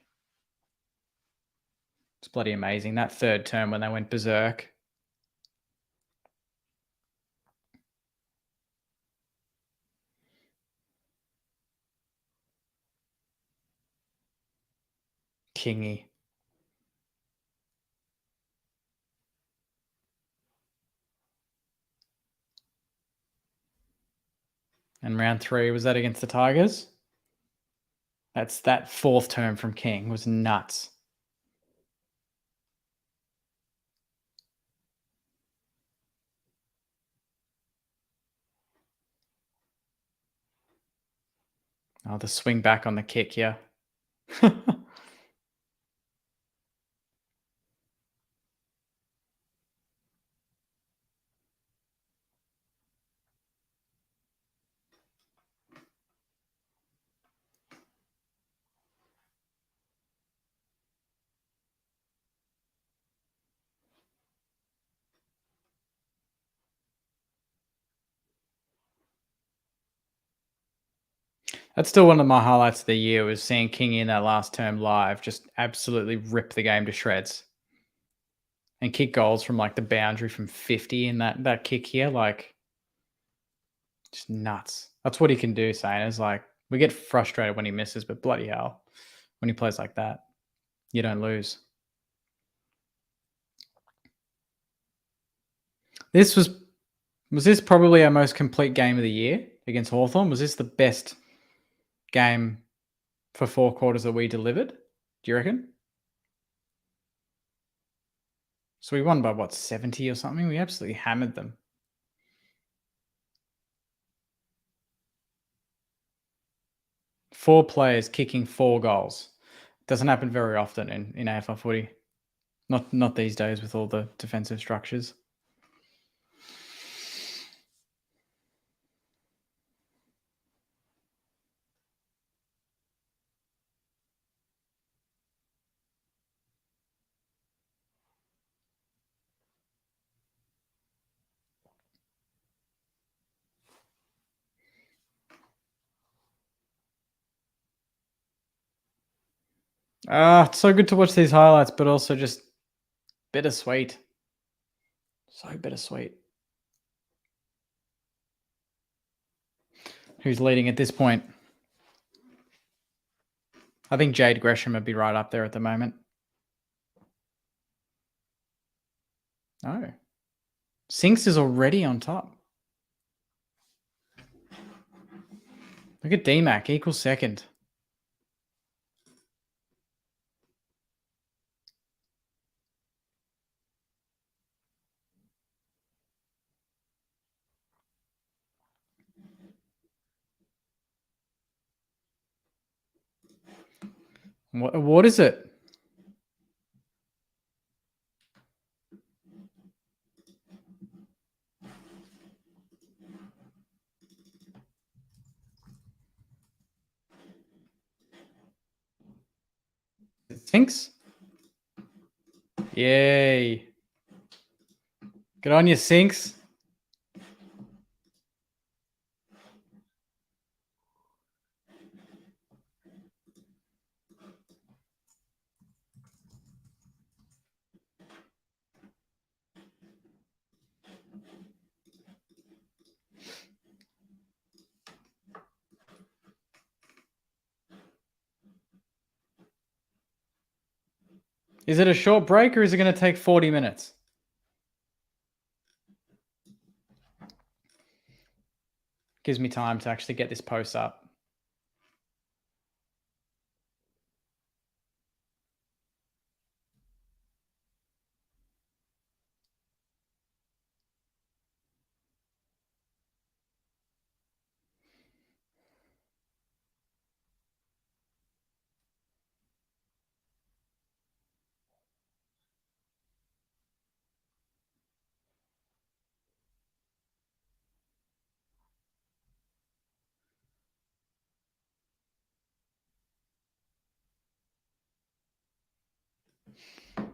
It's bloody amazing. That third term when they went berserk. Kingy. And round 3, was that against the Tigers? That's that 4th term from King was nuts. Oh, the swing back on the kick here. That's still one of my highlights of the year was seeing Kingy in that last term live just absolutely rip the game to shreds. And kick goals from like the boundary from 50 in that kick here, like just nuts. That's what he can do, Sane. Is like we get frustrated when he misses, but bloody hell, when he plays like that, you don't lose. Was this probably our most complete game of the year against Hawthorn? Was this the best game for 4 quarters that we delivered? Do you reckon? So we won by what, 70 or something? We absolutely hammered them. Four players kicking 4 goals. Doesn't happen very often in AFL footy. Not these days with all the defensive structures. It's so good to watch these highlights, but also just bittersweet. So bittersweet. Who's leading at this point? I think Jade Gresham would be right up there at the moment. Oh. Sinks is already on top. Look at DMAC, equals second. What is it? Sinks? Yay. Good on you, Sinks. Is it a short break or is it going to take 40 minutes? Gives me time to actually get this post up.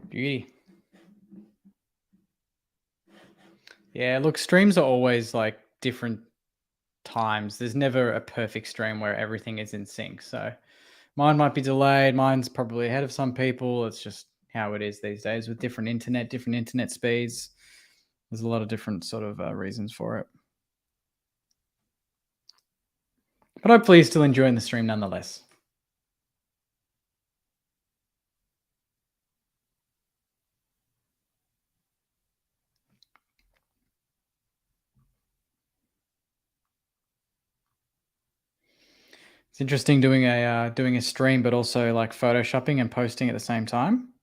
Beauty. Yeah, look, streams are always like different times. There's never a perfect stream where everything is in sync. So mine might be delayed. Mine's probably ahead of some people. It's just how it is these days with different internet speeds. There's a lot of different sort of reasons for it. But hopefully you're still enjoying the stream nonetheless. It's interesting doing a stream, but also like photoshopping and posting at the same time.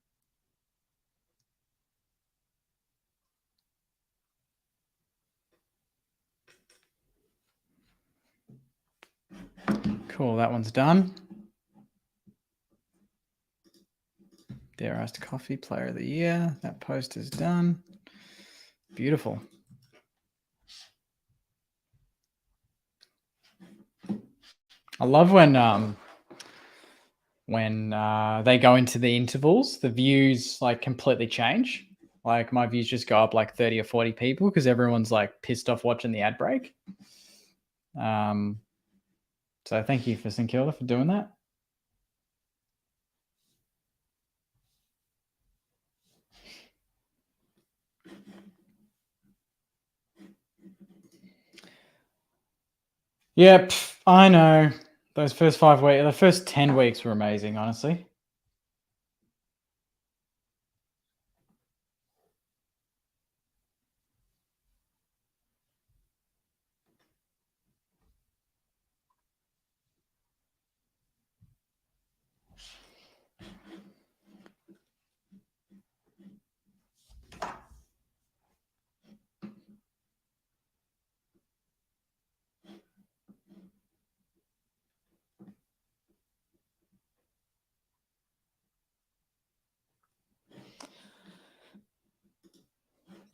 Cool, that one's done. Dare Iced Coffee Player of the Year. That post is done. Beautiful. I love when they go into the intervals, the views like completely change. Like my views just go up like 30 or 40 people because everyone's like pissed off watching the ad break. So thank you for St Kilda for doing that. Yep, I know. Those first 5 weeks, the first 10 weeks were amazing, honestly.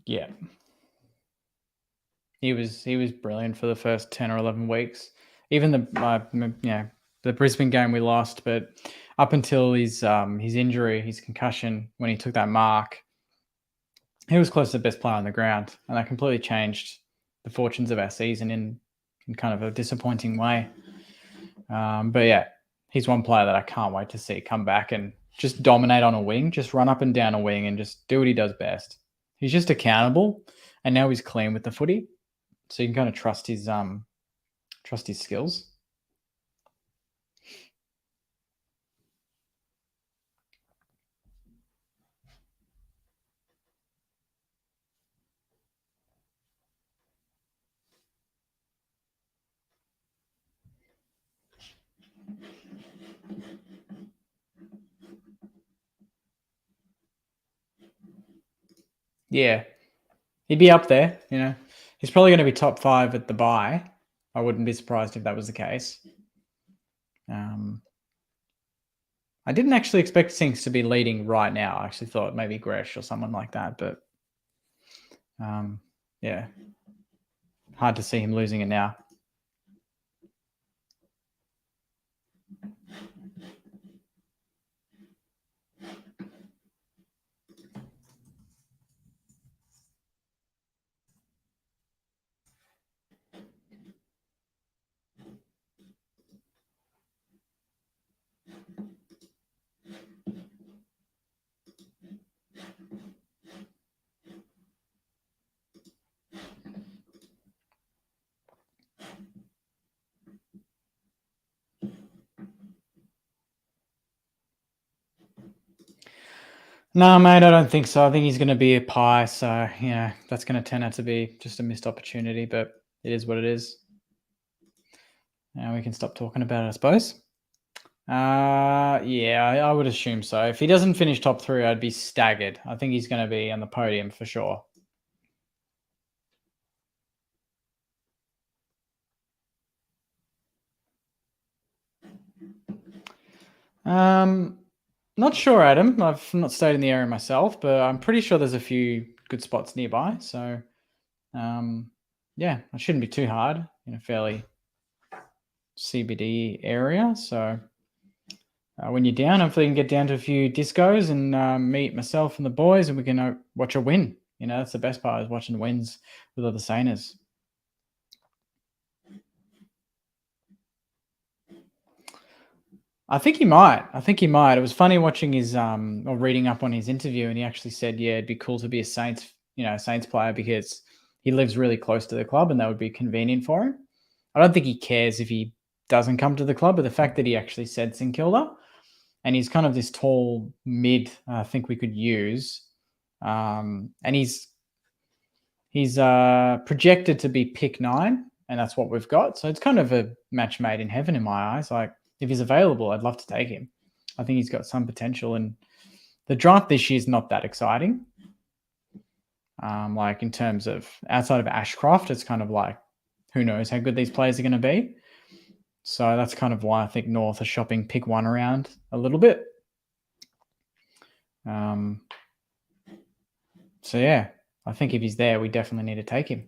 Yeah. He was brilliant for the first 10 or 11 weeks. Even the Brisbane game we lost, but up until his injury, his concussion, when he took that mark, he was close to the best player on the ground, and that completely changed the fortunes of our season in kind of a disappointing way. But yeah, he's one player that I can't wait to see come back and just dominate on a wing, just run up and down a wing and just do what he does best. He's just accountable, and now he's clean with the footy, so you can kind of trust his skills. Yeah, he'd be up there. You know, he's probably going to be top 5 at the bye. I wouldn't be surprised if that was the case. I didn't actually expect Sinks to be leading right now. I actually thought maybe Gresh or someone like that, but yeah, hard to see him losing it now. No, mate, I don't think so. I think he's going to be a pie. So, that's going to turn out to be just a missed opportunity, but it is what it is. Now we can stop talking about it, I suppose. Yeah, I would assume so. If he doesn't finish top 3, I'd be staggered. I think he's going to be on the podium for sure. Not sure, Adam. I've not stayed in the area myself, but I'm pretty sure there's a few good spots nearby. So, yeah, it shouldn't be too hard in a fairly CBD area. So, when you're down, hopefully you can get down to a few discos and meet myself and the boys, and we can watch a win. That's the best part, is watching wins with other Sainers. I think he might. It was funny watching his or reading up on his interview, and he actually said, yeah, it'd be cool to be a Saints player, because he lives really close to the club and that would be convenient for him. I don't think he cares if he doesn't come to the club, but the fact that he actually said St Kilda, and he's kind of this tall mid, I think we could use, and he's projected to be pick 9, and that's what we've got. So it's kind of a match made in heaven in my eyes. Like, if he's available, I'd love to take him. I think he's got some potential, and the draft this year is not that exciting. Like, in terms of outside of Ashcroft, it's kind of like, who knows how good these players are going to be. So that's kind of why I think North are shopping pick 1 around a little bit. So yeah, I think if he's there, we definitely need to take him.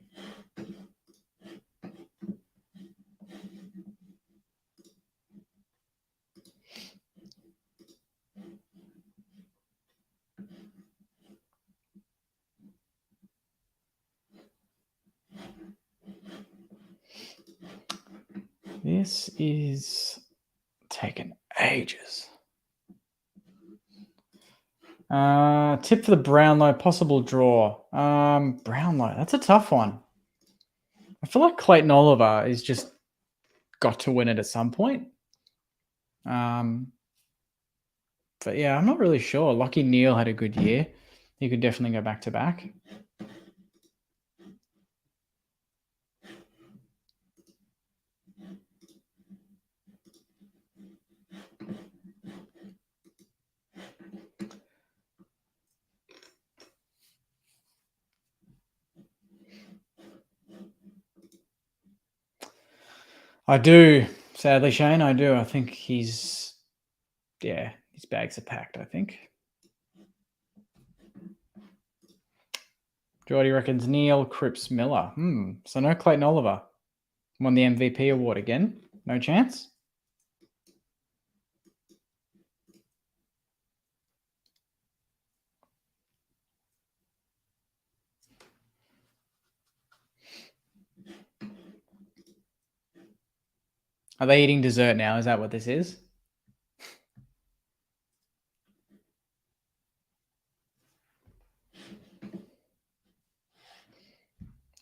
This is taking ages. Tip for the Brownlow, possible draw. Brownlow, that's a tough one. I feel like Clayton Oliver is just got to win it at some point. But yeah, I'm not really sure. Lockie Neal had a good year. He could definitely go back to back. I do, sadly, Shane. I do. I think his bags are packed, I think. Geordie reckons Neil, Cripps, Miller. So no Clayton Oliver. Won the MVP award again. No chance? Are they eating dessert now? Is that what this is?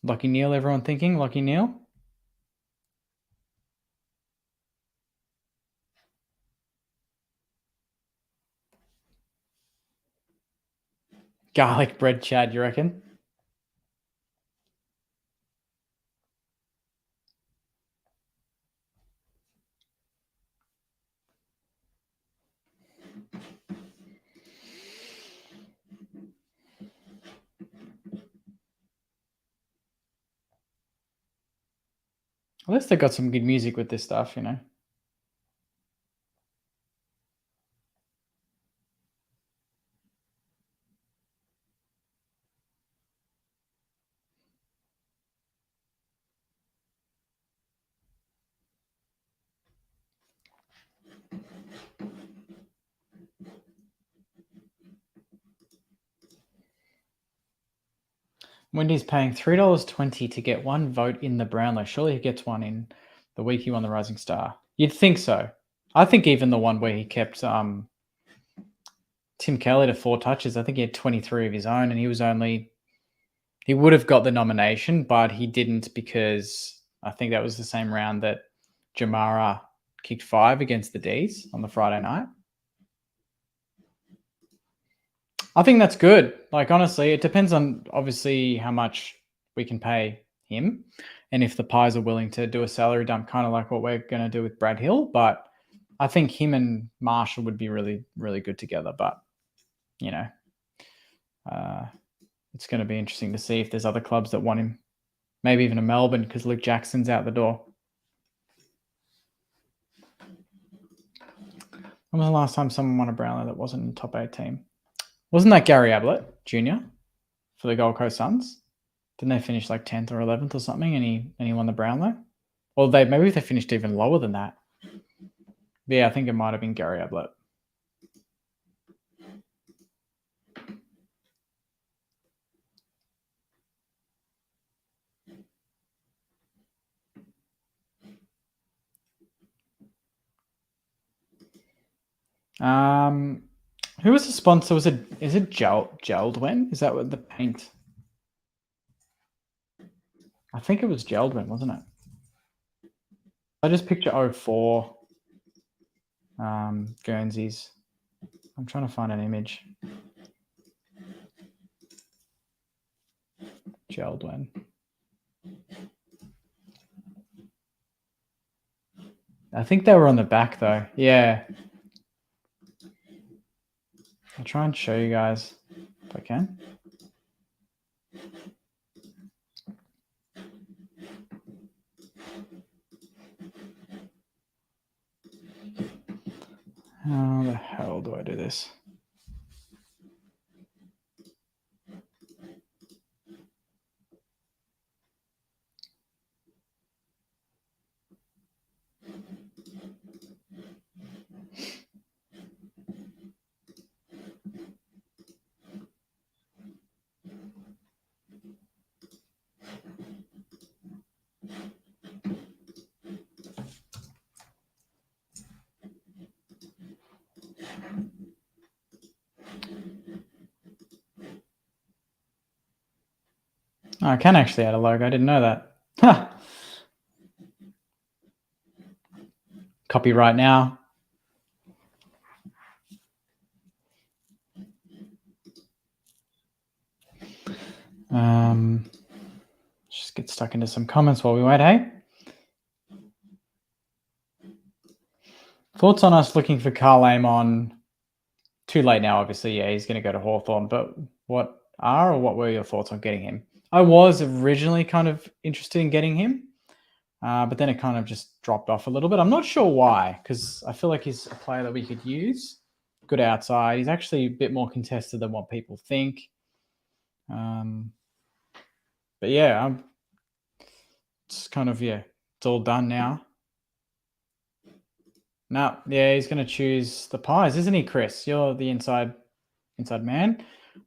Lockie Neal, everyone thinking? Lockie Neal? Garlic bread Chad, you reckon? At least they got some good music with this stuff, Wendy's paying $3.20 to get one vote in the Brownlow. Surely he gets one in the week he won the Rising Star. You'd think so. I think even the one where he kept Tim Kelly to 4 touches, I think he had 23 of his own, and he would have got the nomination, but he didn't, because I think that was the same round that Jamara kicked 5 against the D's on the Friday night. I think that's good. Like, honestly, it depends on obviously how much we can pay him and if the Pies are willing to do a salary dump, kind of like what we're going to do with Brad Hill. But I think him and Marshall would be really, really good together. But, you know, it's going to be interesting to see if there's other clubs that want him. Maybe even a Melbourne because Luke Jackson's out the door. When was the last time someone won a Brownlow that wasn't in the top 8 team? Wasn't that Gary Ablett Jr. for the Gold Coast Suns? Didn't they finish like 10th or 11th or something and he won the Brownlow? Well, maybe they finished even lower than that. But yeah, I think it might have been Gary Ablett. Who was the sponsor? Is it Geldwin? Is that what the paint? I think it was Geldwin, wasn't it? I just picture 04 Guernseys. I'm trying to find an image. Geldwin. I think they were on the back though. Yeah. I'll try and show you guys if I can. How the hell do I do this? Oh, I can actually add a logo. I didn't know that. Huh. Copyright now. Just get stuck into some comments while we wait, hey? Thoughts on us looking for Carl Amon? Too late now, obviously. Yeah, he's going to go to Hawthorn. But what were your thoughts on getting him? I was originally kind of interested in getting him, but then it kind of just dropped off a little bit. I'm not sure why, because I feel like he's a player that we could use. Good outside. He's actually a bit more contested than what people think. But yeah, it's kind of, yeah, it's all done now. No, yeah, he's going to choose the Pies, isn't he, Chris? You're the inside man. I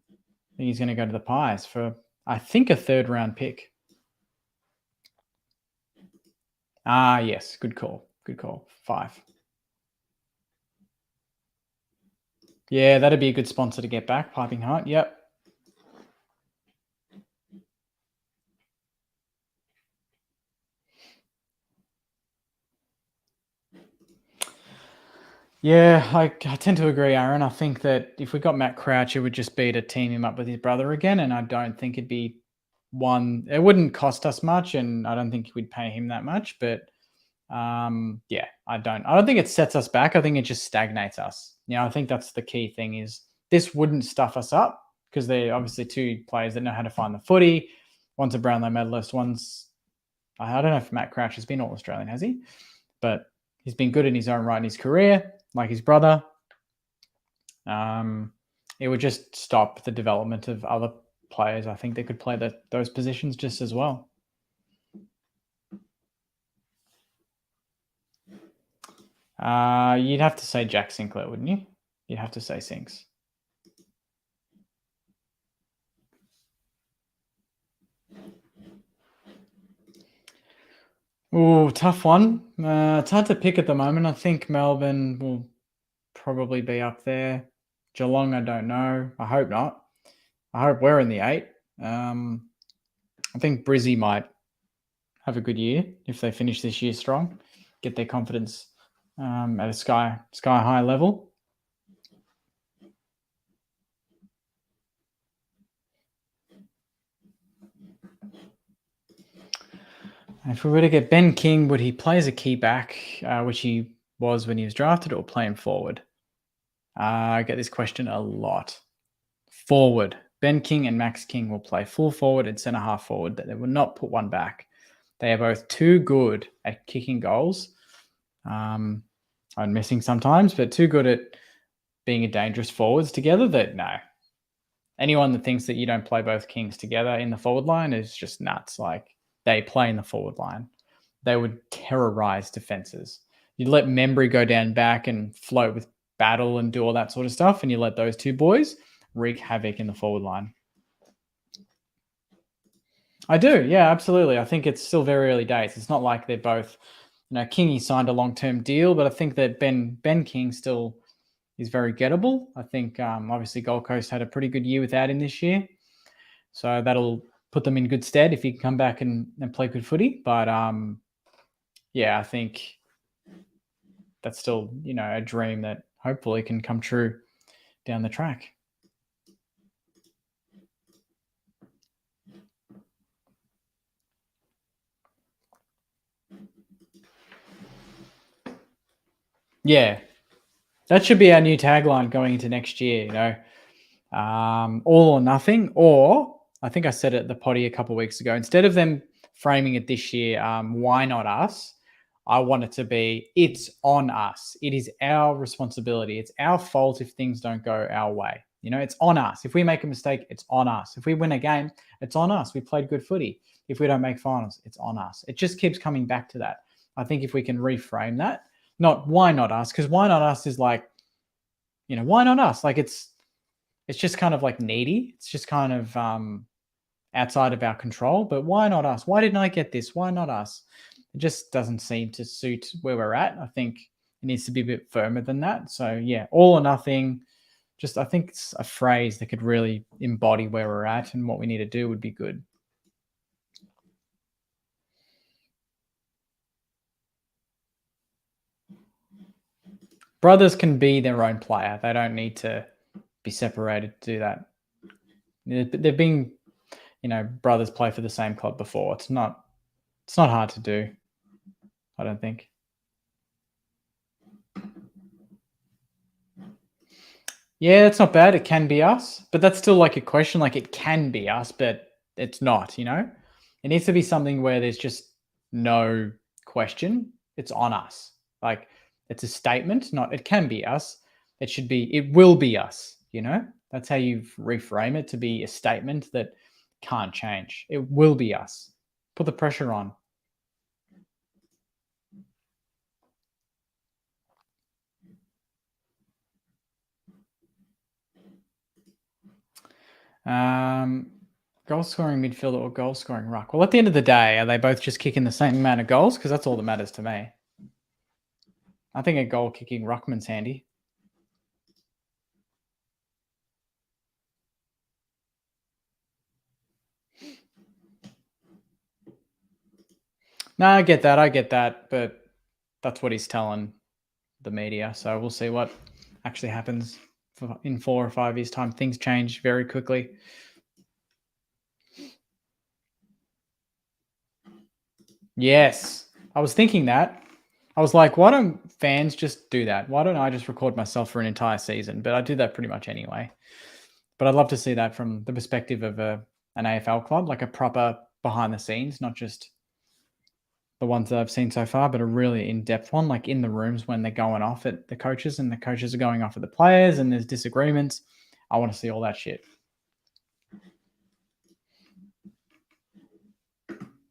think he's going to go to the Pies for, I think, a 3rd round pick. Ah, yes, good call. Good call. 5. Yeah, that'd be a good sponsor to get back. Piping Hot. Yep. Yeah, I tend to agree, Aaron. I think that if we got Matt Crouch, it would just be to team him up with his brother again, and I don't think it'd be one. It wouldn't cost us much, and I don't think we'd pay him that much. But yeah, I don't think it sets us back. I think it just stagnates us. Yeah, I think that's the key thing. Is this wouldn't stuff us up because they're obviously 2 players that know how to find the footy. One's a Brownlow medalist. I don't know if Matt Crouch has been All Australian, has he? But he's been good in his own right in his career, like his brother. It would just stop the development of other players. I think they could play those positions just as well. You'd have to say Jack Sinclair, wouldn't you? You'd have to say Sinks. Oh, tough one. It's hard to pick at the moment. I think Melbourne will probably be up there. Geelong, I don't know. I hope not. I hope we're in the 8. I think Brizzy might have a good year if they finish this year strong, get their confidence at a sky high level. If we were to get Ben King, would he play as a key back, which he was when he was drafted, or play him forward? I get this question a lot. Forward. Ben King and Max King will play full forward and centre half forward. They will not put one back. They are both too good at kicking goals. I'm missing sometimes, but too good at being a dangerous forwards together that no. Anyone that thinks that you don't play both Kings together in the forward line is just nuts. Like, they play in the forward line. They would terrorize defenses. You let Membry go down back and float with Battle and do all that sort of stuff, and you let those two boys wreak havoc in the forward line. I do, yeah, absolutely. I think it's still very early days. It's not like they're both, Kingy signed a long-term deal, but I think that Ben King still is very gettable. I think obviously Gold Coast had a pretty good year without him this year, so that'll put them in good stead if he can come back and play good footy. But yeah, I think that's still a dream that hopefully can come true down the track. Yeah, that should be our new tagline going into next year. All or nothing, or I think I said it at the potty a couple of weeks ago. Instead of them framing it this year, why not us? I want it to be, it's on us. It is our responsibility. It's our fault if things don't go our way. It's on us. If we make a mistake, it's on us. If we win a game, it's on us. We played good footy. If we don't make finals, it's on us. It just keeps coming back to that. I think if we can reframe that, not why not us, because why not us is like, why not us? Like it's just kind of like needy. It's just kind of outside of our control. But why not us? Why didn't I get this? Why not us? It just doesn't seem to suit where we're at. I think it needs to be a bit firmer than that. So yeah, all or nothing. Just I think it's a phrase that could really embody where we're at and what we need to do would be good. Brothers can be their own player. They don't need to be separated to do that. They've been, brothers play for the same club before. It's not hard to do, I don't think. Yeah, it's not bad. It can be us, but that's still like a question. Like, it can be us, but it's not, It needs to be something where there's just no question. It's on us. Like, it's a statement, not it can be us. It should be, it will be us, That's how you reframe it, to be a statement that can't change. It will be us. Put the pressure on. Goal scoring midfielder or goal scoring ruck? Well, at the end of the day, are they both just kicking the same amount of goals? Because that's all that matters to me. I think a goal kicking ruckman's handy. No, I get that, but that's what he's telling the media. So we'll see what actually happens in 4 or 5 years' time. Things change very quickly. Yes, I was thinking that. I was like, why don't fans just do that? Why don't I just record myself for an entire season? But I do that pretty much anyway. But I'd love to see that from the perspective of an AFL club, like a proper behind the scenes, not just the ones that I've seen so far, but a really in-depth one, like in the rooms when they're going off at the coaches and the coaches are going off at the players and there's disagreements. I want to see all that shit.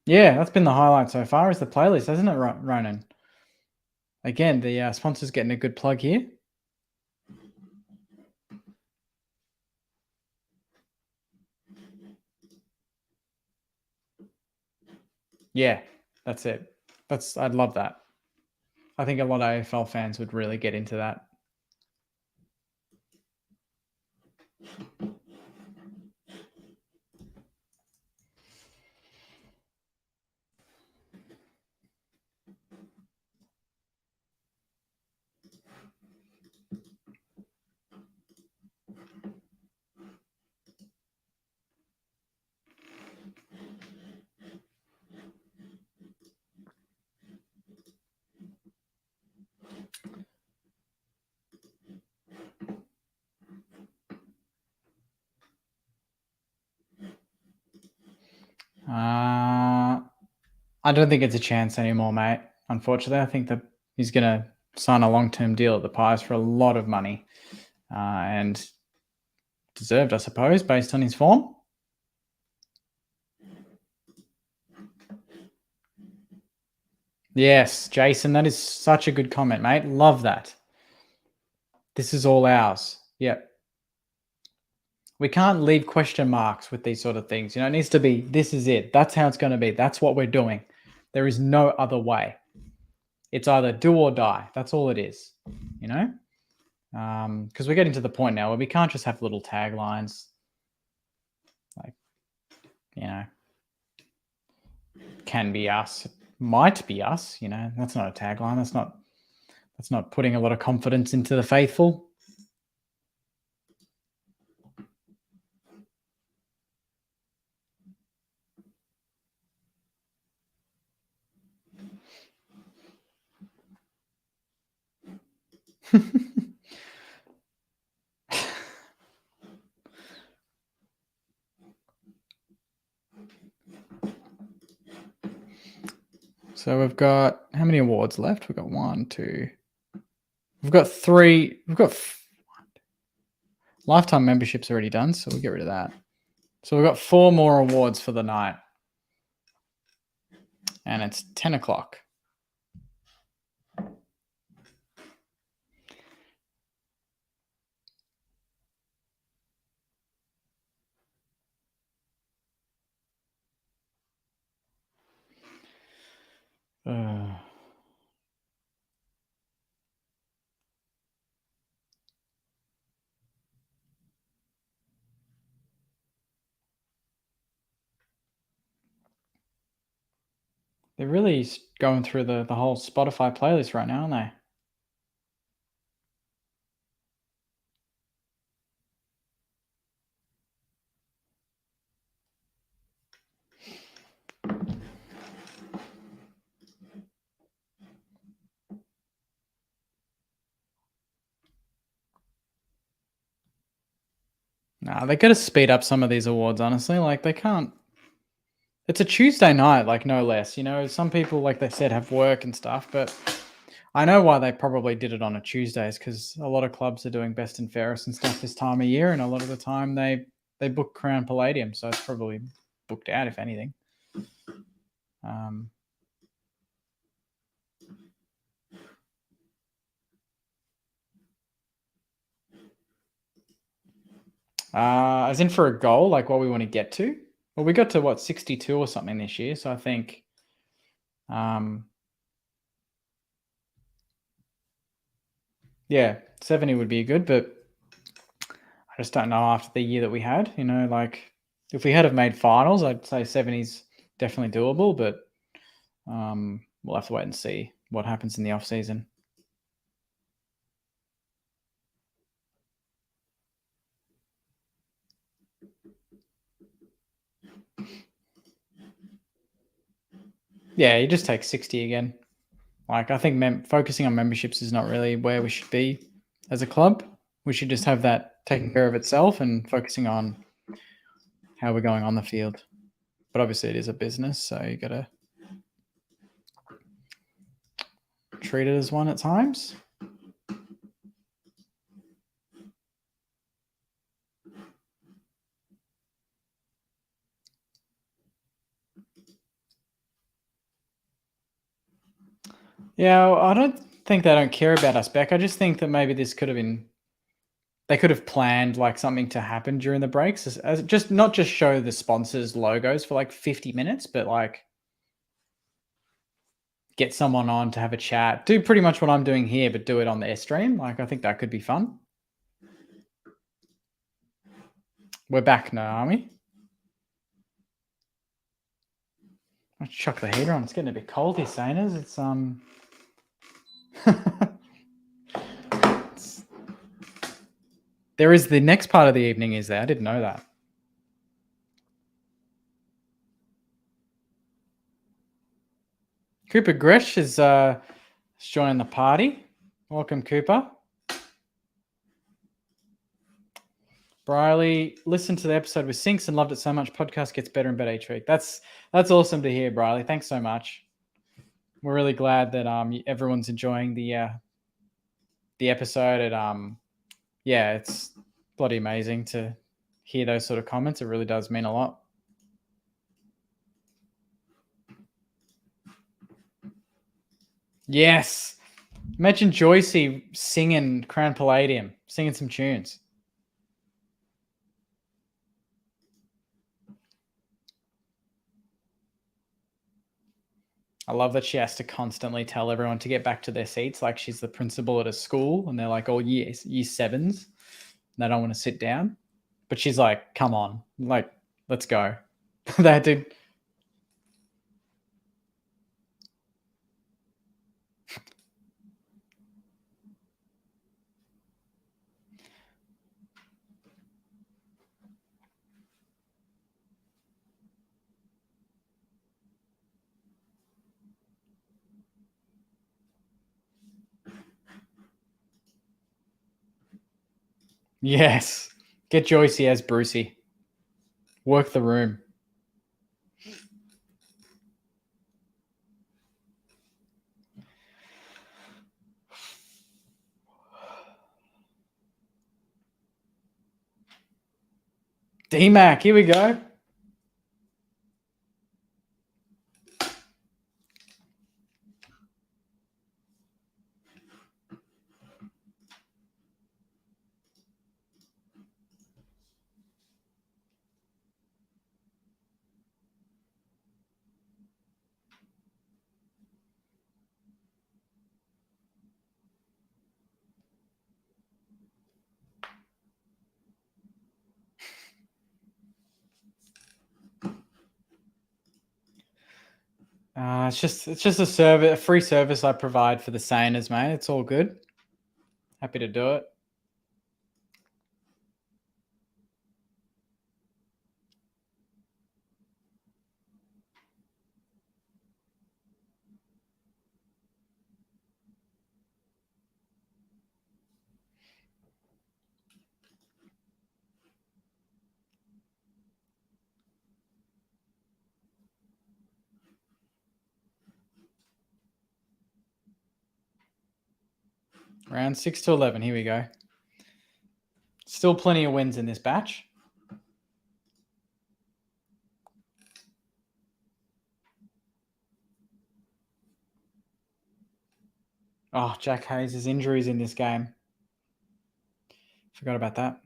Yeah, that's been the highlight so far, is the playlist, hasn't it, Ronan? Again, the sponsor's getting a good plug here. Yeah, that's it. I'd love that. I think a lot of AFL fans would really get into that. I don't think it's a chance anymore, mate. Unfortunately, I think that he's going to sign a long-term deal at the Pies for a lot of money, and deserved, I suppose, based on his form. Yes, Jason, that is such a good comment, mate. Love that. This is all ours. Yep. We can't leave question marks with these sort of things. You know, it needs to be, this is it. That's how it's going to be. That's what we're doing. There is no other way. It's either do or die. That's all it is, you know? Because we're getting to the point now where we can't just have little taglines like, you know, can be us, might be us, you know. That's not a tagline. That's not putting a lot of confidence into the faithful. So we've got how many awards left? We've got 1, 2. We've got 3. We've got lifetime membership's already done, so we'll get rid of that. So we've got 4 more awards for the night. And it's 10 o'clock. They're really going through the whole Spotify playlist right now, aren't they? Nah, they got to speed up some of these awards, honestly. Like, they can't. It's a Tuesday night, like, no less. You know, some people, like they said, have work and stuff, but I know why they probably did it on a Tuesday is because a lot of clubs are doing best and fairest and stuff this time of year, and a lot of the time they book Crown Palladium, so it's probably booked out, if anything. As in for a goal, like what we want to get to. Well, we got to what 62 or something this year, so I think, yeah, 70 would be good, but I just don't know after the year that we had. You know, like if we had have made finals, I'd say 70's definitely doable, but we'll have to wait and see what happens in the off season. Yeah, you just take 60 again. Like, I think focusing on memberships is not really where we should be as a club. We should just have that taken care of itself and focusing on how we're going on the field. But obviously it is a business, so you got to treat it as one at times. Yeah, I don't think they don't care about us, Beck. I just think that maybe this could have been, they could have planned like something to happen during the breaks, as just not just show the sponsors' logos for like 50 minutes, but like get someone on to have a chat, do pretty much what I'm doing here, but do it on the Airstream. Like, I think that could be fun. We're back now, aren't we? I'll chuck the heater on. It's getting a bit cold here, Saners. It's there is the next part of the evening is there. I didn't know that. Cooper Gresh is joining the party. Welcome, Cooper. Briley, listened to the episode with Sinks and loved it so much. Podcast gets better and better each week. That's awesome to hear, Briley. Thanks so much. We're really glad that everyone's enjoying the episode. It's bloody amazing to hear those sort of comments. It really does mean a lot. Yes. Imagine Joycey singing Crown Palladium, singing some tunes. I love that she has to constantly tell everyone to get back to their seats like she's the principal at a school and they're like all year sevens. And they don't want to sit down. But she's like, come on, like, let's go. They had to. Yes. Get Joycey as Brucey. Work the room. D-Mac, here we go. It's just a free service I provide for the Saners, mate. It's all good. Happy to do it. Round 6 to 11. Here we go. Still plenty of wins in this batch. Oh, Jack Hayes' injuries in this game. Forgot about that.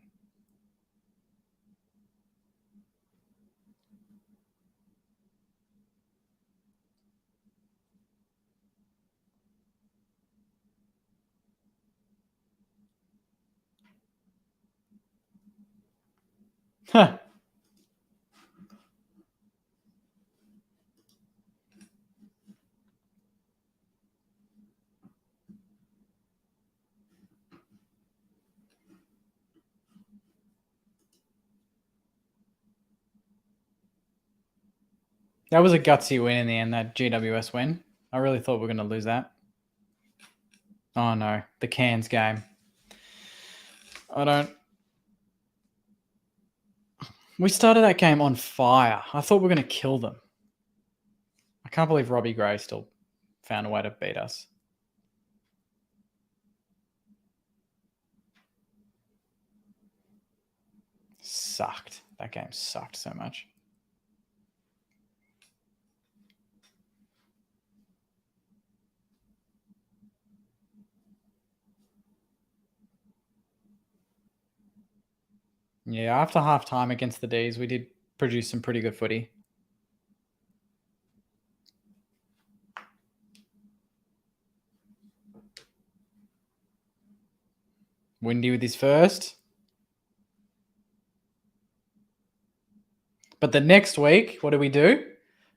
Huh. That was a gutsy win in the end, that GWS win. I really thought we were going to lose that. Oh, no. The Cairns game. We started that game on fire. I thought we were going to kill them. I can't believe Robbie Gray still found a way to beat us. Sucked. That game sucked so much. Yeah, after half time against the D's, we did produce some pretty good footy. Windy with his first. But the next week, what do?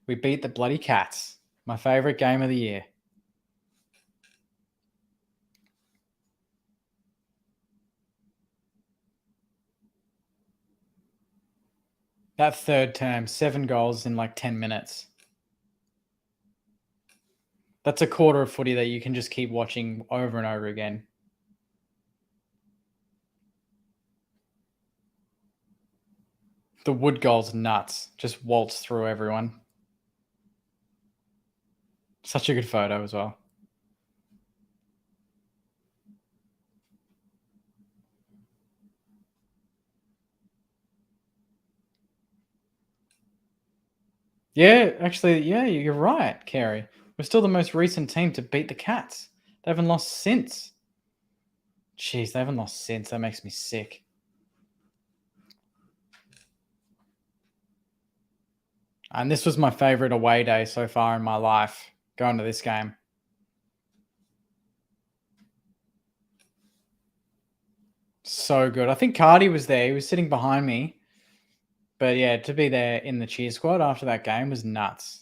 We beat the bloody Cats. My favourite game of the year. That third term, 7 goals in like 10 minutes. That's a quarter of footy that you can just keep watching over and over again. The wood goal's nuts. Just waltz through everyone. Such a good photo as well. Yeah, actually, yeah, you're right, Kerry. We're still the most recent team to beat the Cats. They haven't lost since. Jeez, they haven't lost since. That makes me sick. And this was my favourite away day so far in my life, going to this game. So good. I think Cardi was there. He was sitting behind me. But yeah, to be there in the cheer squad after that game was nuts.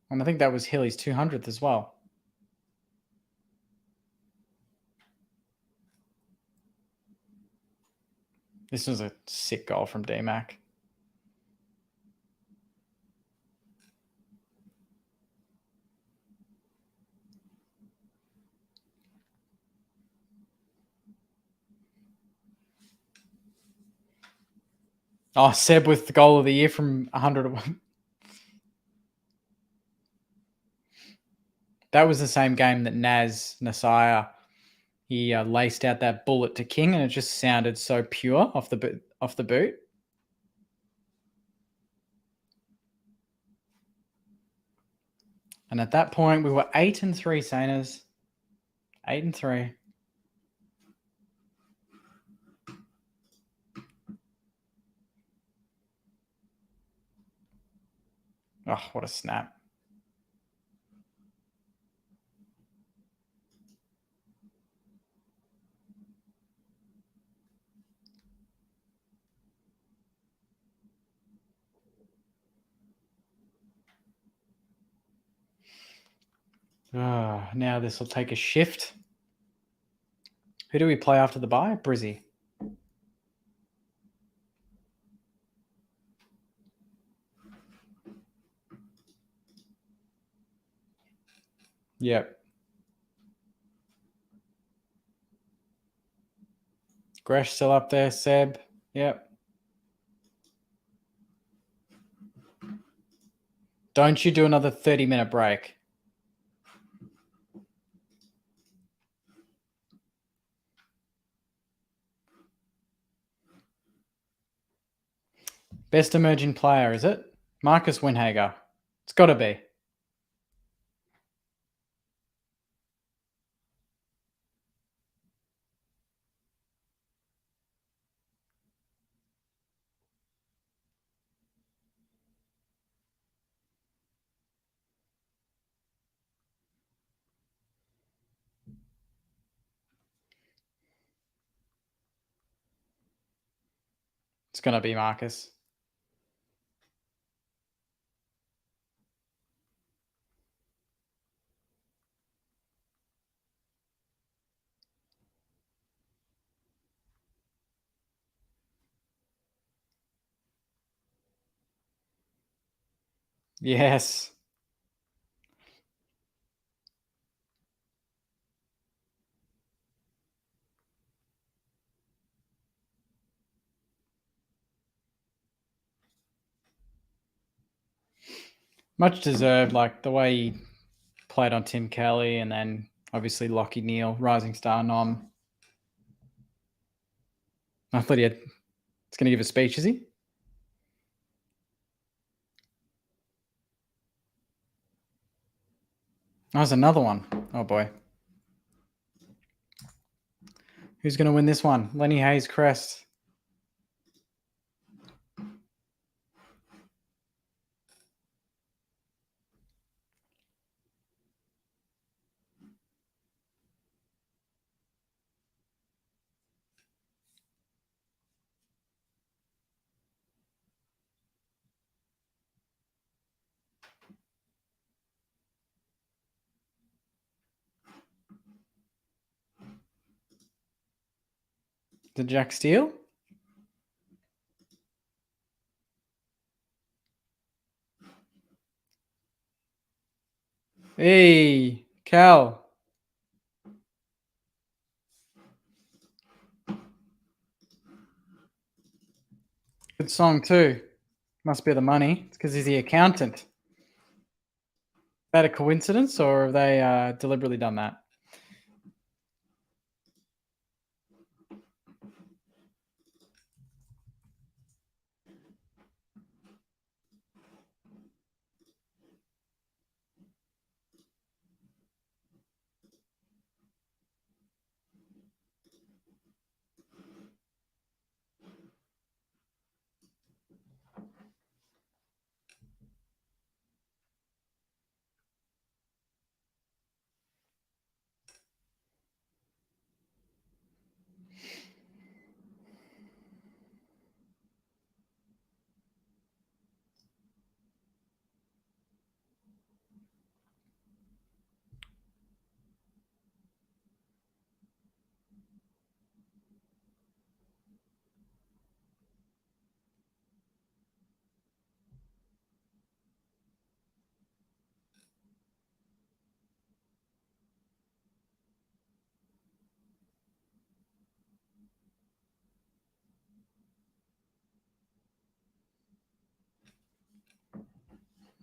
And I think that was Hilly's 200th as well. This was a sick goal from D-Mac. Oh, Seb with the goal of the year from 101. That was the same game that Nasaya, he laced out that bullet to King, and it just sounded so pure off the boot. And at that point, we were 8-3, Saners. 8-3. Oh, what a snap. Oh, now this will take a shift. Who do we play after the bye? Brizzy. Yep. Gresh still up there. Seb. Yep. Don't you do another 30-minute break. Best emerging player, is it? Marcus Winhager. It's got to be. It's going to be Marcus. Yes. Much deserved, like the way he played on Tim Kelly and then obviously Lockie Neal, Rising Star Nom. I thought it's going to give a speech, is he? That was another one. Oh, boy. Who's going to win this one? Lenny Hayes crest. Did Jack steal? Hey, Cal. Good song too. Must be the money. It's because he's the accountant. Is that a coincidence, or have they deliberately done that?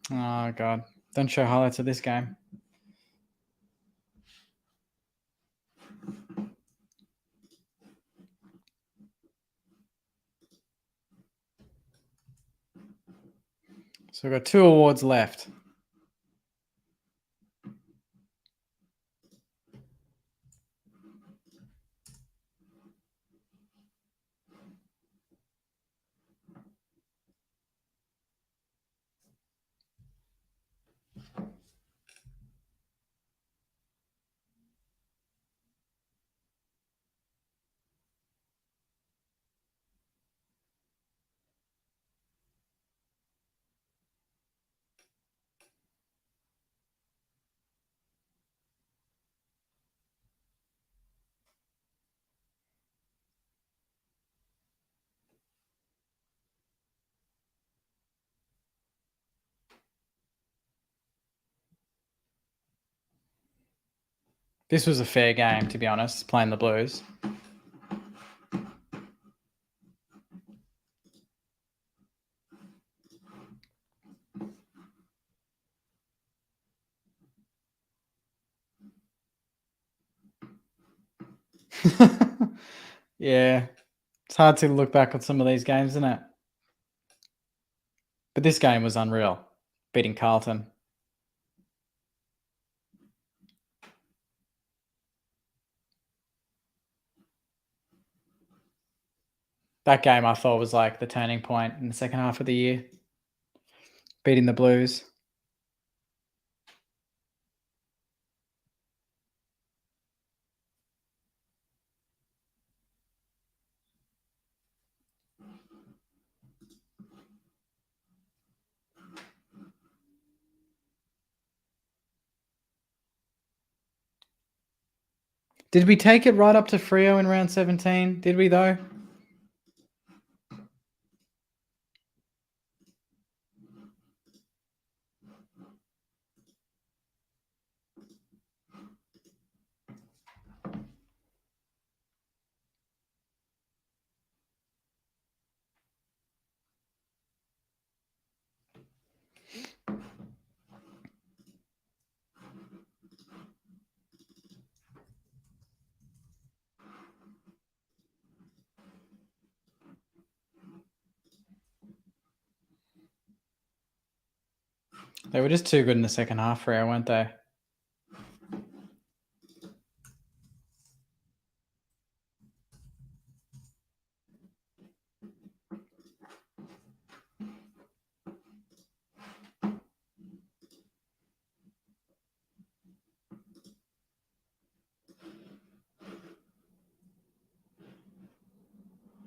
Oh god! Don't show highlights of this game. So we've got 2 awards left. This was a fair game, to be honest, playing the Blues. Yeah. It's hard to look back on some of these games, isn't it? But this game was unreal, beating Carlton. That game I thought was like the turning point in the second half of the year, beating the Blues. Did we take it right up to Freo in round 17? Did we, though? They were just too good in the second half, Freo, weren't they?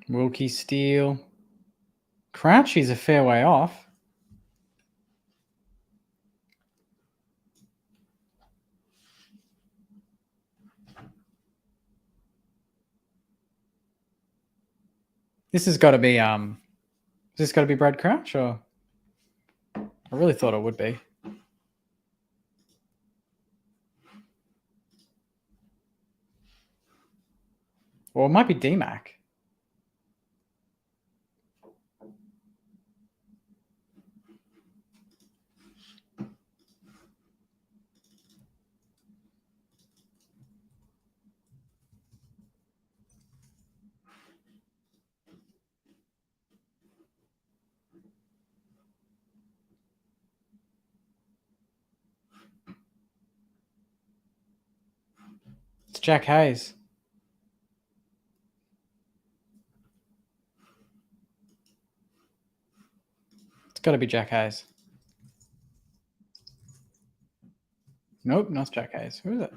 Wilkie Steele. Crouchy's a fair way off. This has got to be Brad Crouch, or I really thought it would be. Or it might be DMAC. It's Jack Hayes. It's got to be Jack Hayes. Nope, not Jack Hayes. Who is it?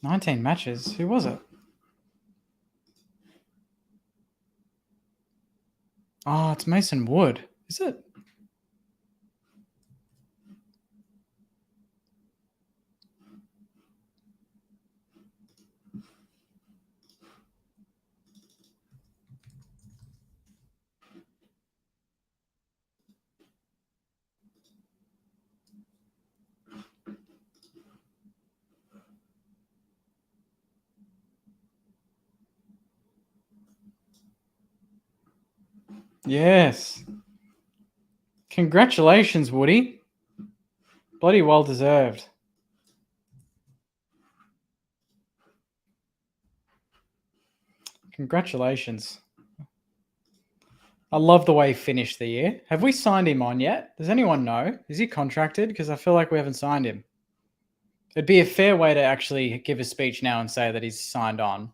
"19 matches." Who was it? Oh, it's Mason Wood. Is it? Yes. Congratulations, Woody. Bloody well deserved. Congratulations. I love the way he finished the year. Have we signed him on yet? Does anyone know? Is he contracted? Because I feel like we haven't signed him. It'd be a fair way to actually give a speech now and say that he's signed on.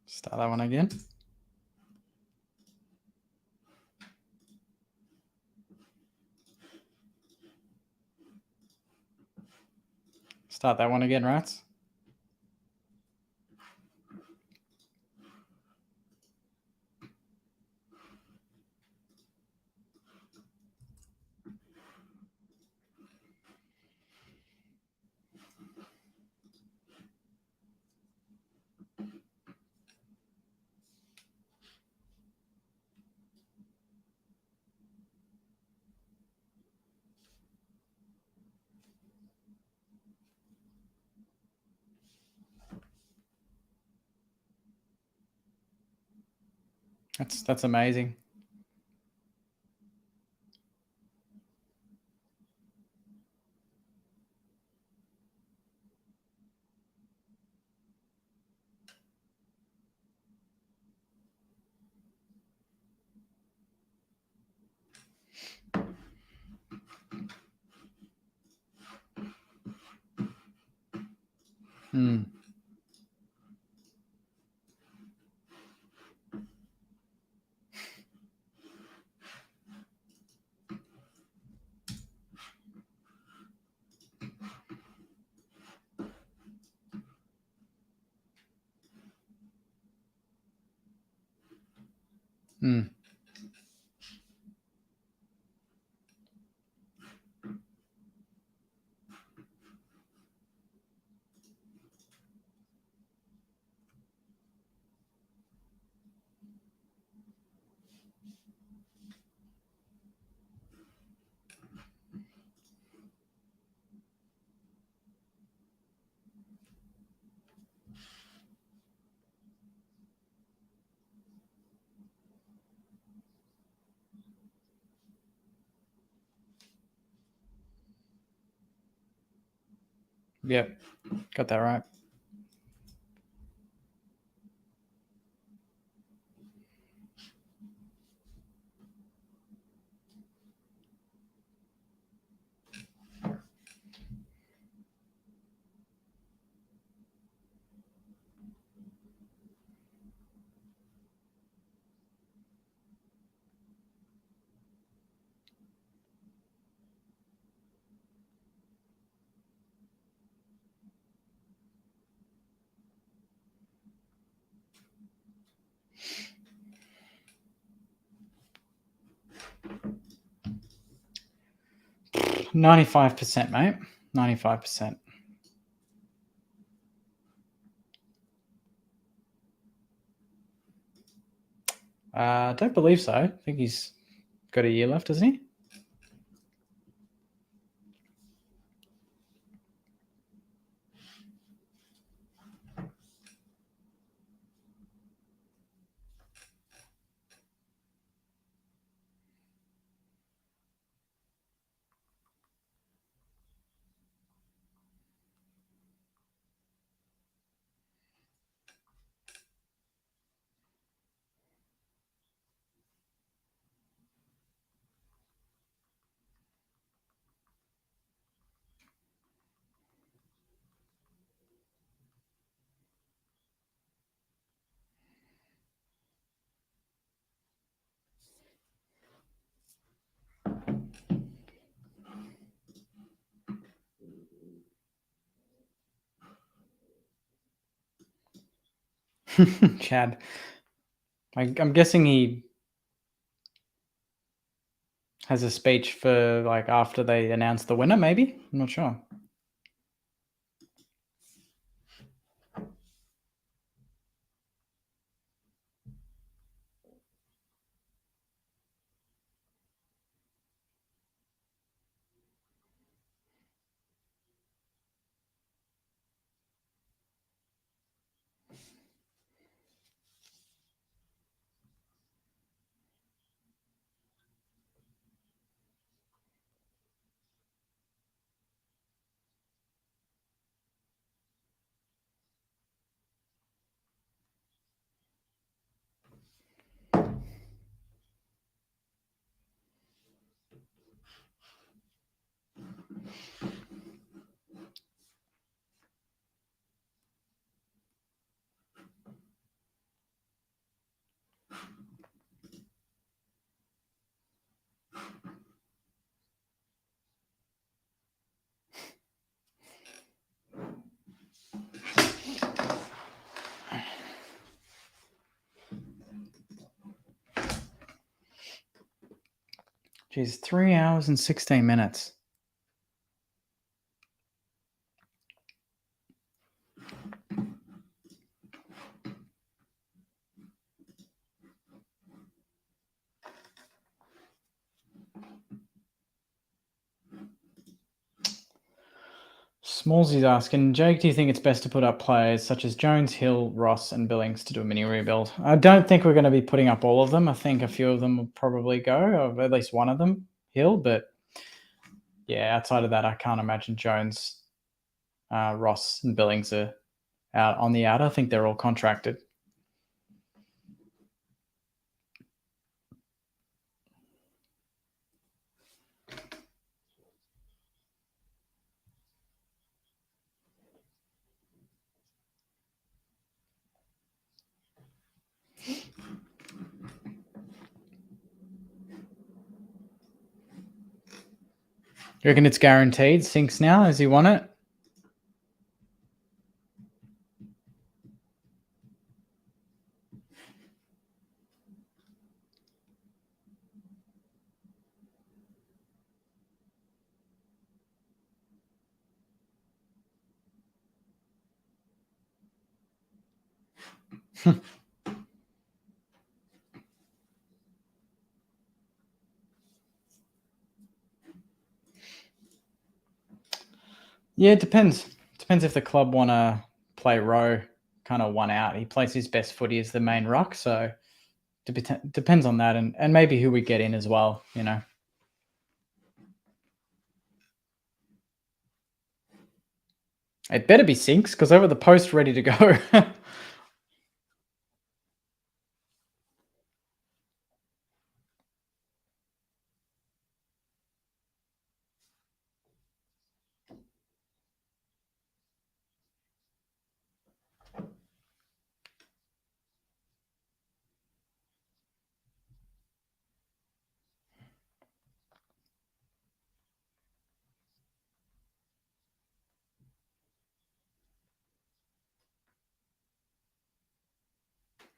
Start that one again. Start that one again, Rats. That's amazing. Hmm. Hmm. Yep. Got that right. 95%, mate. 95%. I don't believe so. I think he's got a year left, doesn't he? Chad. I'm guessing he has a speech for like after they announce the winner, maybe? I'm not sure. Geez, 3 hours and 16 minutes. Smallsy's asking, Jake, do you think it's best to put up players such as Jones, Hill, Ross, and Billings to do a mini rebuild? I don't think we're going to be putting up all of them. I think a few of them will probably go, or at least one of them, Hill. But yeah, outside of that, I can't imagine Jones, Ross, and Billings are out on the outer. I think they're all contracted. You reckon it's guaranteed? Sinks now? Has he won it? Yeah, it depends. Depends if the club want to play row, kind of one out. He plays his best footy as the main ruck, so depends on that, and maybe who we get in as well. You know, it better be Sinks because over the post ready to go.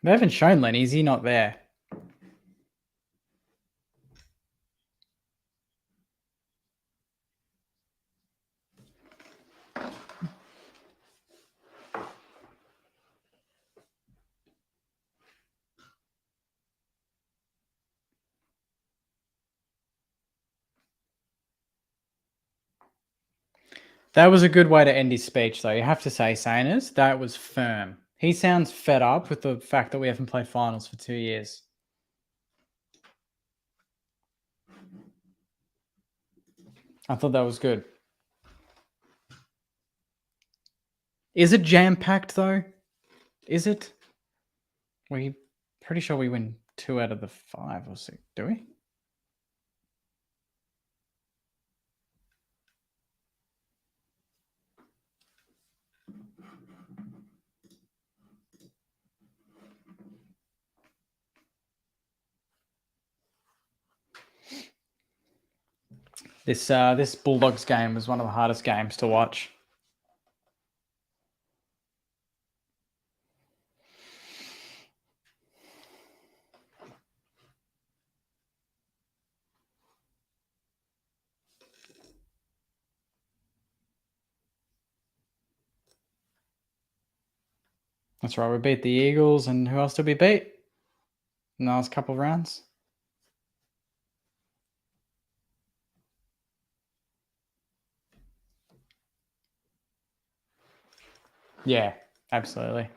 They haven't shown Lenny. Is he not there? That was a good way to end his speech, though. You have to say, Saners, that was firm. He sounds fed up with the fact that we haven't played finals for 2 years. I thought that was good. Is it jam-packed, though? Is it? We're pretty sure we win 2 out of the 5 or 6. Do we? This Bulldogs game was one of the hardest games to watch. That's right. We beat the Eagles, and who else did we beat in the last couple of rounds? Yeah, absolutely.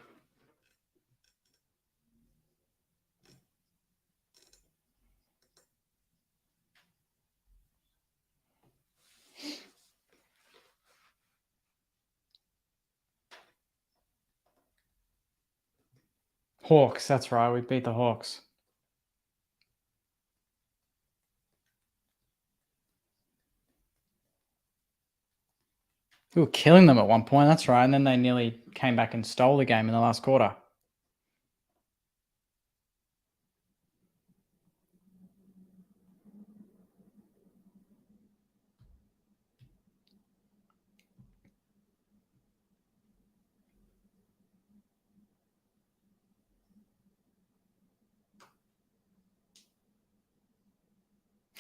Hawks, that's right. We beat the Hawks. We were killing them at one point, that's right. And then they nearly came back and stole the game in the last quarter.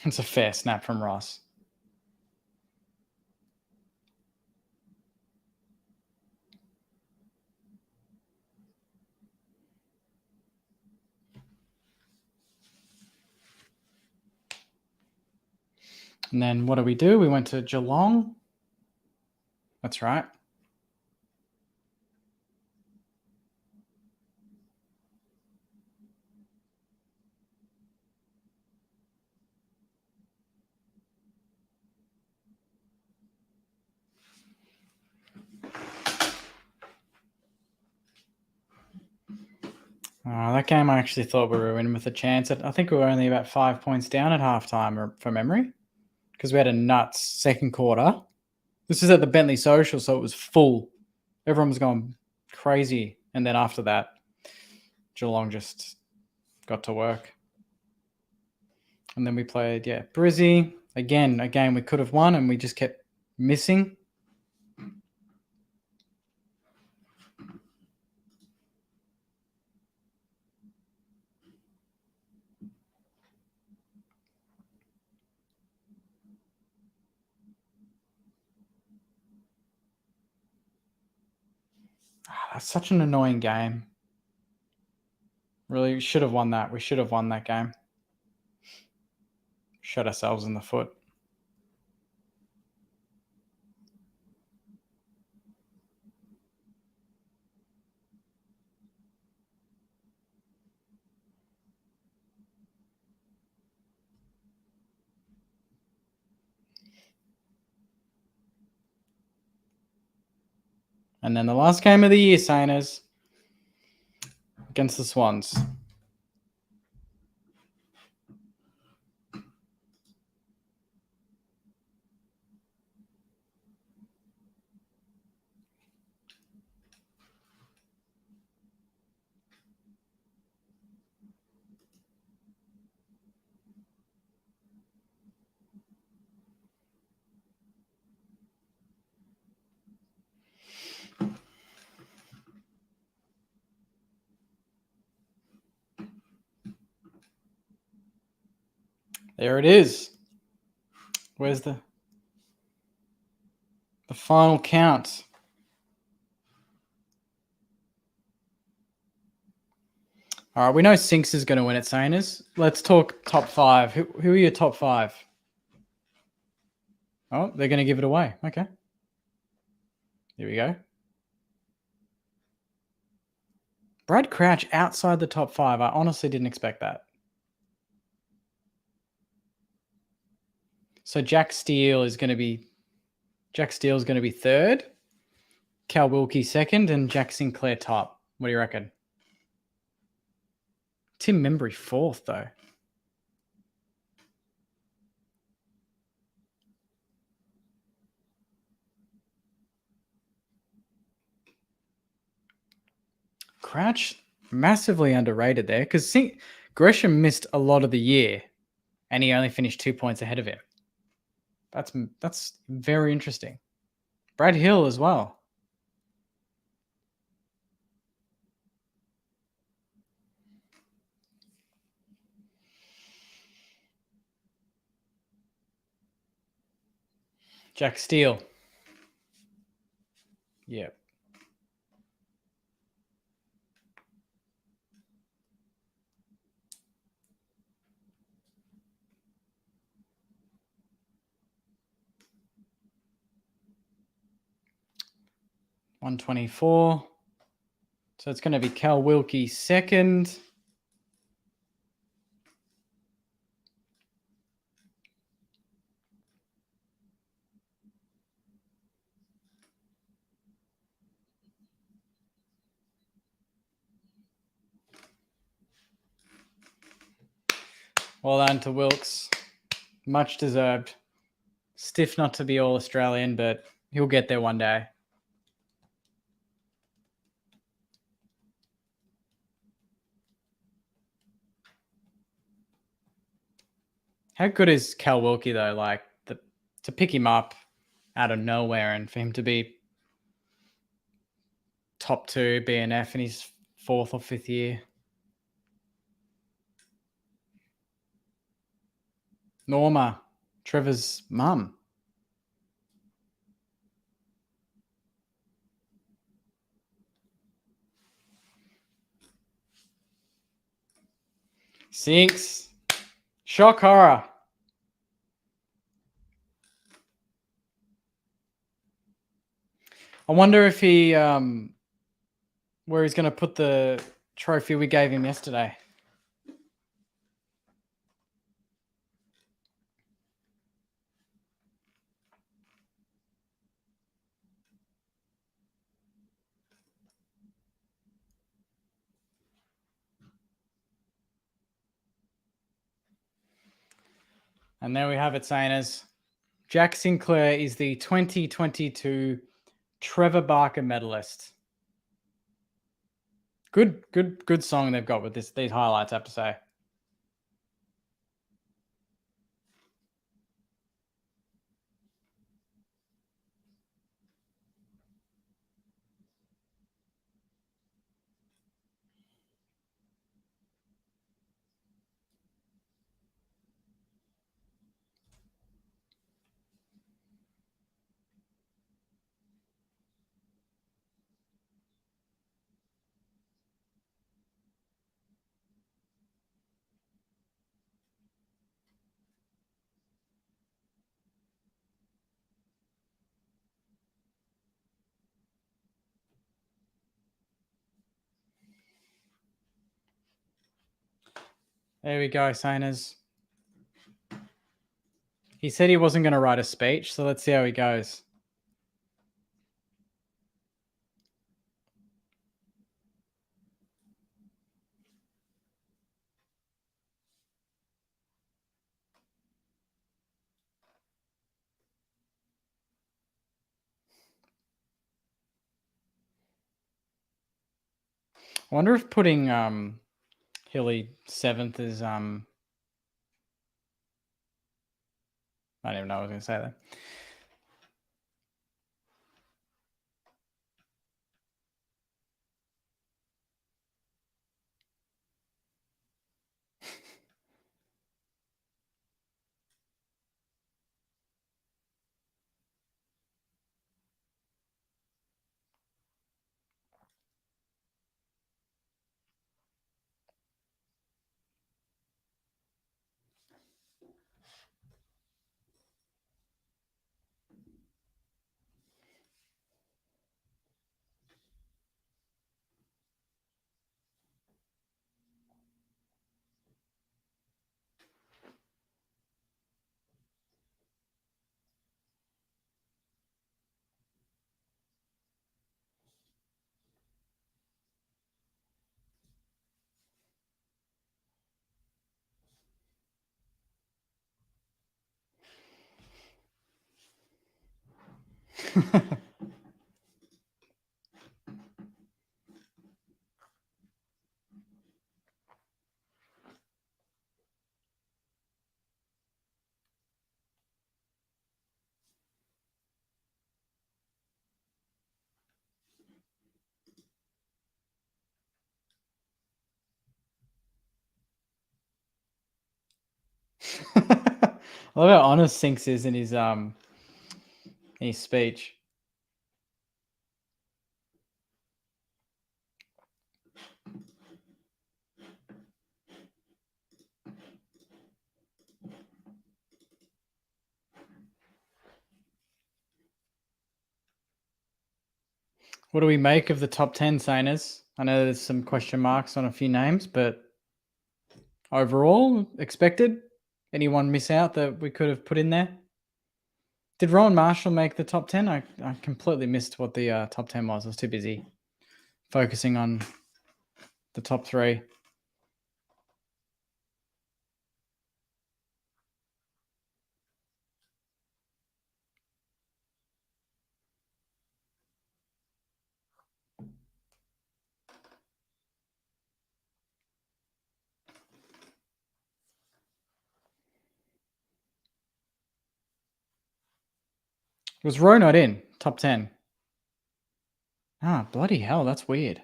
It's a fair snap from Ross. And then what did we do? We went to Geelong. That's right. That game I actually thought we were in with a chance. I think we were only about 5 points down at halftime from memory because we had a nuts second quarter. This is at the Bentley Social, so it was full. Everyone was going crazy. And then after that, Geelong just got to work. And then we played, Brizzy. Again, a game we could have won and we just kept missing. That's such an annoying game. Really, we should have won that. We should have won that game. Shot ourselves in the foot. And then the last game of the year, Saners, against the Swans. There it is. Where's the final count? All right, we know Sinks is going to win it, Saners. Let's talk top 5. Who are your top 5? Oh, they're going to give it away. Okay. Here we go. Brad Crouch outside the top 5. I honestly didn't expect that. So Jack Steele's going to be third, Cal Wilkie second, and Jack Sinclair top. What do you reckon? Tim Membry fourth, though. Crouch massively underrated there because Gresham missed a lot of the year and he only finished 2 points ahead of him. That's very interesting. Brad Hill as well. Jack Steele. Yeah. $124. So it's going to be Cal Wilkie second. Well done to Wilkes. Much deserved. Stiff not to be all Australian, but he'll get there one day. How good is Cal Wilkie though? Like to pick him up out of nowhere and for him to be top 2 BNF in his 4th or 5th year. Norma, Trevor's mum. Sinks. Shock horror. I wonder if he where he's going to put the trophy we gave him yesterday. And there we have it, Sainers. Jack Sinclair is the 2022 Trevor Barker medalist. Good song they've got with these highlights, I have to say. There we go, Sainers. He said he wasn't going to write a speech, so let's see how he goes. I wonder if putting Hilly 7th is I don't even know what I was going to say there. I love how honest Sinks is in his speech. What do we make of the top 10, Sainers? I know there's some question marks on a few names, but overall, expected? Anyone miss out that we could have put in there? Did Rowan Marshall make the top 10? I completely missed what the top 10 was. I was too busy focusing on the top 3. Was Rowe not in top 10? Ah, bloody hell, that's weird.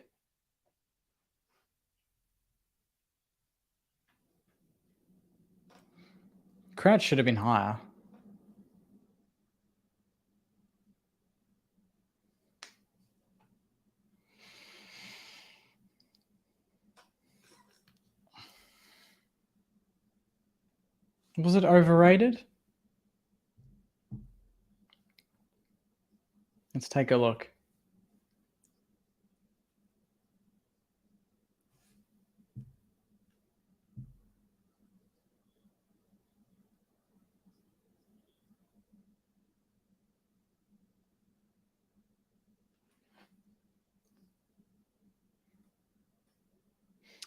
Crouch should have been higher. Was it overrated? Let's take a look.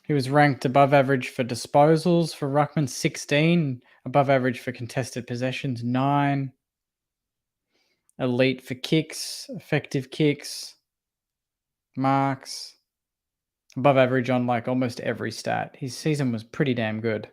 He was ranked above average for disposals for ruckman, 16, above average for contested possessions, 9, elite for kicks, effective kicks, marks, above average on like almost every stat. His season was pretty damn good.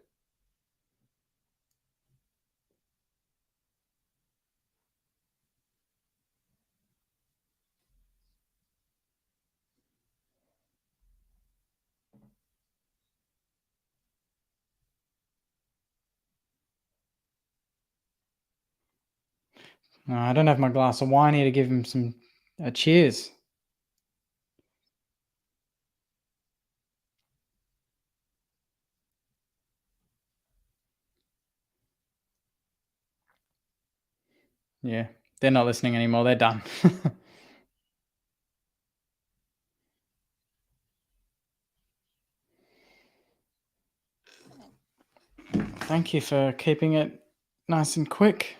I don't have my glass of wine here to give him some cheers. Yeah, they're not listening anymore. They're done. Thank you for keeping it nice and quick.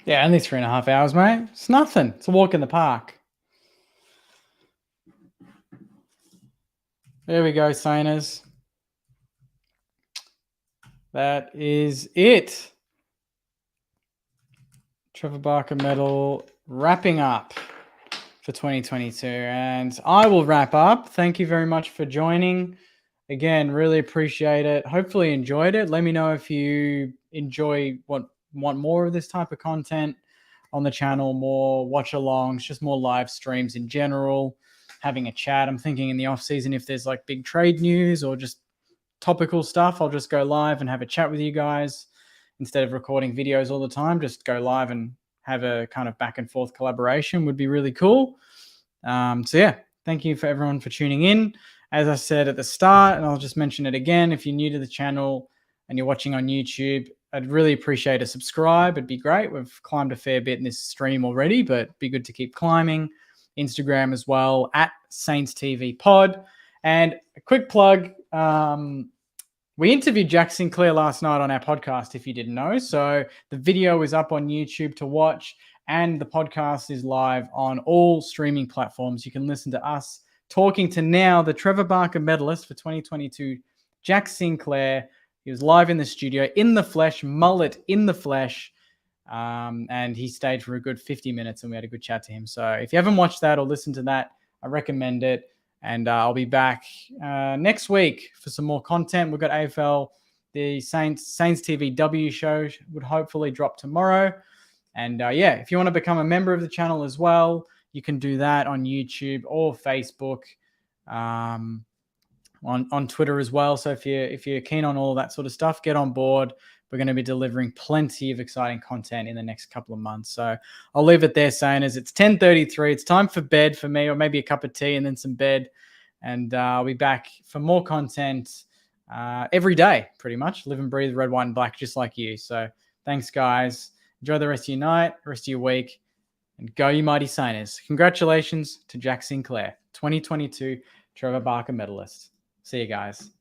Yeah, only 3.5 hours, mate. It's nothing. It's a walk in the park. There we go, Sainers. That is it. Trevor Barker medal wrapping up for 2022. And I will wrap up. Thank you very much for joining. Again, really appreciate it. Hopefully enjoyed it. Let me know if you want more of this type of content on the channel, more watch-alongs, just more live streams in general, having a chat. I'm thinking in the off-season, if there's like big trade news or just topical stuff, I'll just go live and have a chat with you guys. Instead of recording videos all the time, just go live and have a kind of back and forth collaboration would be really cool. So yeah, thank you for everyone for tuning in. As I said at the start, and I'll just mention it again, if you're new to the channel and you're watching on YouTube, I'd really appreciate a subscribe. It'd be great. We've climbed a fair bit in this stream already, but it'd be good to keep climbing. Instagram as well, at Saints TV Pod. And a quick plug, we interviewed Jack Sinclair last night on our podcast, if you didn't know. So the video is up on YouTube to watch, and the podcast is live on all streaming platforms. You can listen to us talking to now the Trevor Barker medalist for 2022, Jack Sinclair. He was live in the studio, in the flesh, mullet in the flesh. And he stayed for a good 50 minutes and we had a good chat to him. So if you haven't watched that or listened to that, I recommend it. And I'll be back next week for some more content. We've got AFL, the Saints TV W show would hopefully drop tomorrow. And if you want to become a member of the channel as well, you can do that on YouTube or Facebook, on Twitter as well. So if you're keen on all that sort of stuff, get on board. We're going to be delivering plenty of exciting content in the next couple of months. So I'll leave it there, Sainers. It's 10:33. It's time for bed for me, or maybe a cup of tea and then some bed. And I'll be back for more content every day, pretty much. Live and breathe red, white, and black, just like you. So thanks, guys. Enjoy the rest of your night, rest of your week, and go you mighty Sainers. Congratulations to Jack Sinclair, 2022 Trevor Barker medalist. See you guys.